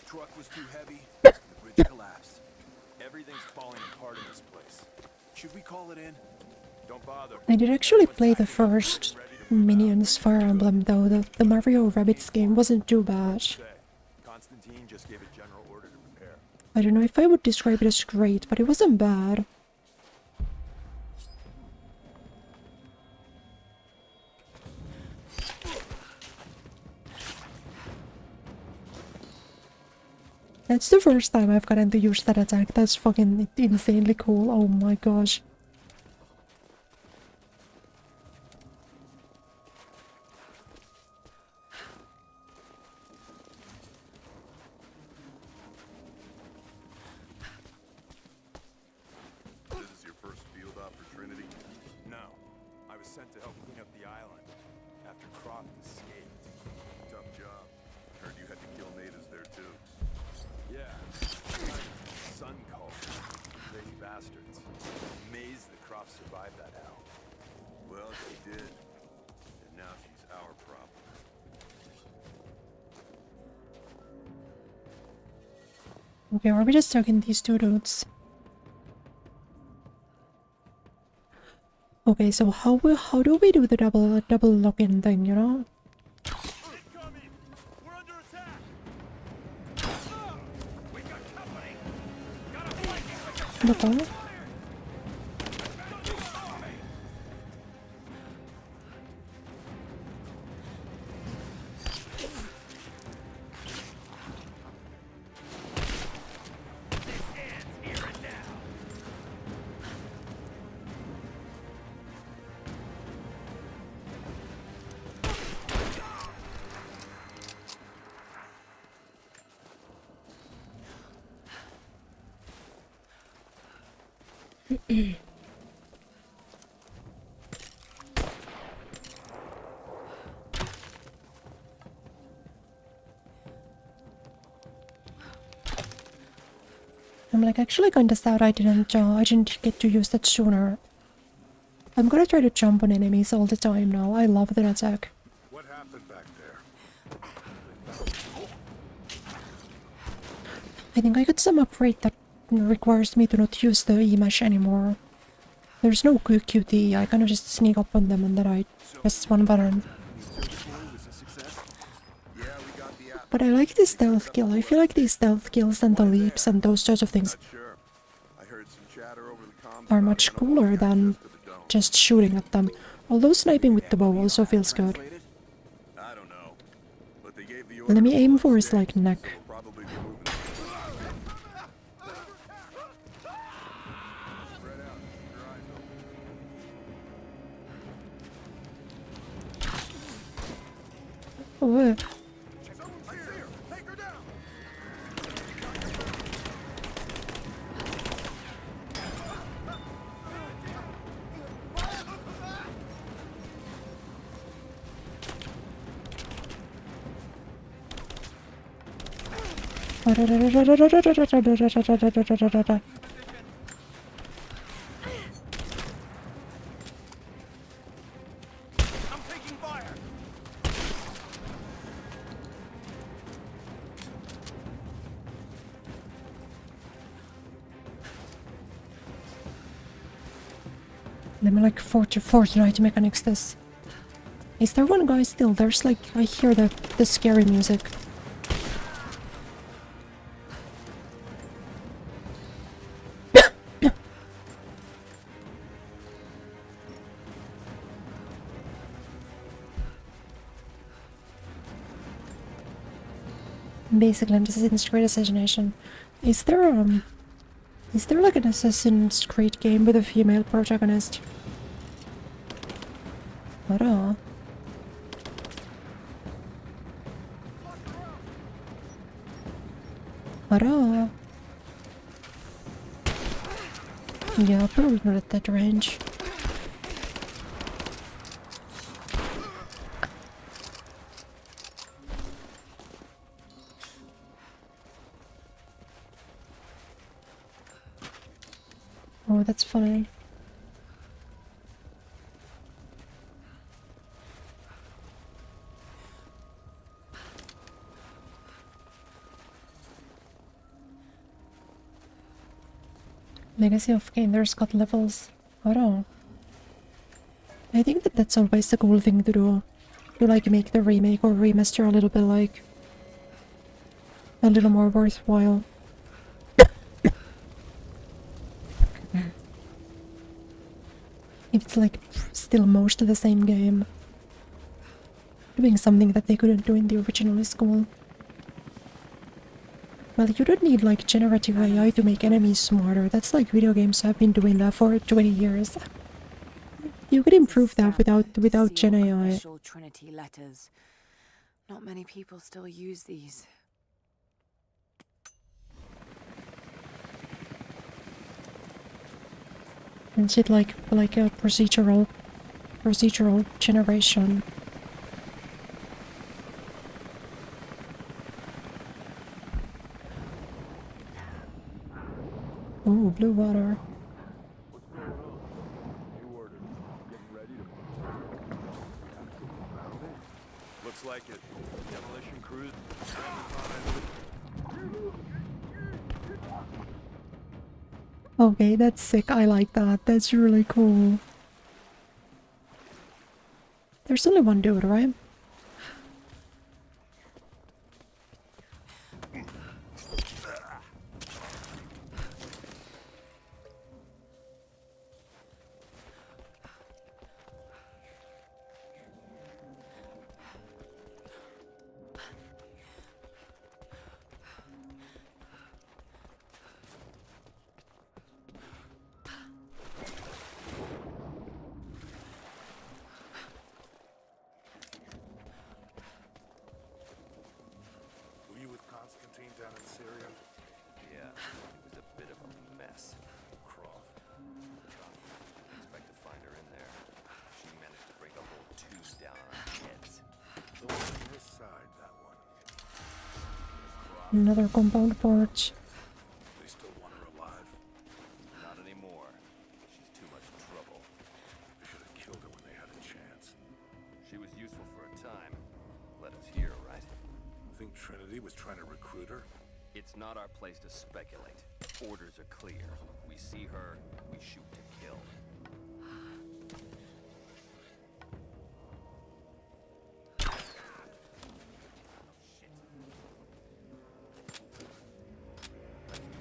Truck was too heavy, the bridge collapsed. Everything's falling apart in this place. Should we call it in? Don't bother. I did actually play the first Minions Fire Emblem though. The Mario Rabbids game wasn't too bad. Constantine just gave a general order to prepare. I don't know if I would describe it as great, but it wasn't bad. That's the first time I've gotten to use that attack. That's fucking insanely cool. Oh my gosh. This is your first field op for Trinity? No. I was sent to help clean up the island after Croft escaped. Tough job. Heard you had to kill natives there too. Yeah. Sun cult. Crazy bastards. Amazed that Croft survived that hell. Well, she did. And now she's our problem. Okay, are we just talking these two dudes? Okay, so how do we do the double lock-in thing, you know? The fuck? I'm like actually kinda sad I didn't get to use that sooner. I'm gonna try to jump on enemies all the time now. I love that attack. What happened back there? I think I got some upgrade that requires me to not use the E-mesh anymore. There's no QT, I kind of just sneak up on them and then I press one button. But I like this stealth kill. I feel like these stealth kills and the leaps and those sorts of things are much cooler than just shooting at them. Although sniping with the bow also feels good. Let me aim for his like neck. Oh. Them like Fortnite mechanics this. Is there one guy still? There's like, I hear the scary music. Basically, an Assassin's Creed assassination. Is there like an Assassin's Creed game with a female protagonist? Vadå? Vadå? Yeah, probably not at that range. Oh, that's funny. Legacy of Kain, there's got levels. Oh. I think that's always the cool thing to do. To like make the remake or remaster a little bit like a little more worthwhile. It's like still most of the same game. Doing something that they couldn't do in the original is cool. Well, you don't need like generative AI to make enemies smarter. That's like video games have been doing that for 20 years. You could improve that without Gen AI. Official Trinity letters. Not many people still use these. And shit like a procedural generation. Ooh, blue water. Looks like it. Demolition crews. Okay, that's sick. I like that. That's really cool. There's only one dude, right? Another compound porch. They still want her alive? Not anymore. She's too much trouble. They should have killed her when they had a chance. She was useful for a time. Let us hear, right? Think Trinity was trying to recruit her? It's not our place to speculate. Orders are clear. We see her, we shoot to kill.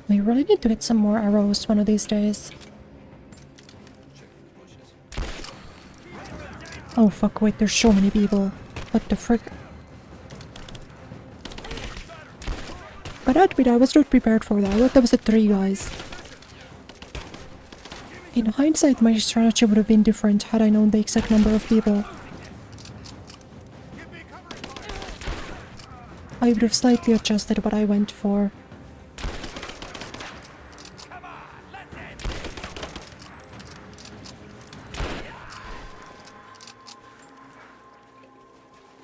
We really need to get some more arrows one of these days. Oh fuck, wait, there's so many people. What the frick? God admit, I was not prepared for that. I thought that was the 3 guys. In hindsight, my strategy would have been different had I known the exact number of people. I would have slightly adjusted what I went for.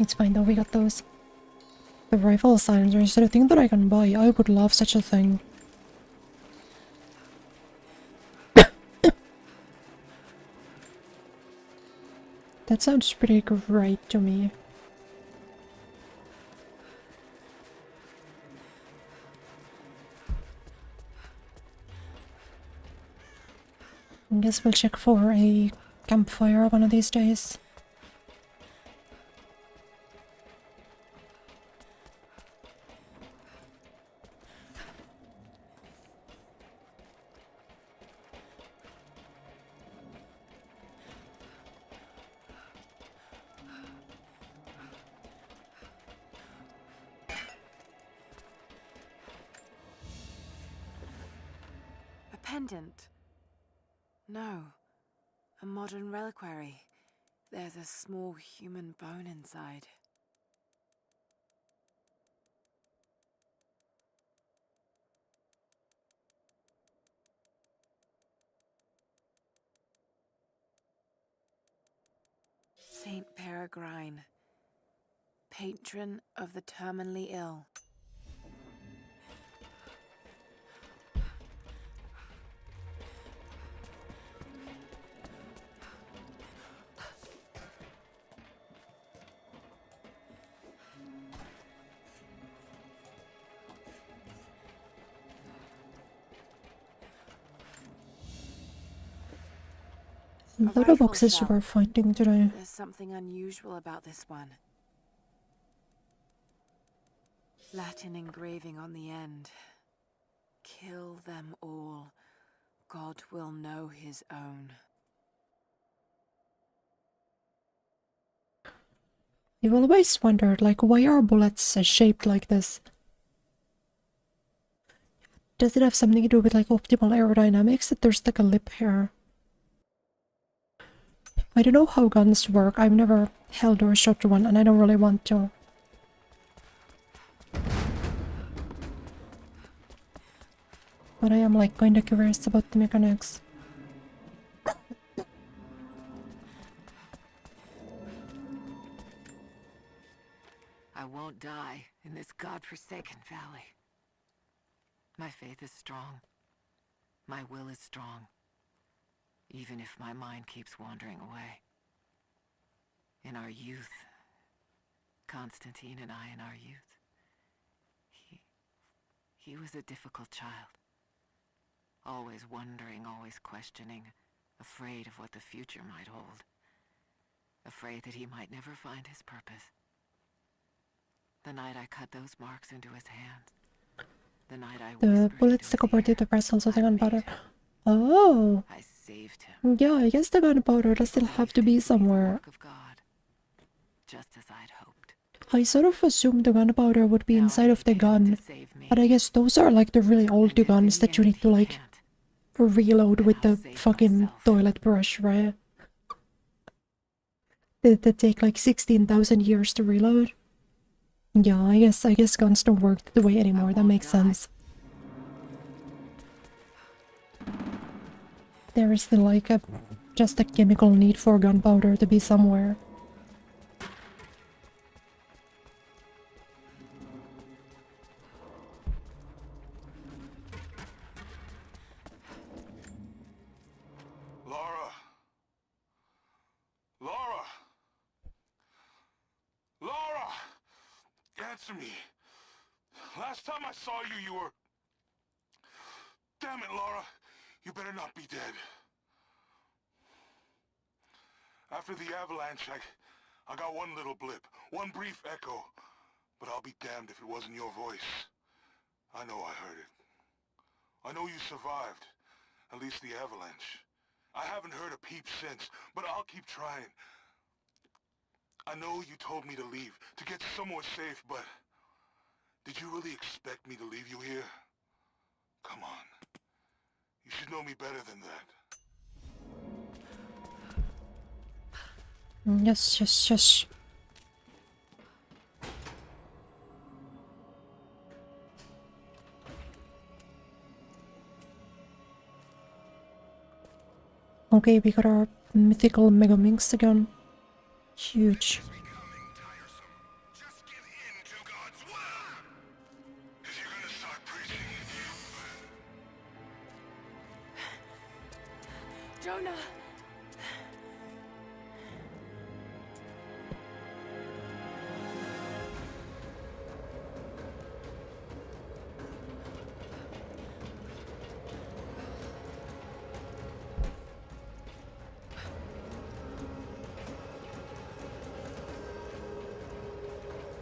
It's fine though, we got those. The rifle silencer is a thing that I can buy. I would love such a thing. That sounds pretty great to me. I guess we'll check for a campfire one of these days. A pendant? No. A modern reliquary. There's a small human bone inside. Saint Peregrine, patron of the terminally ill. A lot of boxes we're finding today. There's something unusual about this one. Latin engraving on the end. Kill them all. God will know his own. I've always wondered, like, why are bullets shaped like this? Does it have something to do with, like, optimal aerodynamics, that there's, like, a lip here? I don't know how guns work. I've never held or shot one, and I don't really want to. But I am, like, kinda curious about the mechanics. I won't die in this godforsaken valley. My faith is strong. My will is strong. Even if my mind keeps wandering away. In our youth, Constantine and I in our youth, he was a difficult child. Always wondering, always questioning, afraid of what the future might hold. Afraid that he might never find his purpose. The night I cut those marks into his hands. The night I The bullets that converted to press also the gunpowder. Oh! I saved him. Yeah, I guess the gunpowder does still have to be somewhere. Of God, just as I'd hoped. I sort of assumed the gunpowder would be inside of the gun, but I guess those are like the really old guns that you need to like reload with the fucking toilet brush, right? That take like 16,000 years to reload. Yeah, I guess guns don't work that way anymore. That makes sense. There is still like just a chemical need for gunpowder to be somewhere. Laura! Laura! Laura! Answer me. Last time I saw you, you were... Damn it, Laura. You better not be dead. After the avalanche, I got one little blip, one brief echo. But I'll be damned if it wasn't your voice. I know I heard it. I know you survived. At least the avalanche. I haven't heard a peep since, but I'll keep trying. I know you told me to leave, to get somewhere safe, but... Did you really expect me to leave you here? Come on. You should know me better than that. Yes. Okay, we got our mythical Mega Minx again. Huge. Jonah!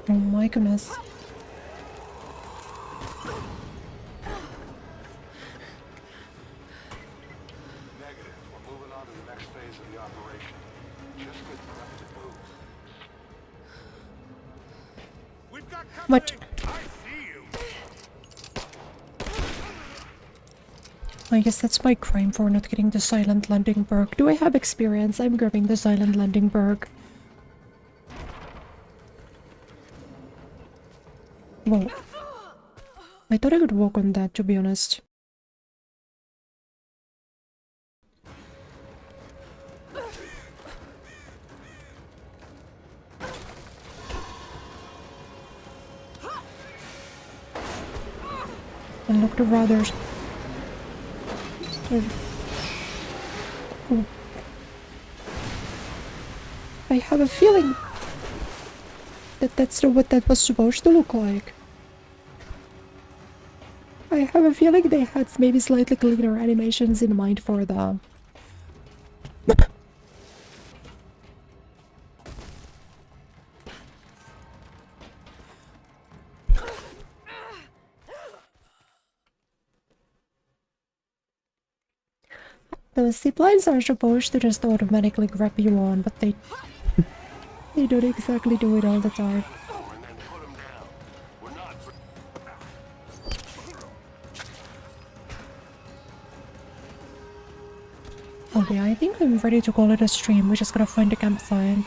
Oh my goodness. Negative. We're moving on to the next phase of the operation. Just get prepped to move. We've got What? I see you. I guess that's my crime for not getting the silent landing perk. Do I have experience? I'm grabbing the silent landing perk. Whoa. I thought I could walk on that, to be honest. And look, the brothers. Oh. I have a feeling that that's not what that was supposed to look like. I have a feeling they had maybe slightly cleaner animations in mind for the... Those ziplines are supposed to just automatically grab you on, but they don't exactly do it all the time. Okay, I think I'm ready to call it a stream. We just gotta find a campsite.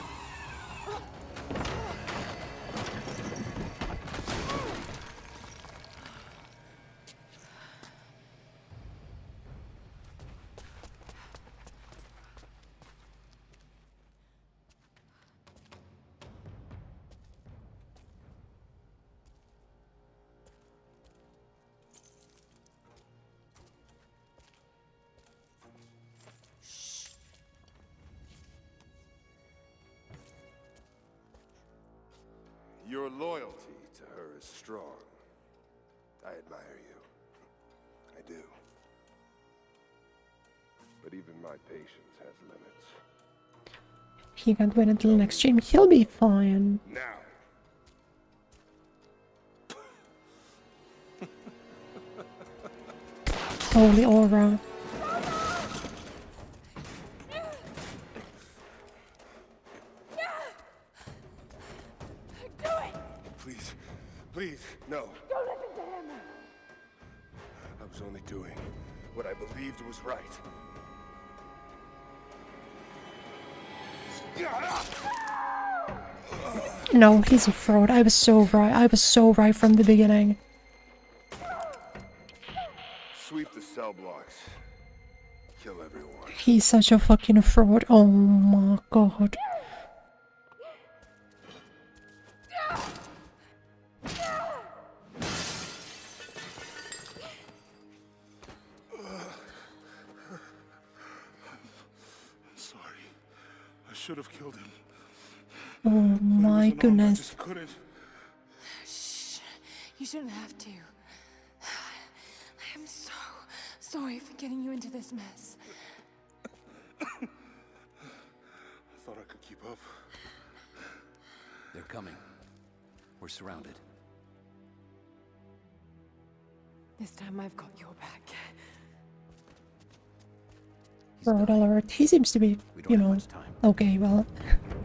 Your loyalty to her is strong. I admire you. I do. But even my patience has limits. He can't wait until the next stream. He'll be fine. Now. Holy aura. Please, please, no. Don't listen to him! I was only doing what I believed was right. No, he's a fraud. I was so right. I was so right from the beginning. Sweep the cell blocks. Kill everyone. He's such a fucking fraud. Oh my god. Sorry. I should have killed him. Oh my I goodness. just couldn't. Shh. You shouldn't have to. I am so sorry for getting you into this mess. I thought I could keep up. They're coming. We're surrounded. This time I've got your back. Fraud alert. He seems to be, you know... Okay, well...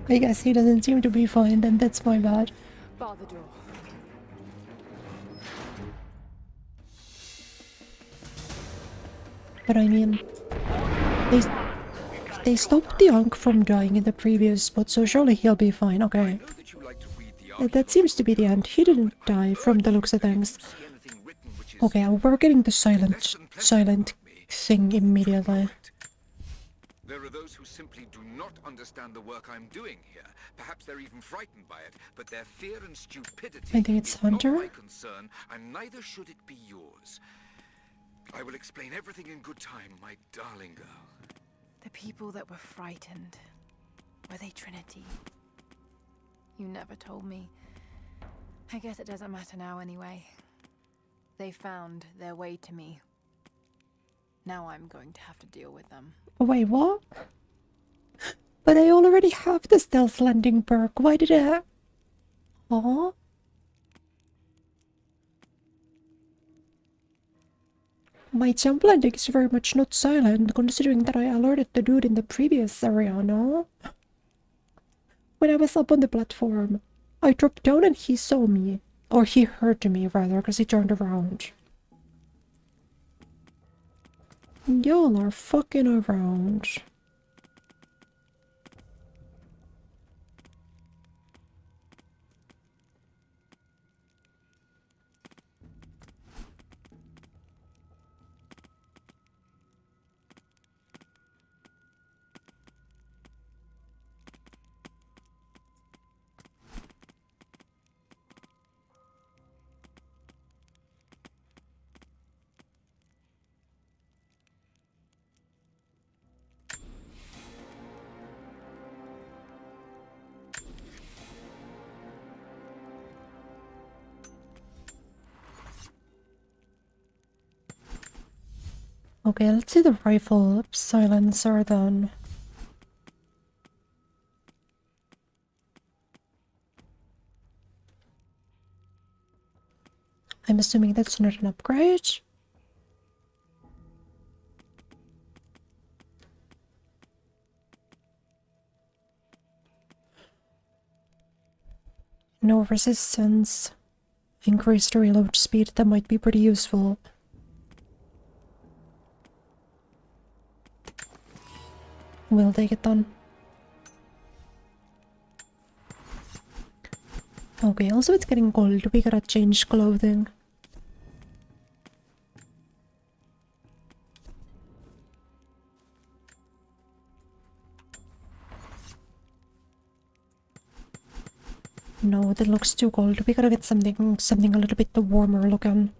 I guess he doesn't seem to be fine, then that's my bad. Bar the door. But I mean... They stopped the Ankh from dying in the previous spot, so surely he'll be fine, okay. That seems to be the end. He didn't die from the looks of things. Okay, we're getting the silent thing immediately. There are those who simply do not understand the work I'm doing here. Perhaps they're even frightened by it, but their fear and stupidity I think it's is not Hunter. my concern, and neither should it be yours. I will explain everything in good time, my darling girl. The people that were frightened, were they Trinity? You never told me. I guess it doesn't matter now anyway. They found their way to me. Now I'm going to have to deal with them. Wait, what? But I already have the stealth landing perk. Why did I... Aw? My jump landing is very much not silent, considering that I alerted the dude in the previous area, no? When I was up on the platform, I dropped down and he saw me. Or he heard me, rather, because he turned around. Y'all are fucking around. Okay, let's see the rifle silencer then. I'm assuming that's not an upgrade. No resistance. Increased reload speed, that might be pretty useful. We'll take it on. Okay, also it's getting cold. We gotta change clothing. No, that looks too cold. We gotta get something a little bit warmer looking.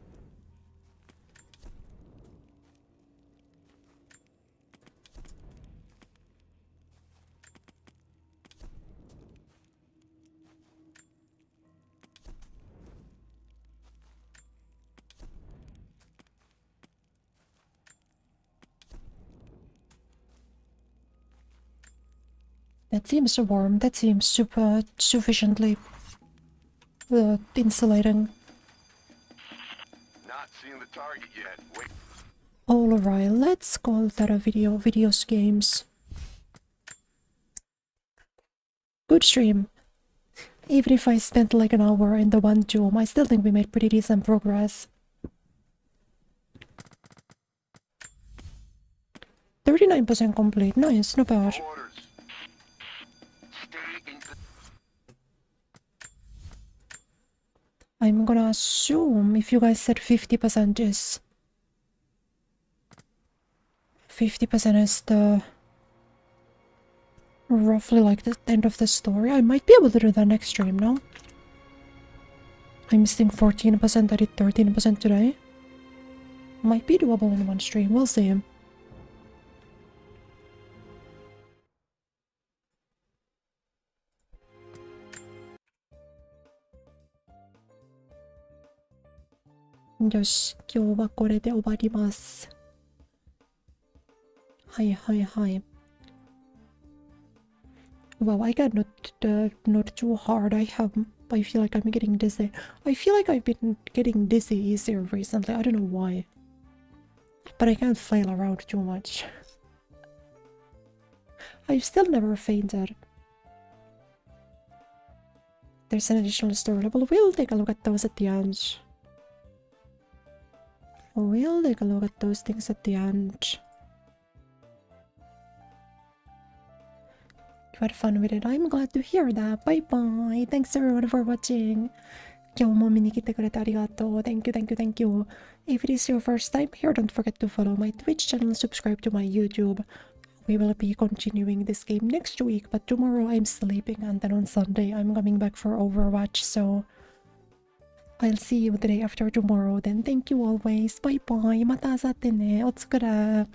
That seems warm. That seems sufficiently insulating. Not seeing the target yet. Wait. Alright, let's call that a video. Videos games. Good stream. Even if I spent like an hour in the one tomb, I still think we made pretty decent progress. 39% complete. Nice, not bad. I'm gonna assume if you guys said 50% is... 50% is the... roughly like the end of the story. I might be able to do that next stream, no? I'm missing 14%, I did 13% today. Might be doable in one stream, we'll see. Yoshi, 今日はこれで終わります。はいはいはい。Wow, I got not too hard. I feel like I'm getting dizzy. I feel like I've been getting dizzy easier recently. I don't know why. But I can't flail around too much. I've still never fainted. There's an additional story level. We'll take a look at those at the end. We'll take a look at those things at the end. You had fun with it. I'm glad to hear that. Bye bye. Thanks everyone for watching. 今日も見に来てくれてありがとう. Thank you, thank you, thank you. If it is your first time here, don't forget to follow my Twitch channel, subscribe to my YouTube. We will be continuing this game next week, but tomorrow I'm sleeping and then on Sunday I'm coming back for Overwatch, so I'll see you the day after tomorrow then. Thank you always. Bye bye. また明後日ね。おつくら。